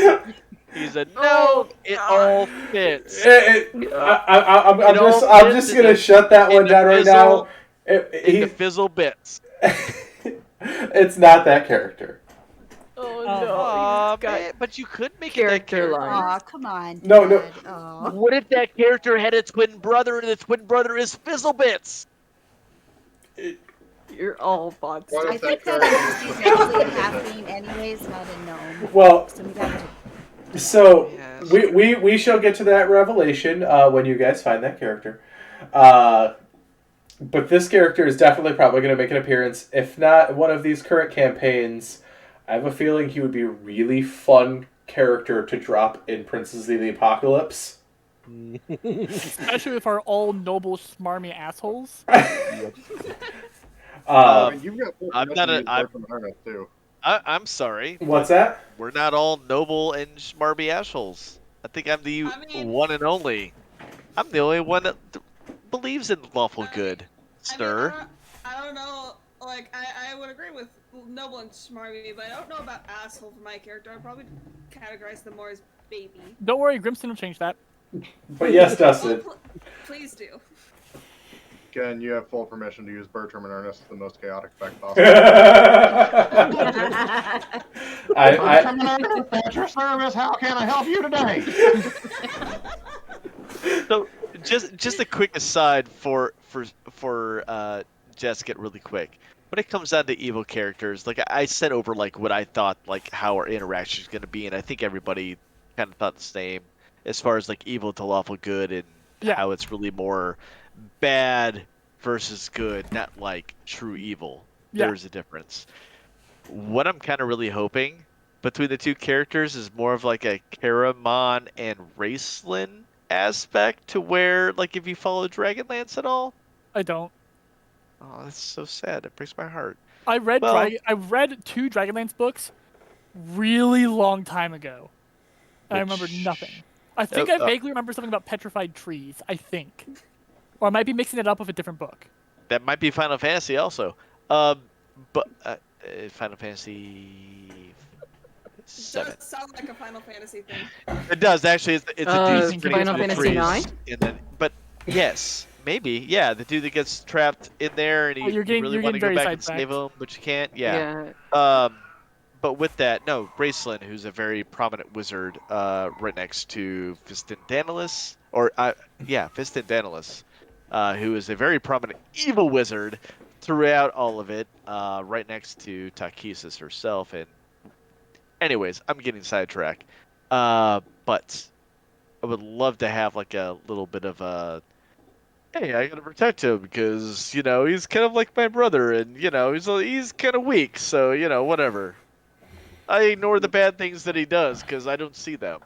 He's a gnome. It all fits. I'm just gonna shut that one down right now. The fizzle bits. It's not that character. Oh Aw, he's got man, but you could make it that character character. lines. Aw, come on. No, no. Dad. Aw. What if that character had a twin brother and the twin brother is Fizzlebits? You're all bots. What I if think that that character he's actually a halfling anyways, not a gnome. Well, So we got to so Yes. we shall get to that revelation when you guys find that character. But this character is definitely probably going to make an appearance. If not one of these current campaigns, I have a feeling he would be a really fun character to drop in Princes of the Apocalypse. Especially if our all noble, smarmy assholes. I mean, you've got full I'm not permission a- to use Birth of Ernest, too. I'm sorry. What's that? We're not all noble and smarmy assholes. I think I'm the one and only. I'm the only one that believes in lawful good, sir. I don't know. Like, I would agree with noble and smarmy, but I don't know about asshole for my character. I'd probably categorize them more as baby. Don't worry, Grimston will change that. But yes, Dustin. Please do. Again, you have full permission to use Bertram and Ernest to the most chaotic effect possible. At your service, how can I help you today? So, just a quick aside for Jessica, really quick. When it comes down to evil characters, like I sent over like what I thought like how our interaction is going to be, and I think everybody kind of thought the same as far as like evil to lawful good and how it's really more bad versus good, not like true evil. There's a difference. What I'm kind of really hoping between the two characters is more of like a Karamon and Raceland aspect, to where like if you follow Dragonlance at all. I don't. Oh, that's so sad. It breaks my heart. I read I read 2 Dragonlance books really long time ago. And I remember nothing. I think I vaguely remember something about petrified trees, I think. Or I might be mixing it up with a different book. That might be Final Fantasy also. But Final Fantasy 7. Does sound like a Final Fantasy thing. It does actually. It's a dude Final Fantasy 9? But yes, maybe. Yeah, the dude that gets trapped in there and you really want to go back and save him, but you can't. Yeah. But with that, no, Raceland, who's a very prominent wizard, right next to Fistin Danilis, who is a very prominent evil wizard throughout all of it, right next to Takesis herself. And anyways, I'm getting sidetracked. But I would love to have like a little bit of a, hey, I gotta protect him because, you know, he's kind of like my brother and, you know, he's kind of weak, so, you know, whatever. I ignore the bad things that he does because I don't see them.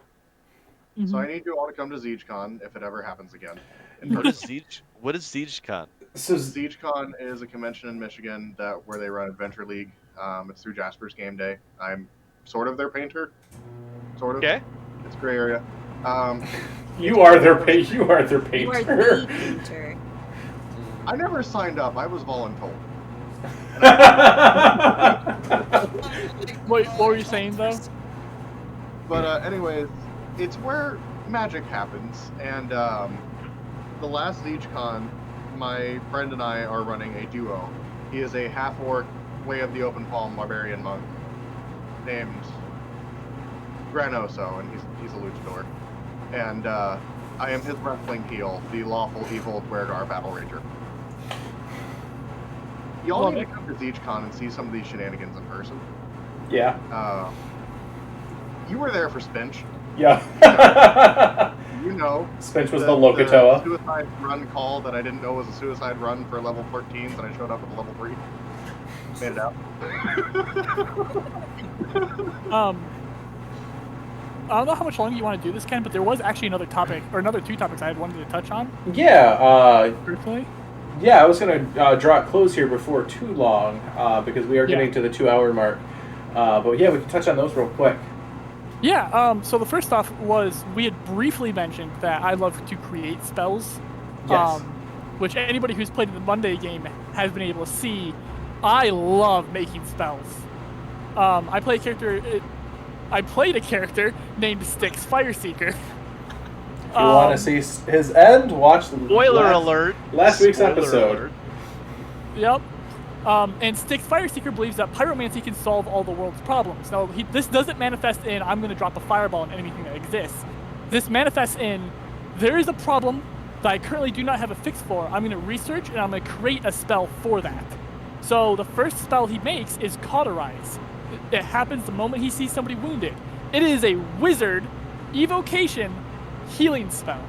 So I need you all to come to ZegeCon if it ever happens again. What is ZegeCon? So ZegeCon is a convention in Michigan where they run Adventure League. It's through Jasper's Game Day. I'm sort of their painter. Sort of. Okay. It's gray area. You are their You are their You are the painter. painter. I never signed up. I was voluntold. Wait, what were you saying though? But anyways, it's where magic happens, and the last ZeechCon, my friend and I are running a duo. He is a half-orc, Way of the Open Palm barbarian monk named Granoso, and he's a luchador. And I am his wrestling heel, the lawful evil Dwergar battle rager. Y'all need to come to ZeechCon and see some of these shenanigans in person. Yeah. You were there for Spinch. Yeah. You know. Spinch was the Lokotoa. The suicide run call that I didn't know was a suicide run for level 14s, and I showed up at level 3. Made it out. I don't know how much longer you want to do this, Ken, but there was actually another topic, or another 2 topics I had wanted to touch on. Yeah. Personally. Yeah, I was going to draw it close here before too long, because we are getting to the 2-hour mark. But yeah, we can touch on those real quick. Yeah, so the first off was, we had briefly mentioned that I love to create spells. Yes. Which anybody who's played the Monday game has been able to see. I love making spells. I played a character named Styx Fireseeker. If you want to see his end, watch the last week's episode. Alert. Yep. And Styx Fireseeker believes that pyromancy can solve all the world's problems. Now, this doesn't manifest in, I'm going to drop a fireball on anything that exists. This manifests in, there is a problem that I currently do not have a fix for. I'm going to research and I'm going to create a spell for that. So the first spell he makes is Cauterize. It happens the moment he sees somebody wounded. It is a wizard evocation healing spell.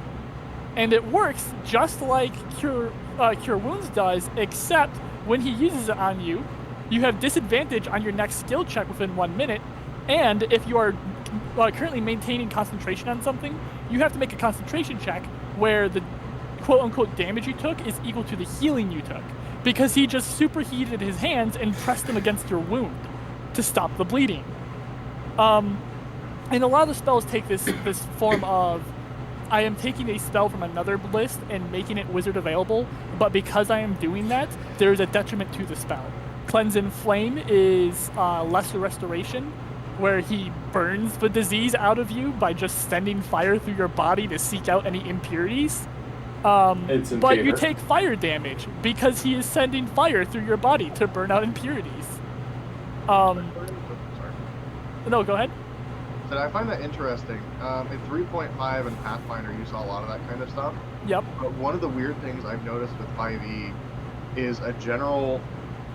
And it works just like Cure Wounds does, except when he uses it on you, you have disadvantage on your next skill check within 1 minute, and if you are currently maintaining concentration on something, you have to make a concentration check where the quote-unquote damage you took is equal to the healing you took, because he just superheated his hands and pressed them against your wound to stop the bleeding. And a lot of the spells take this form of, I am taking a spell from another list and making it wizard available, but because I am doing that, there is a detriment to the spell. Cleanse and Flame is lesser restoration, where he burns the disease out of you by just sending fire through your body to seek out any impurities. But you take fire damage because he is sending fire through your body to burn out impurities. Sorry. No, go ahead. So I find that interesting. In 3.5 and Pathfinder, you saw a lot of that kind of stuff. Yep. But one of the weird things I've noticed with 5e is a general...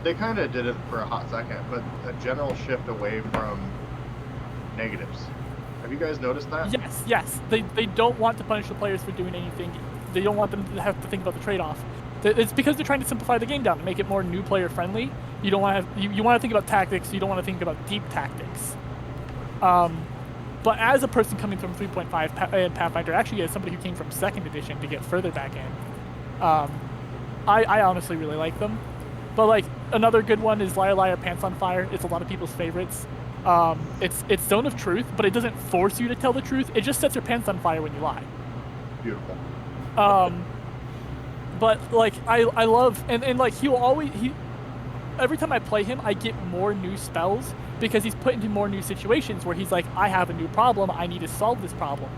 They kind of did it for a hot second, but a general shift away from negatives. Have you guys noticed that? Yes. They don't want to punish the players for doing anything. They don't want them to have to think about the trade-off. It's because they're trying to simplify the game down and make it more new player friendly. You don't want to you want to think about tactics. You don't want to think about deep tactics. But as a person coming from 3.5 and Pathfinder, actually as somebody who came from 2nd edition to get further back in, I honestly really like them. But like another good one is Liar Liar Pants on Fire. It's a lot of people's favorites. It's Zone of Truth, but it doesn't force you to tell the truth. It just sets your pants on fire when you lie. Beautiful. But like I love and like every time I play him, I get more new spells because he's put into more new situations where he's like, I have a new problem, I need to solve this problem.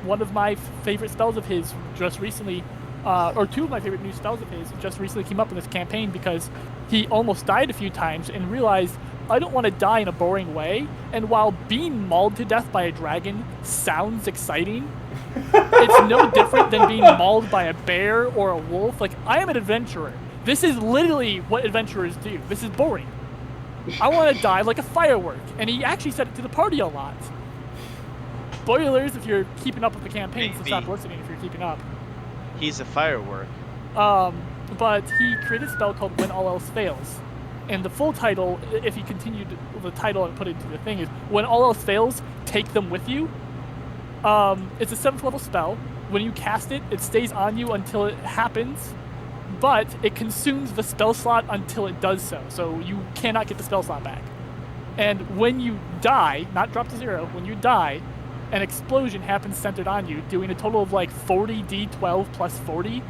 One of my favorite spells of his just recently, or 2 of my favorite new spells of his just recently came up in this campaign because he almost died a few times and realized, I don't want to die in a boring way, and while being mauled to death by a dragon sounds exciting, it's no different than being mauled by a bear or a wolf. Like, I am an adventurer. This is literally what adventurers do. This is boring. I want to die like a firework. And he actually said it to the party a lot. Spoilers if you're keeping up with the campaign, so stop listening if you're keeping up. He's a firework. But he created a spell called When All Else Fails. And the full title, if he continued the title and put it into the thing, is When All Else Fails, Take Them With You. It's a 7th level spell. When you cast it, it stays on you until it happens, but it consumes the spell slot until it does so. So you cannot get the spell slot back. And when you die, not drop to 0, when you die, an explosion happens centered on you, doing a total of like 40 D12 plus 40,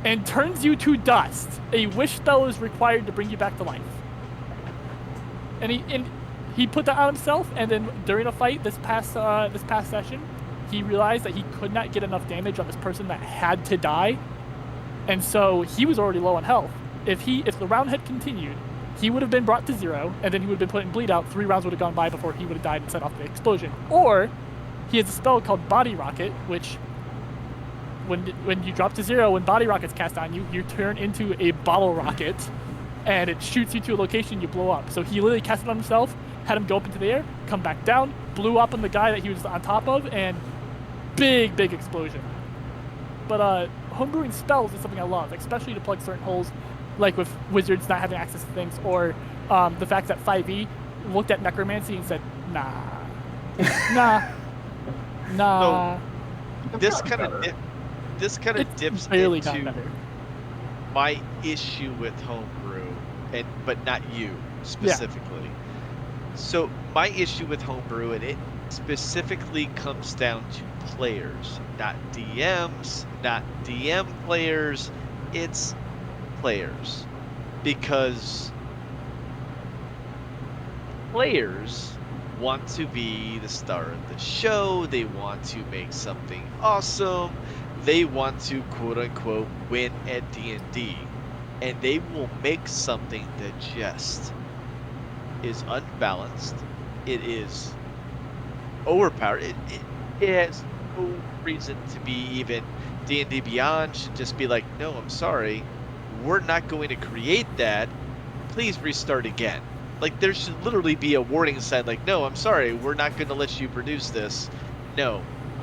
and turns you to dust. A wish spell is required to bring you back to life. And he put that on himself, and then during a fight this past session, he realized that he could not get enough damage on this person that had to die, and so he was already low on health. If the round had continued, he would have been brought to 0, and then he would have been put in bleed out. 3 rounds would have gone by before he would have died and set off the explosion. Or he has a spell called Body Rocket, which when you drop to 0, when Body Rocket's cast on you, you turn into a bottle rocket, and it shoots you to a location you blow up. So he literally cast it on himself, had him go up into the air, come back down, blew up on the guy that he was on top of, and big explosion. But homebrewing spells is something I love, especially to plug certain holes, like with wizards not having access to things, or the fact that 5e looked at necromancy and said, nah. So this kind of dips into my issue with homebrew, but not you specifically. Yeah. So my issue with homebrew, and it specifically comes down to players, not DMs, not DM players. It's players, because players want to be the star of the show. They want to make something awesome. They want to quote unquote win at D&D, and they will make something that just is unbalanced. It is overpowered. It has no reason to be even. D&D Beyond should just be like, no, I'm sorry, we're not going to create that. Please restart again. Like, there should literally be a warning sign like, no, I'm sorry, we're not going to let you produce this. No.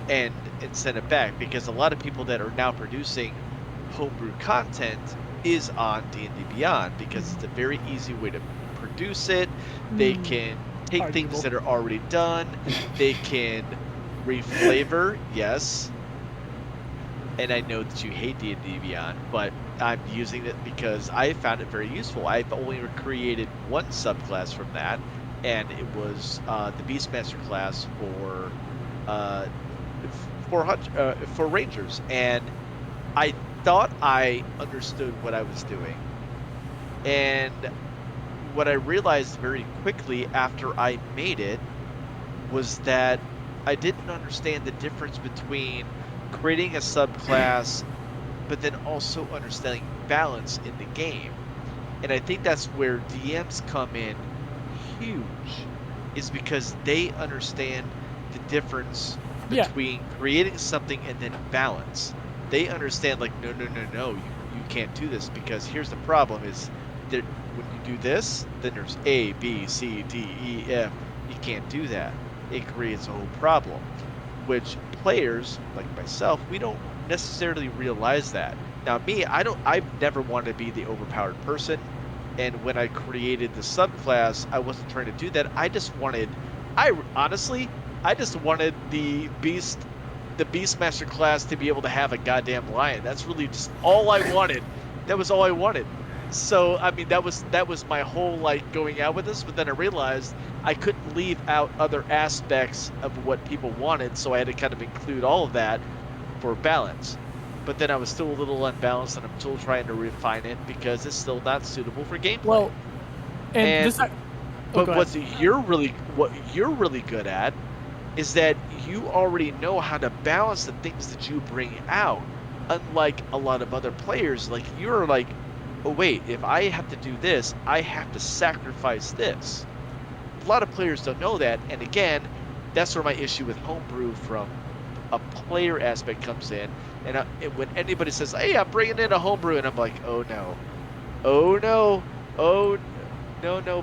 And send it back, because a lot of people that are now producing homebrew content is on D&D Beyond, because it's a very easy way to produce it. They can take things that are already done. They can reflavor, yes. And I know that you hate D&D Beyond, but I'm using it because I found it very useful. I've only created one subclass from that, and it was the Beastmaster class for Rangers, and I thought I understood what I was doing. And what I realized very quickly after I made it was that I didn't understand the difference between creating a subclass but then also understanding balance in the game. And I think that's where DMs come in huge, is because they understand the difference between creating something and then balance. They understand, like, no, you can't do this, because here's the problem is that when you do this, then there's A, B, C, D, E, F. You can't do that. It creates a whole problem, which players like myself, we don't necessarily realize that. Now me, I've never wanted to be the overpowered person, and when I created the subclass, I wasn't trying to do that. I just wanted the Beastmaster class to be able to have a goddamn lion. That's really just all I wanted. That was all I wanted. So I mean, that was my whole like going out with this. But then I realized I couldn't leave out other aspects of what people wanted, so I had to kind of include all of that for balance. But then I was still a little unbalanced, and I'm still trying to refine it because it's still not suitable for gameplay. Well, but what you're really good at is that you already know how to balance the things that you bring out. Unlike a lot of other players, like you're like, oh wait, if I have to do this, I have to sacrifice this. A lot of players don't know that, and again, that's where my issue with homebrew from a player aspect comes in. And when anybody says, hey, I'm bringing in a homebrew, and I'm like, oh no,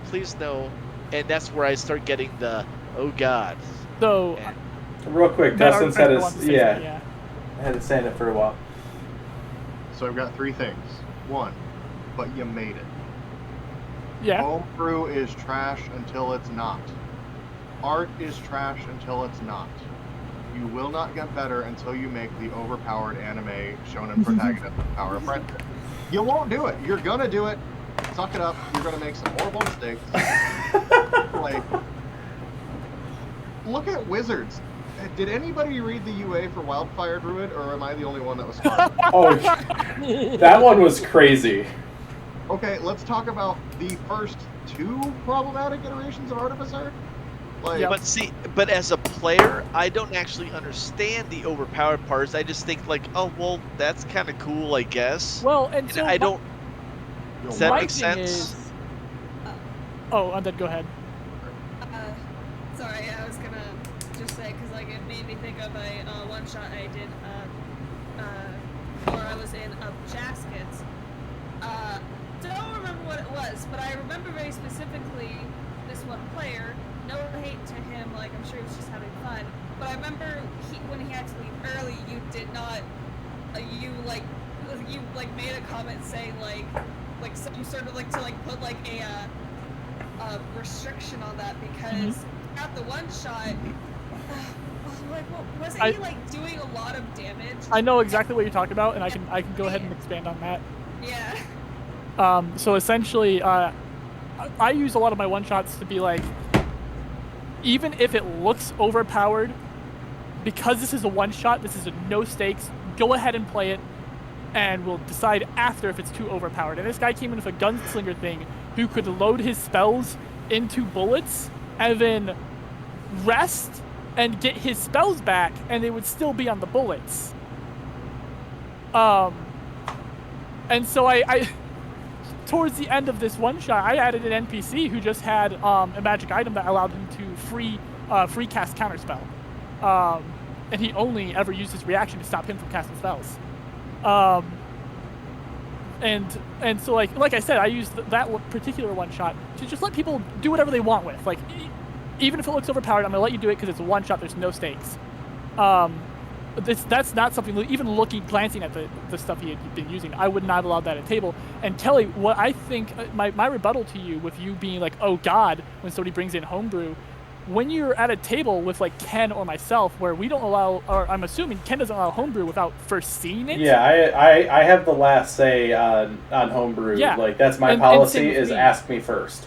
please no. And that's where I start getting the, oh god. So, real quick, Dustin's had it saying it for a while. So I've got 3 things. 1, but you made it. Yeah. Homebrew is trash until it's not. Art is trash until it's not. You will not get better until you make the overpowered anime shonen protagonist with power of friendship. You won't do it. You're gonna do it. Suck it up. You're gonna make some horrible mistakes. Like, look at wizards. Did anybody read the UA for Wildfire Druid, or am I the only one that was smart? Oh, that one was crazy. Okay, let's talk about the first 2 problematic iterations of Artificer. Like, Yep. But as a player, I don't actually understand the overpowered parts. I just think like, oh well, that's kind of cool, I guess. Well, and so I don't. Does that my make thing sense? is- Oh, Undead, go ahead. Sorry, I was gonna just say because like it made me think of a one shot I did where I was in Jaskets. Don't remember what it was, but I remember very specifically this one player. No hate to him, like I'm sure he was just having fun. But I remember when he had to leave early, you did not, you made a comment saying like some sort of like to like put like a restriction on that because at the one shot, like wasn't he like doing a lot of damage? I know exactly what you're talking about, and I can go ahead and expand on that. Yeah. So essentially, I use a lot of my one-shots to be like, even if it looks overpowered, because this is a one-shot, this is a no-stakes, go ahead and play it, and we'll decide after if it's too overpowered. And this guy came in with a gunslinger thing who could load his spells into bullets and then rest and get his spells back, and they would still be on the bullets. And so I towards the end of this one shot, I added an NPC who just had a magic item that allowed him to free cast counterspell. And he only ever used his reaction to stop him from casting spells. And so like I said, I used that particular one shot to just let people do whatever they want with. Like, even if it looks overpowered, I'm gonna let you do it because it's a one shot. There's no stakes. That's not something. Even glancing at the stuff he had been using, I would not allow that at table. And Kelly, what I think my rebuttal to you, with you being like, oh God, when somebody brings in Homebrew, when you're at a table with like Ken or myself, where we don't allow, or I'm assuming Ken doesn't allow Homebrew without first seeing it. Yeah, I have the last say on Homebrew. Yeah. Like that's my And policy same with is me. ask me first.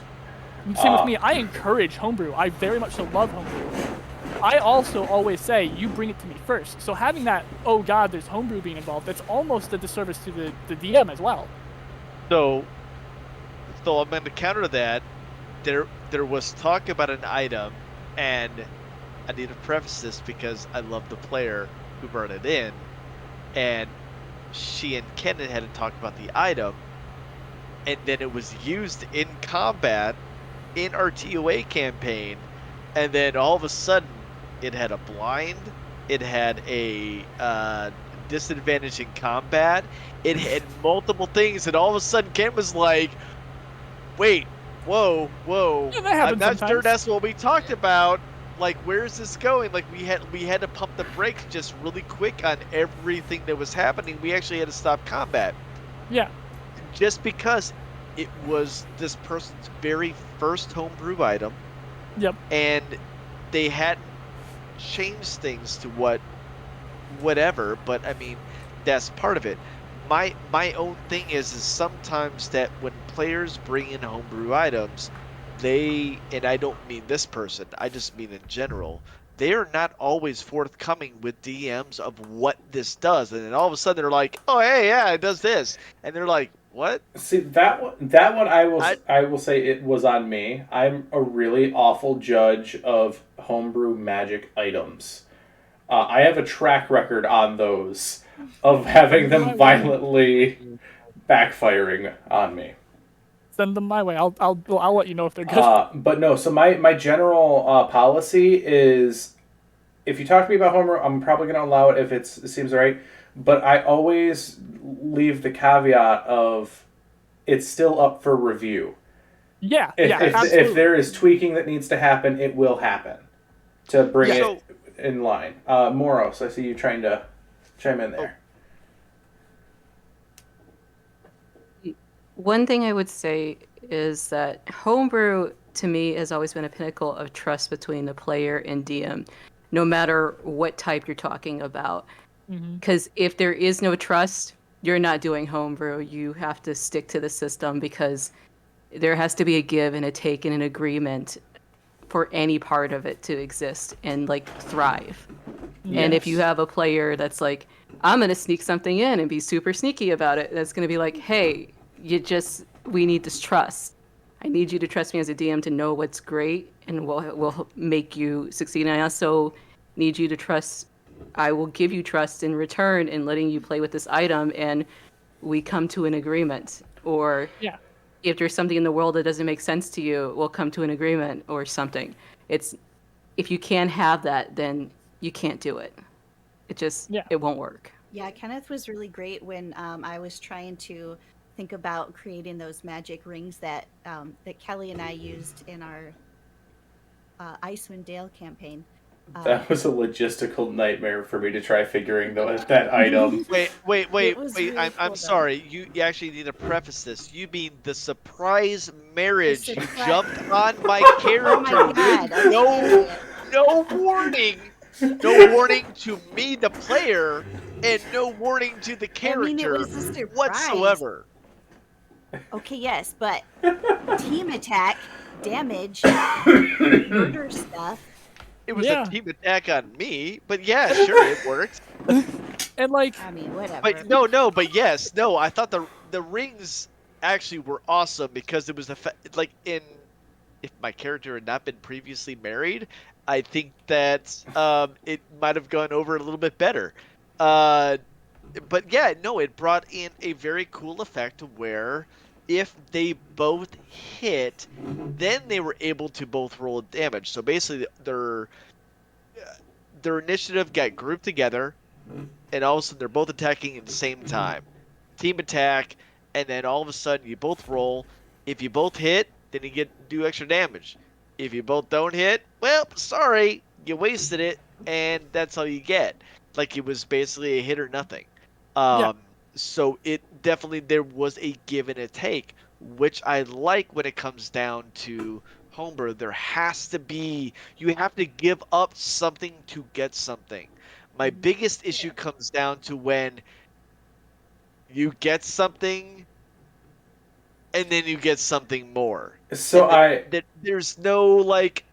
Same with me. I encourage Homebrew. I very much so love Homebrew. I also always say, you bring it to me first. So having that, oh God, there's Homebrew being involved, that's almost a disservice to the DM as well. So I'm going to counter that. There was talk about an item, and I need to preface this because I love the player who brought it in, and she and Kenan had to talk about the item, and then it was used in combat in our TOA campaign, and then all of a sudden it had a blind, it had a disadvantage in combat, it had multiple things, and all of a sudden Ken was like, wait, whoa, Yeah, that happens I'm not sure sometimes. that's what we talked about. Like, where's this going? Like, we had to pump the brakes just really quick on everything that was happening. We actually had to stop combat. Yeah. Just because it was this person's very first homebrew item. Yep. And they hadn't changed things to whatever, but I mean, that's part of it. My own thing is sometimes that when players bring in homebrew items, and I don't mean this person, I just mean in general, they are not always forthcoming with DMs of what this does, and then all of a sudden they're like, oh hey, yeah, it does this, and they're like, what? See, that one I will say it was on me. I'm a really awful judge of homebrew magic items. I have a track record on those of having them violently backfiring on me. Send them my way. I'll let you know if they're good. But no, so my general policy is, if you talk to me about homebrew, I'm probably going to allow it if it seems right. But I always leave the caveat of it's still up for review. Yeah, If absolutely. there is tweaking that needs to happen, it will happen to bring it in line. Moros, I see you trying to chime in there. One thing I would say is that homebrew, to me, has always been a pinnacle of trust between the player and DM, no matter what type you're talking about. Because if there is no trust, you're not doing homebrew. You have to stick to the system because there has to be a give and a take and an agreement for any part of it to exist and like thrive. And if you have a player that's like, I'm going to sneak something in and be super sneaky about it, that's going to be like, hey, we need this trust. I need you to trust me as a DM to know what's great and will make you succeed. And I also need you to trust, I will give you trust in return in letting you play with this item, and we come to an agreement. Or if there's something in the world that doesn't make sense to you, we'll come to an agreement or something. If you can't have that, then you can't do it. It won't work. Yeah, Kenneth was really great when I was trying to think about creating those magic rings that Kelly and I used in our Icewind Dale campaign. That was a logistical nightmare for me to try figuring that item. Wait! Really I'm cool, sorry. You actually need to preface this. You mean the surprise marriage? The surprise- You jumped on my character Oh my God, with no warning. No warning to me, the player, and no warning to the character I mean, it was a surprise. whatsoever. Okay, yes, but team attack, damage, murder stuff. It was a team attack on me, but yeah, sure, it worked. And like, I mean, whatever. But but yes, no, I thought the rings actually were awesome because it was if my character had not been previously married, I think that it might have gone over a little bit better. But yeah, no, it brought in a very cool effect where if they both hit, then they were able to both roll damage. So basically, their initiative got grouped together, and all of a sudden they're both attacking at the same time. Team attack, and then all of a sudden you both roll. If you both hit, then you do extra damage. If you both don't hit, well, sorry, you wasted it, and that's all you get. Like, it was basically a hit or nothing. So it definitely, there was a give and a take, which I like when it comes down to Homebrew. There has to be, you have to give up something to get something. My biggest issue comes down to when you get something and then you get something more. So there's no like.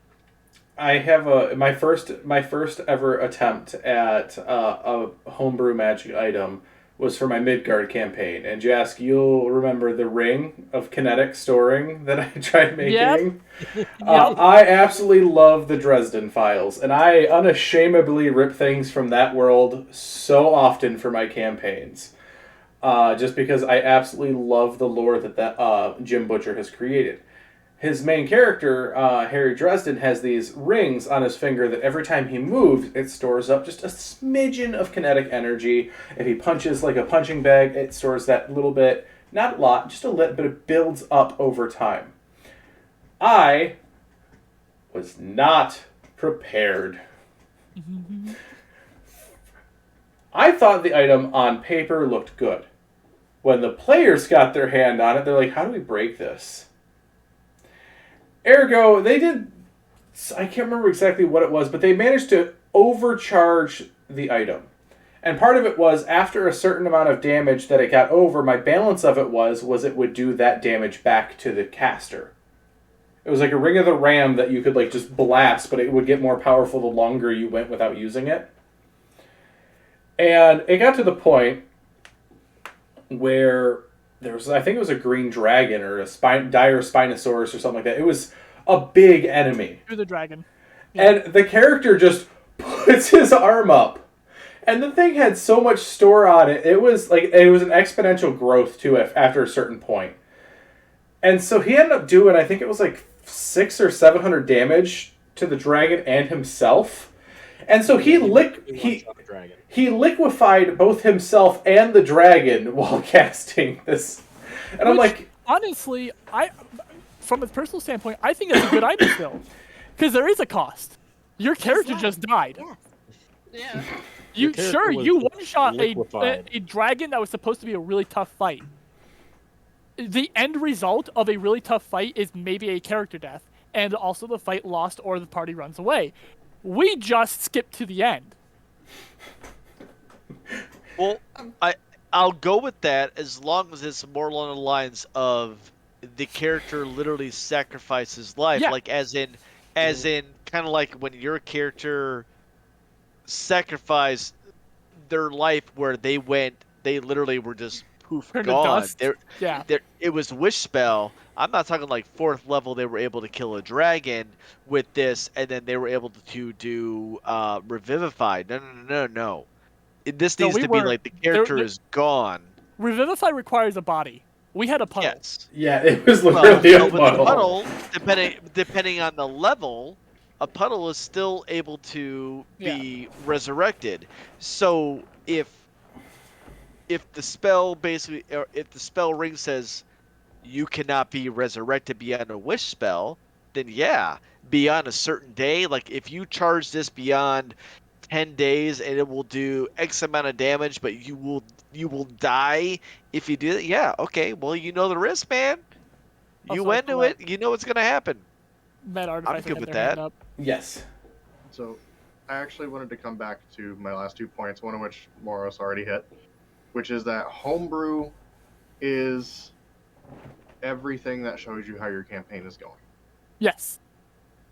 I have my first ever attempt at a homebrew magic item was for my Midgard campaign, and Jask, you'll remember the ring of kinetic storing that I tried making. Yep. I absolutely love the Dresden Files, and I unashamedly rip things from that world so often for my campaigns, just because I absolutely love the lore that Jim Butcher has created. His main character, Harry Dresden, has these rings on his finger that every time he moves, it stores up just a smidgen of kinetic energy. If he punches like a punching bag, it stores that little bit, not a lot, just a little, but it builds up over time. I was not prepared. I thought the item on paper looked good. When the players got their hand on it, they're like, how do we break this? Ergo, they did, I can't remember exactly what it was, but they managed to overcharge the item. And part of it was, after a certain amount of damage that it got over, my balance of it was it would do that damage back to the caster. It was like a Ring of the Ram that you could like just blast, but it would get more powerful the longer you went without using it. And it got to the point where there was, I think it was a green dragon or a dire Spinosaurus or something like that. It was a big enemy. You're the dragon. Yeah. And the character just puts his arm up. And the thing had so much store on it. It was an exponential growth to it after a certain point. And so he ended up doing, I think it was like 600 or 700 damage to the dragon and himself. And so he liquefied both himself and the dragon while casting this. And I'm like, honestly, from a personal standpoint, I think that's a good item still, because there is a cost. Your character just died. Yeah. You one shot a dragon that was supposed to be a really tough fight. The end result of a really tough fight is maybe a character death, and also the fight lost or the party runs away. We just skipped to the end. Well, I'll go with that as long as it's more along the lines of the character literally sacrificed his life, like as in as in kind of like when your character sacrificed their life, where they literally were just poof Turned to gone. dust. Yeah. It was wish spell. I'm not talking like 4th level. They were able to kill a dragon with this, and then they were able to do revivify. No. This No, needs we to be were. like the character is gone. Revivify requires a body. We had a puddle. Yes. Yeah, it was Well, literally a but with the puddle. puddle, depending on the level, a puddle is still able to be resurrected. So if the spell basically, or if the spell ring says you cannot be resurrected beyond a wish spell, then yeah, beyond a certain day, like if you charge this beyond 10 days and it will do X amount of damage, but you will die if you do it. Yeah, okay. Well, you know the risk, man. You Also, went to it. You know what's gonna happen. Mad Artificer I'm good had with their hand that. up. Yes. So, I actually wanted to come back to my last 2 points, one of which Moros already hit, which is that homebrew is everything that shows you how your campaign is going. Yes.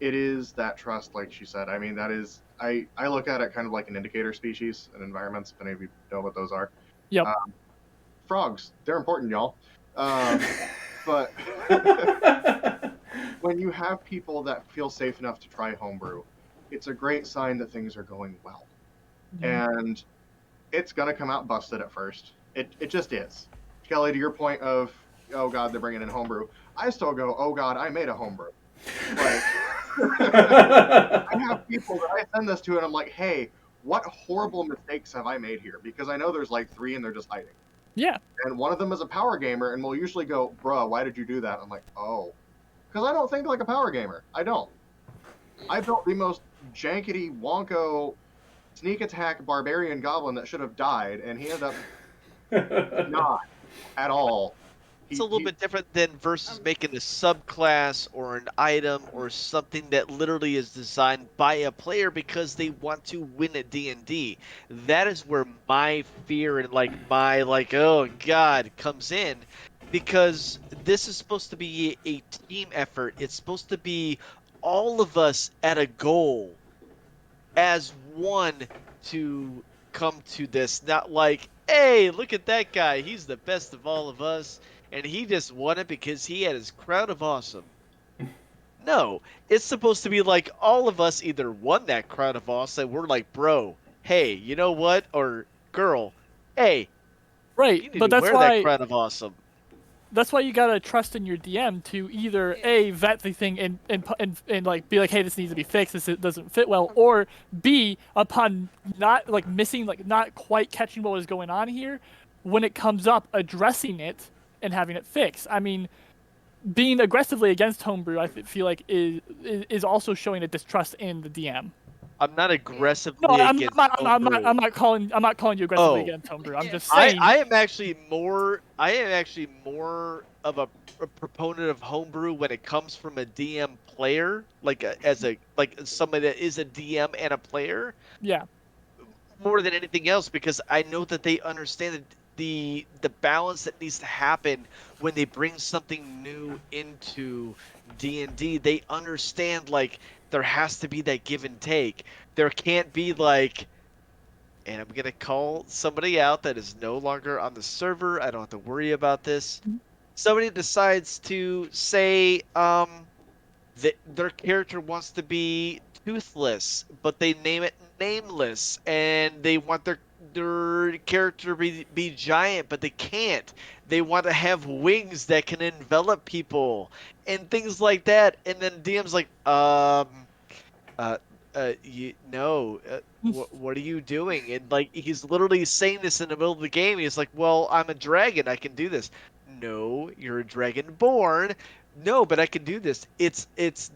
It is that trust, like she said. I mean, that is, I look at it kind of like an indicator species and environments, if any of you know what those are. Yep. Frogs, they're important, y'all. But when you have people that feel safe enough to try homebrew, it's a great sign that things are going well. And it's going to come out busted at first. It just is. Kelly, to your point of, oh God, they're bringing in homebrew, I still go, oh God, I made a homebrew. Like, I have people that I send this to and I'm like, hey, what horrible mistakes have I made here? Because I know there's like 3 and they're just hiding. Yeah. And one of them is a power gamer and we'll usually go, bruh, why did you do that? I'm like, oh. Because I don't think like a power gamer. I don't. I built the most jankety, wonko, sneak attack barbarian goblin that should have died, and he ended up not at all. It's a little bit different than versus making a subclass or an item or something that literally is designed by a player because they want to win at D&D. That is where my fear and my oh God comes in, because this is supposed to be a team effort. It's supposed to be all of us at a goal as one to come to this, not like, hey, look at that guy, he's the best of all of us, and he just won it because he had his crown of awesome. No, it's supposed to be like all of us either won that crown of awesome, we're like, bro, hey, you know what, or girl, hey, right, you need but to that's wear why that crown of awesome. That's why you gotta trust in your DM to either A, vet the thing and like be like, hey, this needs to be fixed, this doesn't fit well, or B, upon not like missing, like not quite catching what was going on here, when it comes up, addressing it and having it fixed. I mean, being aggressively against homebrew, I feel like is also showing a distrust in the DM. I'm not aggressively against homebrew. I'm not calling you aggressively against homebrew. I'm just saying. I am actually more of a proponent of homebrew when it comes from a DM player, like somebody that is a DM and a player. Yeah. More than anything else, because I know that they understand the balance that needs to happen when they bring something new into D&D. They understand like there has to be that give and take. There can't be like, and I'm gonna call somebody out that is no longer on the server. I don't have to worry about this. Somebody decides to say that their character wants to be toothless, but they name it nameless, and they want their character be giant, but they can't. They want to have wings that can envelop people and things like that. And then DM's like, what are you doing? And like, he's literally saying this in the middle of the game. He's like, well, I'm a dragon, I can do this. No, you're a dragonborn. No, but I can do this. It's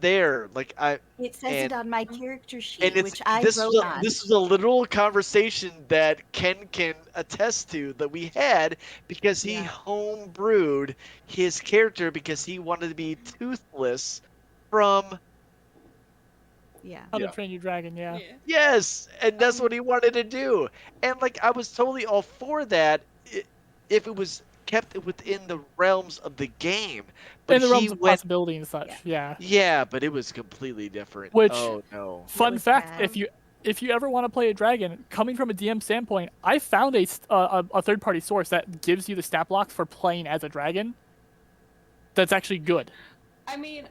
there. Like It says it on my character sheet, and which I this wrote was on. this was a literal conversation that Ken can attest to that we had, because he home brewed his character because he wanted to be toothless from How to Train Your Dragon, yeah. Yes, and that's what he wanted to do. And like, I was totally all for that if it was kept it within the realms of the game. But In the he realms of went, possibility and such, yeah. yeah, but it was completely different. Which, Oh no. fun was fact, bad. if you ever want to play a dragon, coming from a DM standpoint, I found a third party source that gives you the stat blocks for playing as a dragon. That's actually good. I mean,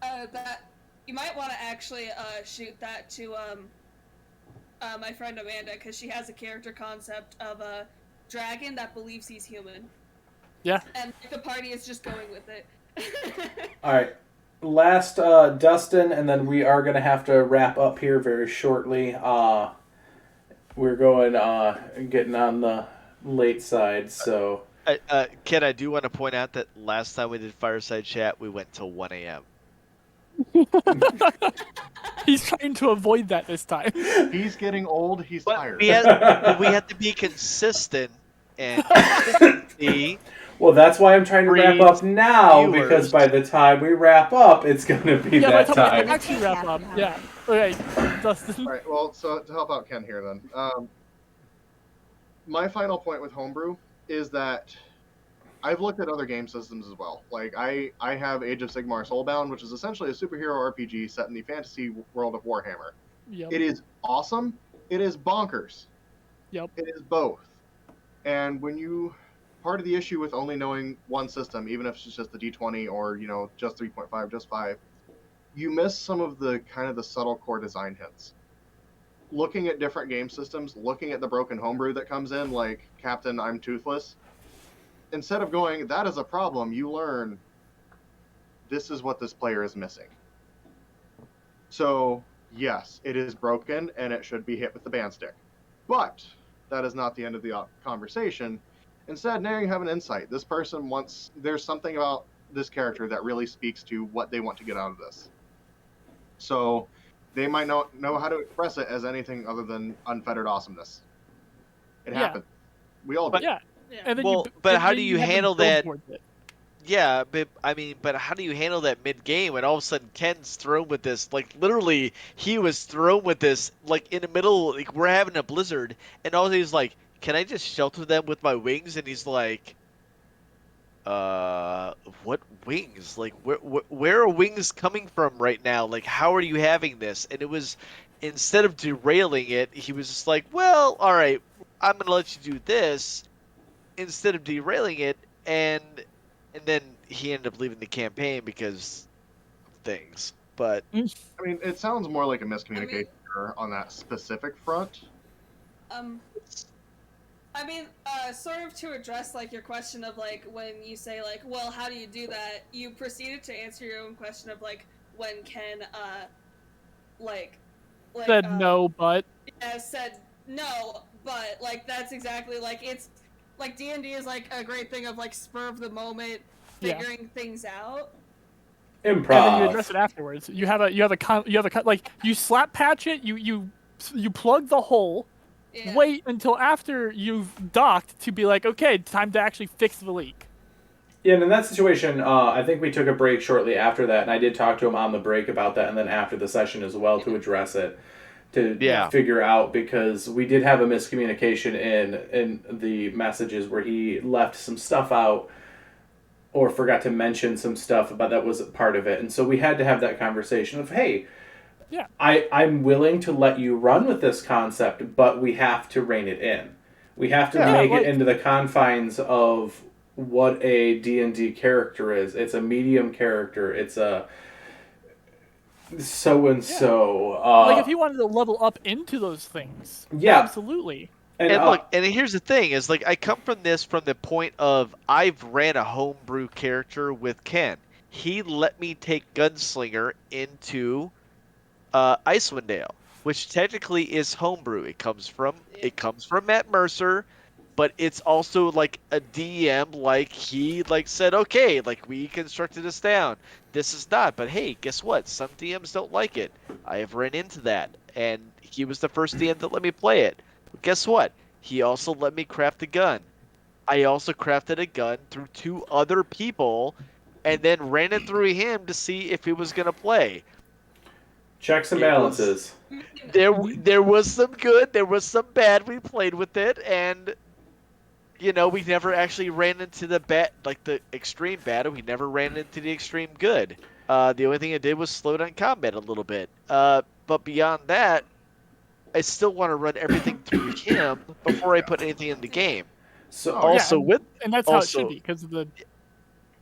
that you might want to actually shoot that to my friend Amanda, because she has a character concept of a dragon that believes he's human, Yeah. and the party is just going with it. All right. Last, Dustin, and then we are going to have to wrap up here very shortly. We're going, getting on the late side, so... Ken, I do want to point out that last time we did Fireside Chat, we went till 1 a.m. He's trying to avoid that this time. He's getting old. He's tired. We had to be consistent and consistency. Well, that's why I'm trying to wrap up now, viewers. because by the time we wrap up, it's going to be Yeah, by that the time we time. actually wrap up. Yeah. Okay, Dustin. All right. Well, so to help out Ken here, then, my final point with Homebrew is that I've looked at other game systems as well. Like I have Age of Sigmar Soulbound, which is essentially a superhero RPG set in the fantasy world of Warhammer. Yep. It is awesome. It is bonkers. Yep. It is both. And when you part of the issue with only knowing one system, even if it's just the D20 or just 3.5, just 5, you miss some of the kind of the subtle core design hints. Looking at different game systems, looking at the broken homebrew that comes in, like Captain, I'm toothless. Instead of going, that is a problem, you learn this is what this player is missing. So, yes, it is broken and it should be hit with the band stick. But that is not the end of the conversation. Instead, now you have an insight. This person there's something about this character that really speaks to what they want to get out of this. So, they might not know how to express it as anything other than unfettered awesomeness. It happens. We all do. Yeah. Yeah. And then But how do you have them handle build that? towards it. Yeah, but how do you handle that mid-game when all of a sudden Ken's thrown with this? Like, literally, he was thrown with this, like, in the middle, like, we're having a blizzard, and all he's like, can I just shelter them with my wings? And he's like, what wings? Like, where are wings coming from right now? Like, how are you having this? And it was, instead of derailing it, he was just like, well, all right, I'm going to let you do this instead of derailing it, and then he ended up leaving the campaign because of things. But I mean, it sounds more like a miscommunication on that specific front. I mean, sort of to address, like, your question of, like, when you say, like, well, how do you do that? You proceeded to answer your own question of, like, when Ken, Said no, but. Yeah, said no, but, like, that's exactly, like, it's, like, D&D is, like, a great thing of, like, spur of the moment, figuring things out. Improv. And then you address it afterwards. You have like, you slap patch it, you plug the hole, wait until after you've docked to be like, okay, time to actually fix the leak. Yeah, and in that situation, I think we took a break shortly after that, and I did talk to him on the break about that, and then after the session as well to address it, to figure out, because we did have a miscommunication in the messages where he left some stuff out or forgot to mention some stuff, but that was part of it. And so we had to have that conversation of, hey, I'm willing to let you run with this concept, but we have to rein it in. We have to make it into the confines of what a D&D character is. It's a medium character. It's a so-and-so. Like, if you wanted to level up into those things. Yeah. Absolutely. And look, and here's the thing, is, like, I come from this from the point of, I've ran a homebrew character with Ken. He let me take Gunslinger into Icewind Dale, which technically is homebrew. It comes from Matt Mercer, but it's also like a DM, like, he said, okay, like, we constructed this down. This is not, but hey, guess what? Some DMs don't like it. I have run into that, and he was the first DM that let me play it. But guess what? He also let me craft a gun. I also crafted a gun through 2 other people, and then ran it through him to see if he was gonna play. Checks and balances. There was some good, there was some bad. We played with it, and you know, we never actually ran into the the extreme bad. We never ran into the extreme good. The only thing it did was slow down combat a little bit. But beyond that, I still want to run everything through him before I put anything in the game. So Oh, Yeah, Also and that's how it should be because of the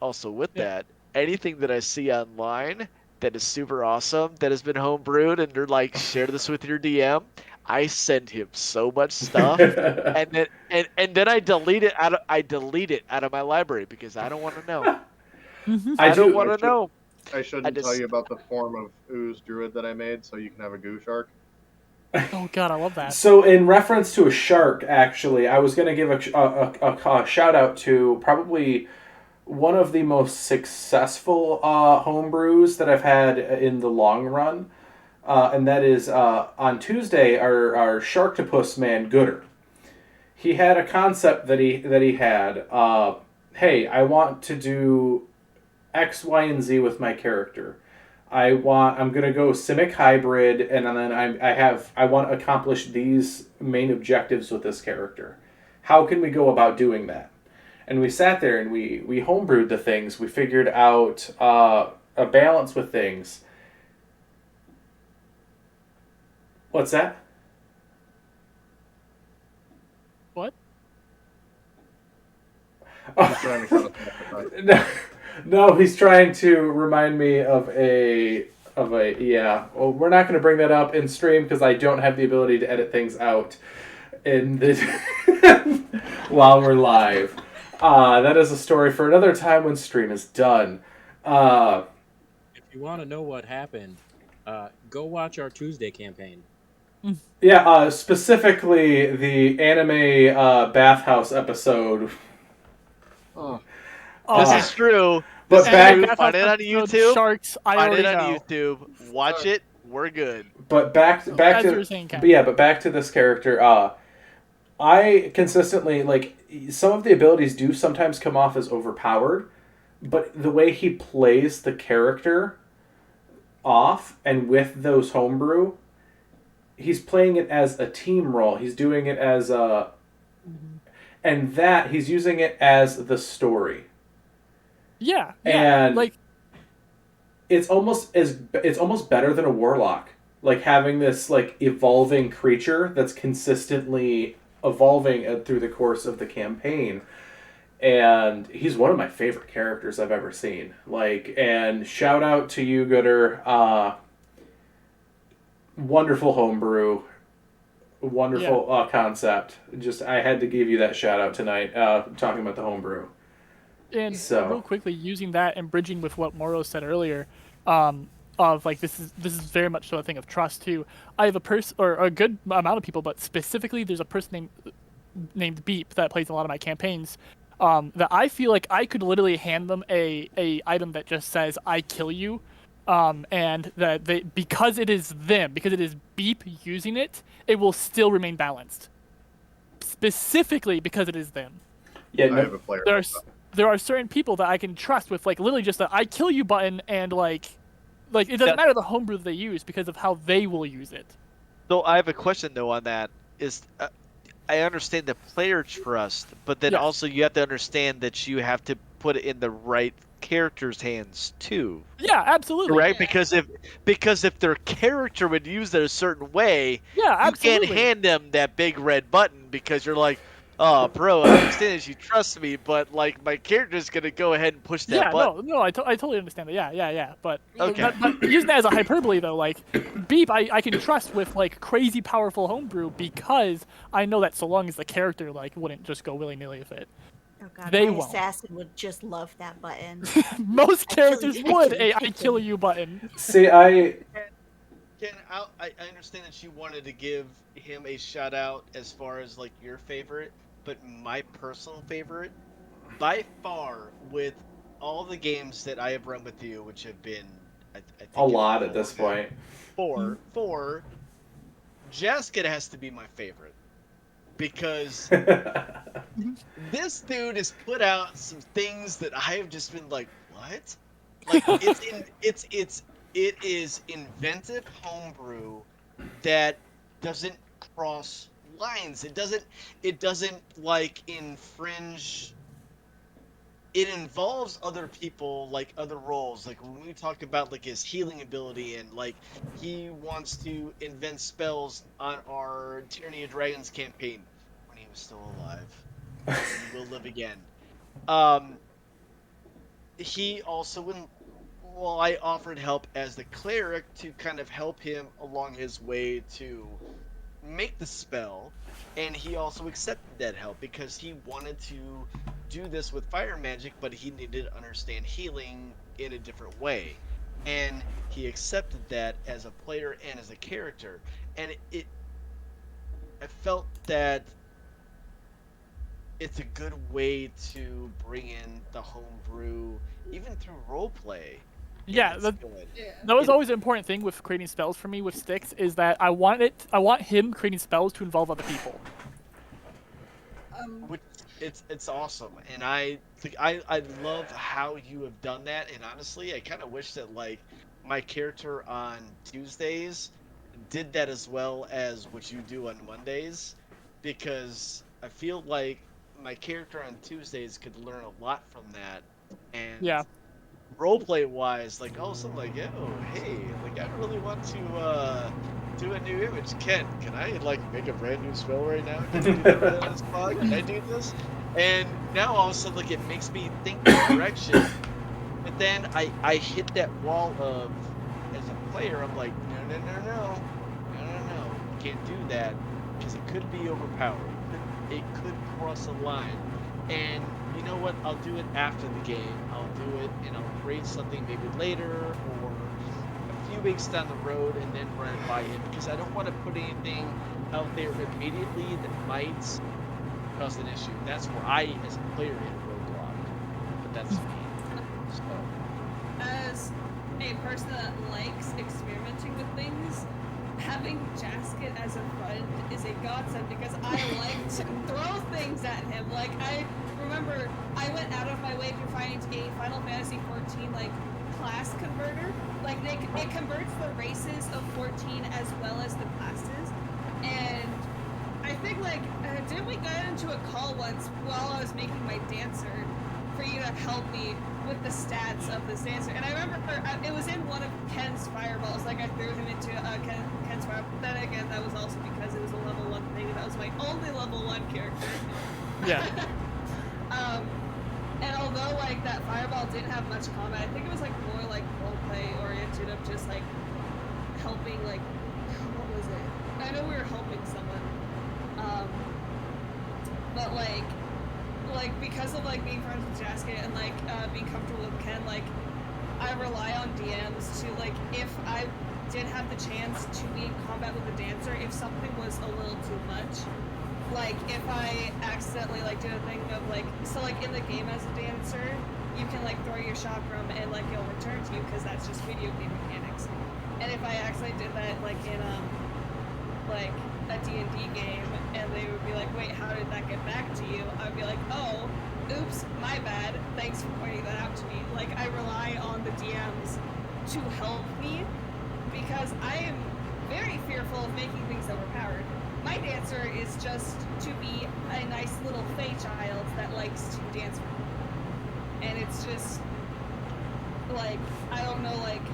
yeah. that, anything that I see online that is super awesome that has been homebrewed and they're like, share this with your DM, I send him so much stuff, and then I delete it out of my library because I don't want to know. Mhm. I don't do. want to know. I shouldn't tell just you about the form of ooze druid that I made, so you can have a goo shark. Oh god, I love that. So, in reference to a shark, actually, I was going to give a shout out to probably one of the most successful homebrews that I've had in the long run, and that is on Tuesday. Our Sharktopus man Gooder, he had a concept that he had. Hey, I want to do X, Y, and Z with my character. I'm gonna go Simic hybrid, and then I want to accomplish these main objectives with this character. How can we go about doing that? And we sat there and we homebrewed the things. We figured out a balance with things. What's that? What? He's trying to cut us off. No, he's trying to remind me of a yeah. Well, we're not going to bring that up in stream because I don't have the ability to edit things out in this while we're live. That is a story for another time when stream is done. If you want to know what happened, go watch our Tuesday campaign. Yeah, specifically the anime bathhouse episode. Oh, This is true. But This is back- true. Bathhouse Find it on episode, YouTube. Sharks, I Find already it on know. YouTube. Watch it. We're good. But back As you to were saying, Ken. but yeah, but back to this character. I consistently like some of the abilities do sometimes come off as overpowered, but the way he plays the character off and with those homebrew, he's playing it as a team role. He's doing it as a, and that he's using it as the story. Yeah, And like it's almost better than a warlock. Like having this like evolving creature that's consistently evolving through the course of the campaign. And he's one of my favorite characters I've ever seen. Like, and shout out to you, Gooder. Wonderful homebrew. Wonderful concept. Just, I had to give you that shout out tonight, talking about the homebrew. And So- real quickly, using that and bridging with what Moro said earlier, of like this is very much so a thing of trust too. I have a person or a good amount of people, but specifically there's a person named Beep that plays a lot of my campaigns. That I feel like I could literally hand them a item that just says "I kill you," and that they because it is Beep using it, it will still remain balanced. Specifically because it is them. Yeah, I have a player. There are certain people that I can trust with like literally just a "I kill you" button, and like it doesn't matter the homebrew they use because of how they will use it. So I have a question though on that. I understand the player trust, but then Yes. also you have to understand that you have to put it in the right character's hands too. Yeah, absolutely. Right? Because if their character would use it a certain way, Yeah, absolutely. you can't hand them that big red button because you're like, oh, bro, I understand that you trust me, but like my character's gonna go ahead and push that button. I totally understand that. Yeah. But, Okay. but using that as a hyperbole though, like Beep, I can trust with like crazy powerful homebrew because I know that so long as the character like wouldn't just go willy nilly with it. Oh god, They my won't. assassin would just love that button. Most I kill characters you, I would kill you, a I "I kill kill you." you" button. See, Ken, I understand that you wanted to give him a shout out as far as like your favorite, but my personal favorite, by far, with all the games that I have run with you, which have been I think a lot at this point. four, Jasket has to be my favorite because this dude has put out some things that I have just been like, what? Like it is inventive homebrew that doesn't cross lines. It doesn't like infringe. It involves other people, like other roles. Like when we talk about like his healing ability, and like he wants to invent spells on our Tyranny of Dragons campaign when he was still alive. He will live again. He also well, I offered help as the cleric to kind of help him along his way to make the spell, and he also accepted that help because he wanted to do this with fire magic, but he needed to understand healing in a different way, and he accepted that as a player and as a character. And I felt that it's a good way to bring in the homebrew even through roleplay. Yeah, It's that, good. that was always an important thing with creating spells for me with Styx, is that I want him creating spells to involve other people. Which it's awesome, and I love how you have done that. And honestly, I kind of wish that like my character on Tuesdays did that as well as what you do on Mondays, because I feel like my character on Tuesdays could learn a lot from that. And Yeah. roleplay wise, like all of a sudden, like, oh, hey, like I really want to do a new image. Can I like make a brand new spell right now? Can I do that right on the spot? Can I do this? And now all of a sudden, like, it makes me think the direction. But then I hit that wall of, as a player, I'm like, no, you can't do that because it could be overpowered. It could cross a line. And you know what? I'll do it after the game. I'll do it and I'll create something maybe later or a few weeks down the road and then run it by him, because I don't want to put anything out there immediately that might cause an issue. That's where I, as a player, hit a roadblock. But that's me. So. As a person that likes experimenting with things, having Jasket as a friend is a godsend, because I like to throw things at him. Like, I remember I went out of my way to find a Final Fantasy 14 like class converter. Like, it converts the races of 14 as well as the classes. And I think like didn't we get into a call once while I was making my dancer for you to help me with the stats of this dancer? And I remember it was in one of Ken's fireballs. Like, I threw him into Ken's fireball. But then again, that was also because it was a level 1 thing, and that was my only level 1 character. Yeah. And although like that fireball didn't have much combat, I think it was like more like roleplay oriented of just like helping, like, what was it? I know we were helping someone. But like because of like being friends with Jasket and like being comfortable with Ken, like I rely on DMs to, like, if I did have the chance to be in combat with a dancer, if something was a little too much, like if I accidentally like did a thing of like, so like in the game as a dancer, you can like throw your chakram and like it'll return to you because that's just video game mechanics. And if I accidentally did that like in like a D&D game, and they would be like, wait, how did that get back to you? I'd be like, oh, oops, my bad, thanks for pointing that out to me. Like, I rely on the DMs to help me, because I am very fearful of making things overpowered. My dancer is just to be a nice little fey child that likes to dance for me. And it's just, like, I don't know, like,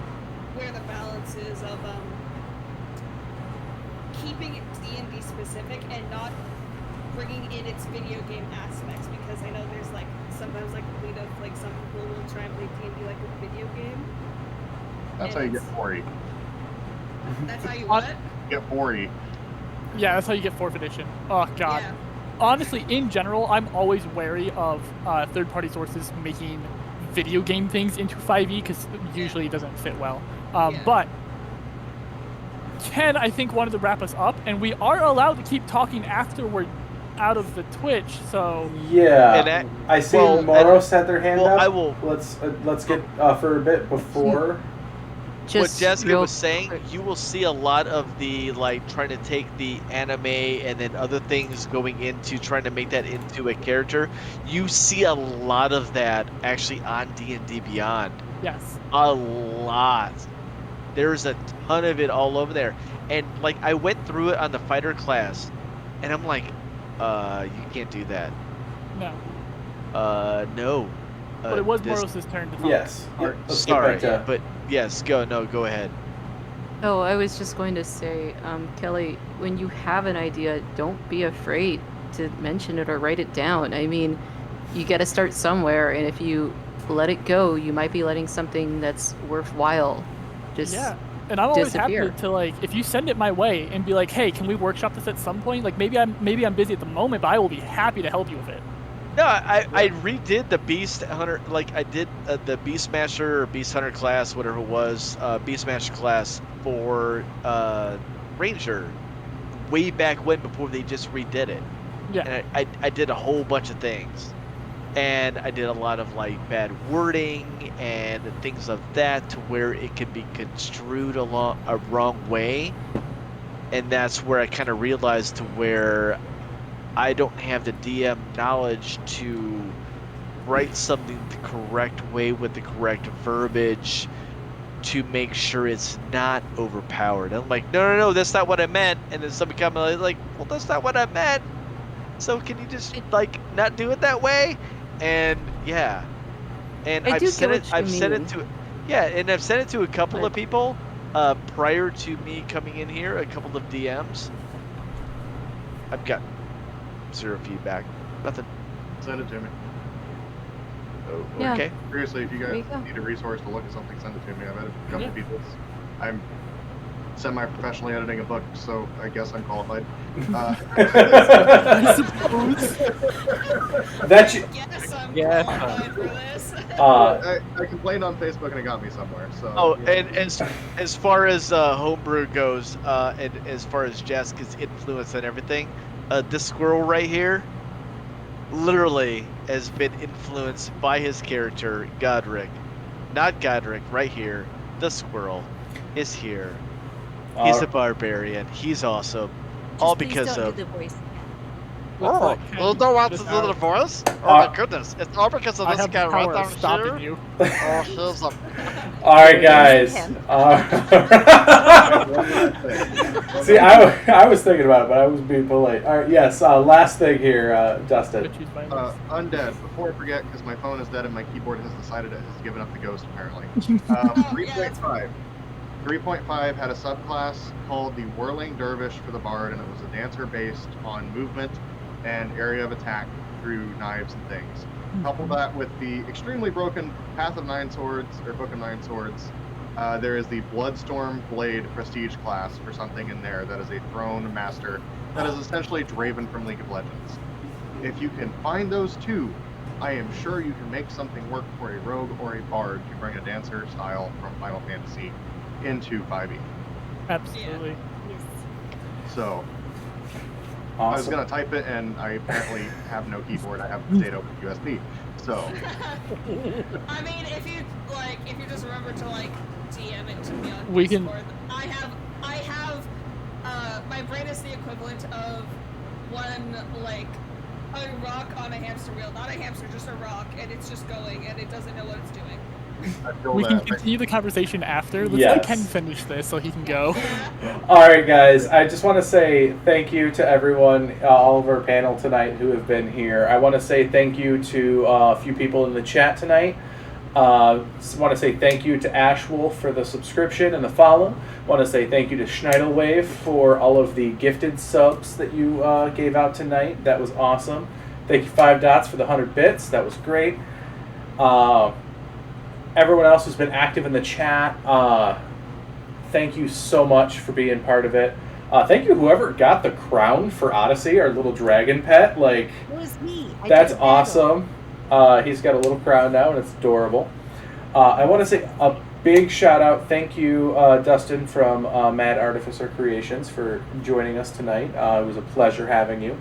where the balance is of, keeping it D&D specific and not bringing in its video game aspects, because I know there's like sometimes like the lead of like some people will try and play D&D like a video game. That's how you get 40. That's how you what? Get 40. Yeah, that's how you get 4th edition. Oh god. Yeah. Honestly, in general, I'm always wary of third-party sources making video game things into 5e, because usually it doesn't fit well. But Ken, I think, wanted to wrap us up, and we are allowed to keep talking after we're out of the Twitch, so... Yeah, I see Moros had their hand up. I will... Let's get for a bit before... What Jessica was saying, you will see a lot of the, like, trying to take the anime and then other things going into trying to make that into a character. You see a lot of that actually on D&D Beyond. Yes. A lot. There's a ton of it all over there. And, like, I went through it on the fighter class. And I'm like, you can't do that. No. No. But it was this- Moros' turn to talk. Yes. Yeah, Let's get sorry, back to- but yes, go ahead. Oh, I was just going to say, Kelly, when you have an idea, don't be afraid to mention it or write it down. I mean, you got to start somewhere, and if you let it go, you might be letting something that's worthwhile just Yeah. And I'm always disappear. happy to, like, if you send it my way and be like, hey, can we workshop this at some point? Like, maybe I'm busy at the moment, but I will be happy to help you with it. No, I redid the Beast Hunter, like I did the Beast Smasher or Beast Hunter class, whatever it was, Beast Smasher class for Ranger way back when, before they just redid it. Yeah. And I did a whole bunch of things. And I did a lot of like bad wording and things of that, to where it can be construed a wrong way. And that's where I kind of realized to where I don't have the DM knowledge to write something the correct way with the correct verbiage to make sure it's not overpowered. And I'm like, no, that's not what I meant. And then somebody comes like, well, that's not what I meant. So can you just like not do it that way? And yeah, and I've sent it to, and I've sent it to a couple of people prior to me coming in here, a couple of DMs. I've got 0 feedback, nothing. Send it to me. Oh, Yeah. Okay. Seriously, if you There you guys go. need a resource to look at something, send it to me. I've had a couple people. I'm semi-professionally editing a book, so I guess I'm qualified. I suppose. That you, Yes, I'm Yeah. qualified for this. I complained on Facebook and it got me somewhere. So. Oh, yeah. and as far as Homebrew goes, and as far as Jessica's influence and everything, this squirrel right here, literally has been influenced by his character Godric. Not Godric, right here. The squirrel is here. He's a barbarian. He's awesome. All because of. Oh, you don't want to do the voice? Oh my goodness! It's all because of I this have guy the right power down of stopping here. you. Oh, here's a. all right, guys. See, I was thinking about it, but I was being polite. All right, yes. Last thing here, Dustin. Which is my list. Undead. Before I forget, because my phone is dead and my keyboard has decided it has given up the ghost, apparently. Oh, yeah, that's 3.5. 3.5 had a subclass called the Whirling Dervish for the Bard, and it was a dancer based on movement and area of attack through knives and things. Couple that with the extremely broken Path of Nine Swords, or Book of Nine Swords. There is the Bloodstorm Blade Prestige class for something in there that is a Throne Master that is essentially Draven from League of Legends. If you can find those two, I am sure you can make something work for a Rogue or a Bard to bring a dancer style from Final Fantasy into 5e. Absolutely. So, I was Awesome. going to type it, and I apparently have no keyboard. I have the data with USB. So, I mean, if you just remember to like DM it to me on We can- Discord, I have, my brain is the equivalent of one like a rock on a hamster wheel, not a hamster, just a rock, and it's just going, and it doesn't know what it's doing. I feel We can that. continue the conversation after. Let's Yes. let Ken finish this so he can go. All right, guys. I just want to say thank you to everyone, all of our panel tonight who have been here. I want to say thank you to a few people in the chat tonight. Just want to say thank you to Ashwolf for the subscription and the follow. Want to say thank you to Schneidelwave for all of the gifted subs that you gave out tonight. That was awesome. Thank you 5 Dots for the 100 bits. That was great. Everyone else who's been active in the chat, thank you so much for being part of it. Thank you whoever got the crown for Odyssey, our little dragon pet. Like, It was me. I that's did battle. awesome. He's got a little crown now, and it's adorable. I want to say a big shout out, thank you, Dustin from Mad Artificer Creations, for joining us tonight. It was a pleasure having you.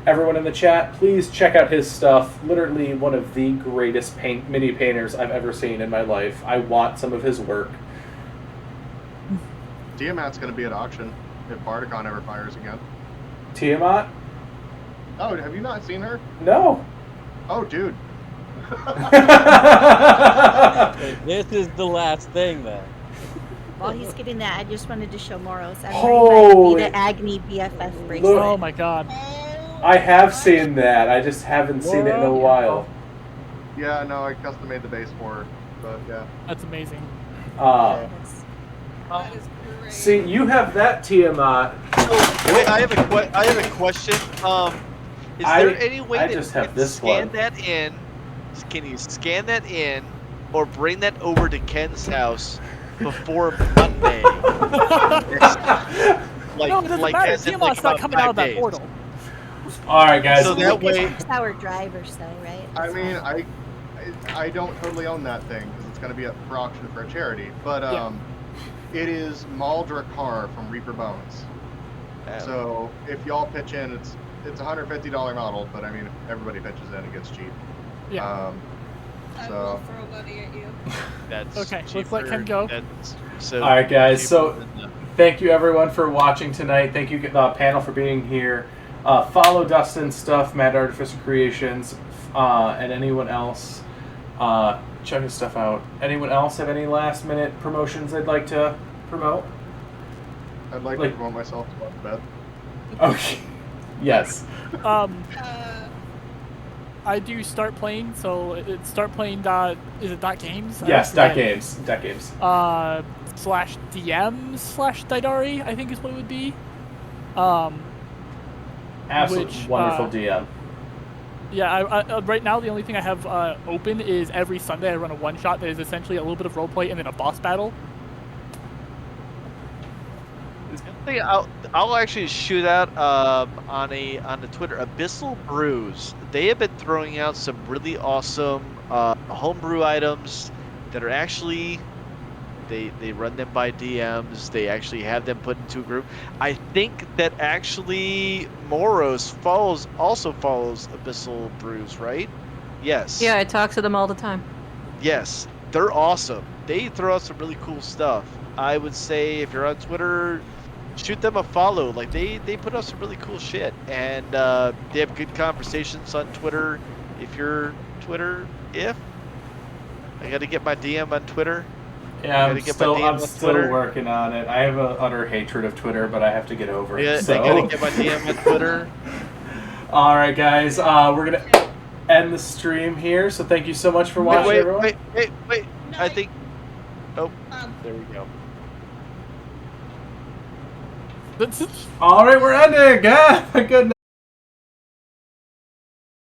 Everyone in the chat, please check out his stuff. Literally one of the greatest mini painters I've ever seen in my life. I want some of his work. Tiamat's going to be at auction if Bardicon ever fires again. Tiamat? Oh, have you not seen her? No. Oh, dude. This is the last thing then. While he's getting that, I just wanted to show Moros. I'm Holy- wearing my Vita Agni BFF bracelet. Look. Oh my god. I have seen that. I just haven't seen it in a Whoa. while. Yeah, no, I custom made the base for it, but yeah. That's amazing. Yes. That is great. See, you have that Tiamat. Wait, I have a question. Is there any way I that just you have can this scan one. that in? Can you scan that in, or bring that over to Ken's house before Monday? Like, No, it doesn't like matter. as in, Tiamat's like, not about coming out 5 of that days. portal. All right, guys. So It's that only a way- 6-hour drive or so, right? I That's mean, fine. I don't totally own that thing because it's going to be up for auction for a charity. But it is Maldra Carr from Reaper Bones. So if y'all pitch in, it's a $150 model. But I mean, if everybody pitches in, it gets cheap. Yeah. I So will throw money at you. That's Okay, let's cheaper. let Ken go. That's so All right, guys. So cheaper than thank you everyone for watching tonight. Thank you panel for being here. Follow Dustin's stuff, Mad Artificer Creations, and anyone else. Check his stuff out. Anyone else have any last minute promotions they'd like to promote? I'd like to promote myself to go to bed. Okay. Yes. I do start playing, so it's start playing. Is it .games? Yes. I .games. .games. /DM/Daidari, I think is what it would be. Absolutely wonderful DM. Yeah, I right now the only thing I have open is every Sunday I run a one-shot that is essentially a little bit of roleplay and then a boss battle. I'll actually shoot out on the Twitter Abyssal Brews. They have been throwing out some really awesome homebrew items that are actually they run them by DMs. They actually have them put into a group. I think that actually Moros also follows Abyssal Brews, right? Yes. Yeah, I talk to them all the time. Yes, they're awesome. They throw out some really cool stuff. I would say if you're on Twitter, shoot them a follow. Like they put out some really cool shit, and they have good conversations on Twitter. If you're Twitter, I got to get my DM on Twitter. Yeah, Gotta I'm get my still, DM I'm on still Twitter. working on it. I have an utter hatred of Twitter, but I have to get over it. Yeah, So. I gotta get my DM on Twitter. All right, guys. We're gonna end the stream here. So thank you so much for watching, everyone. Wait. No, I think. Oh, Um, there we go. All right, we're ending. Ah, good night.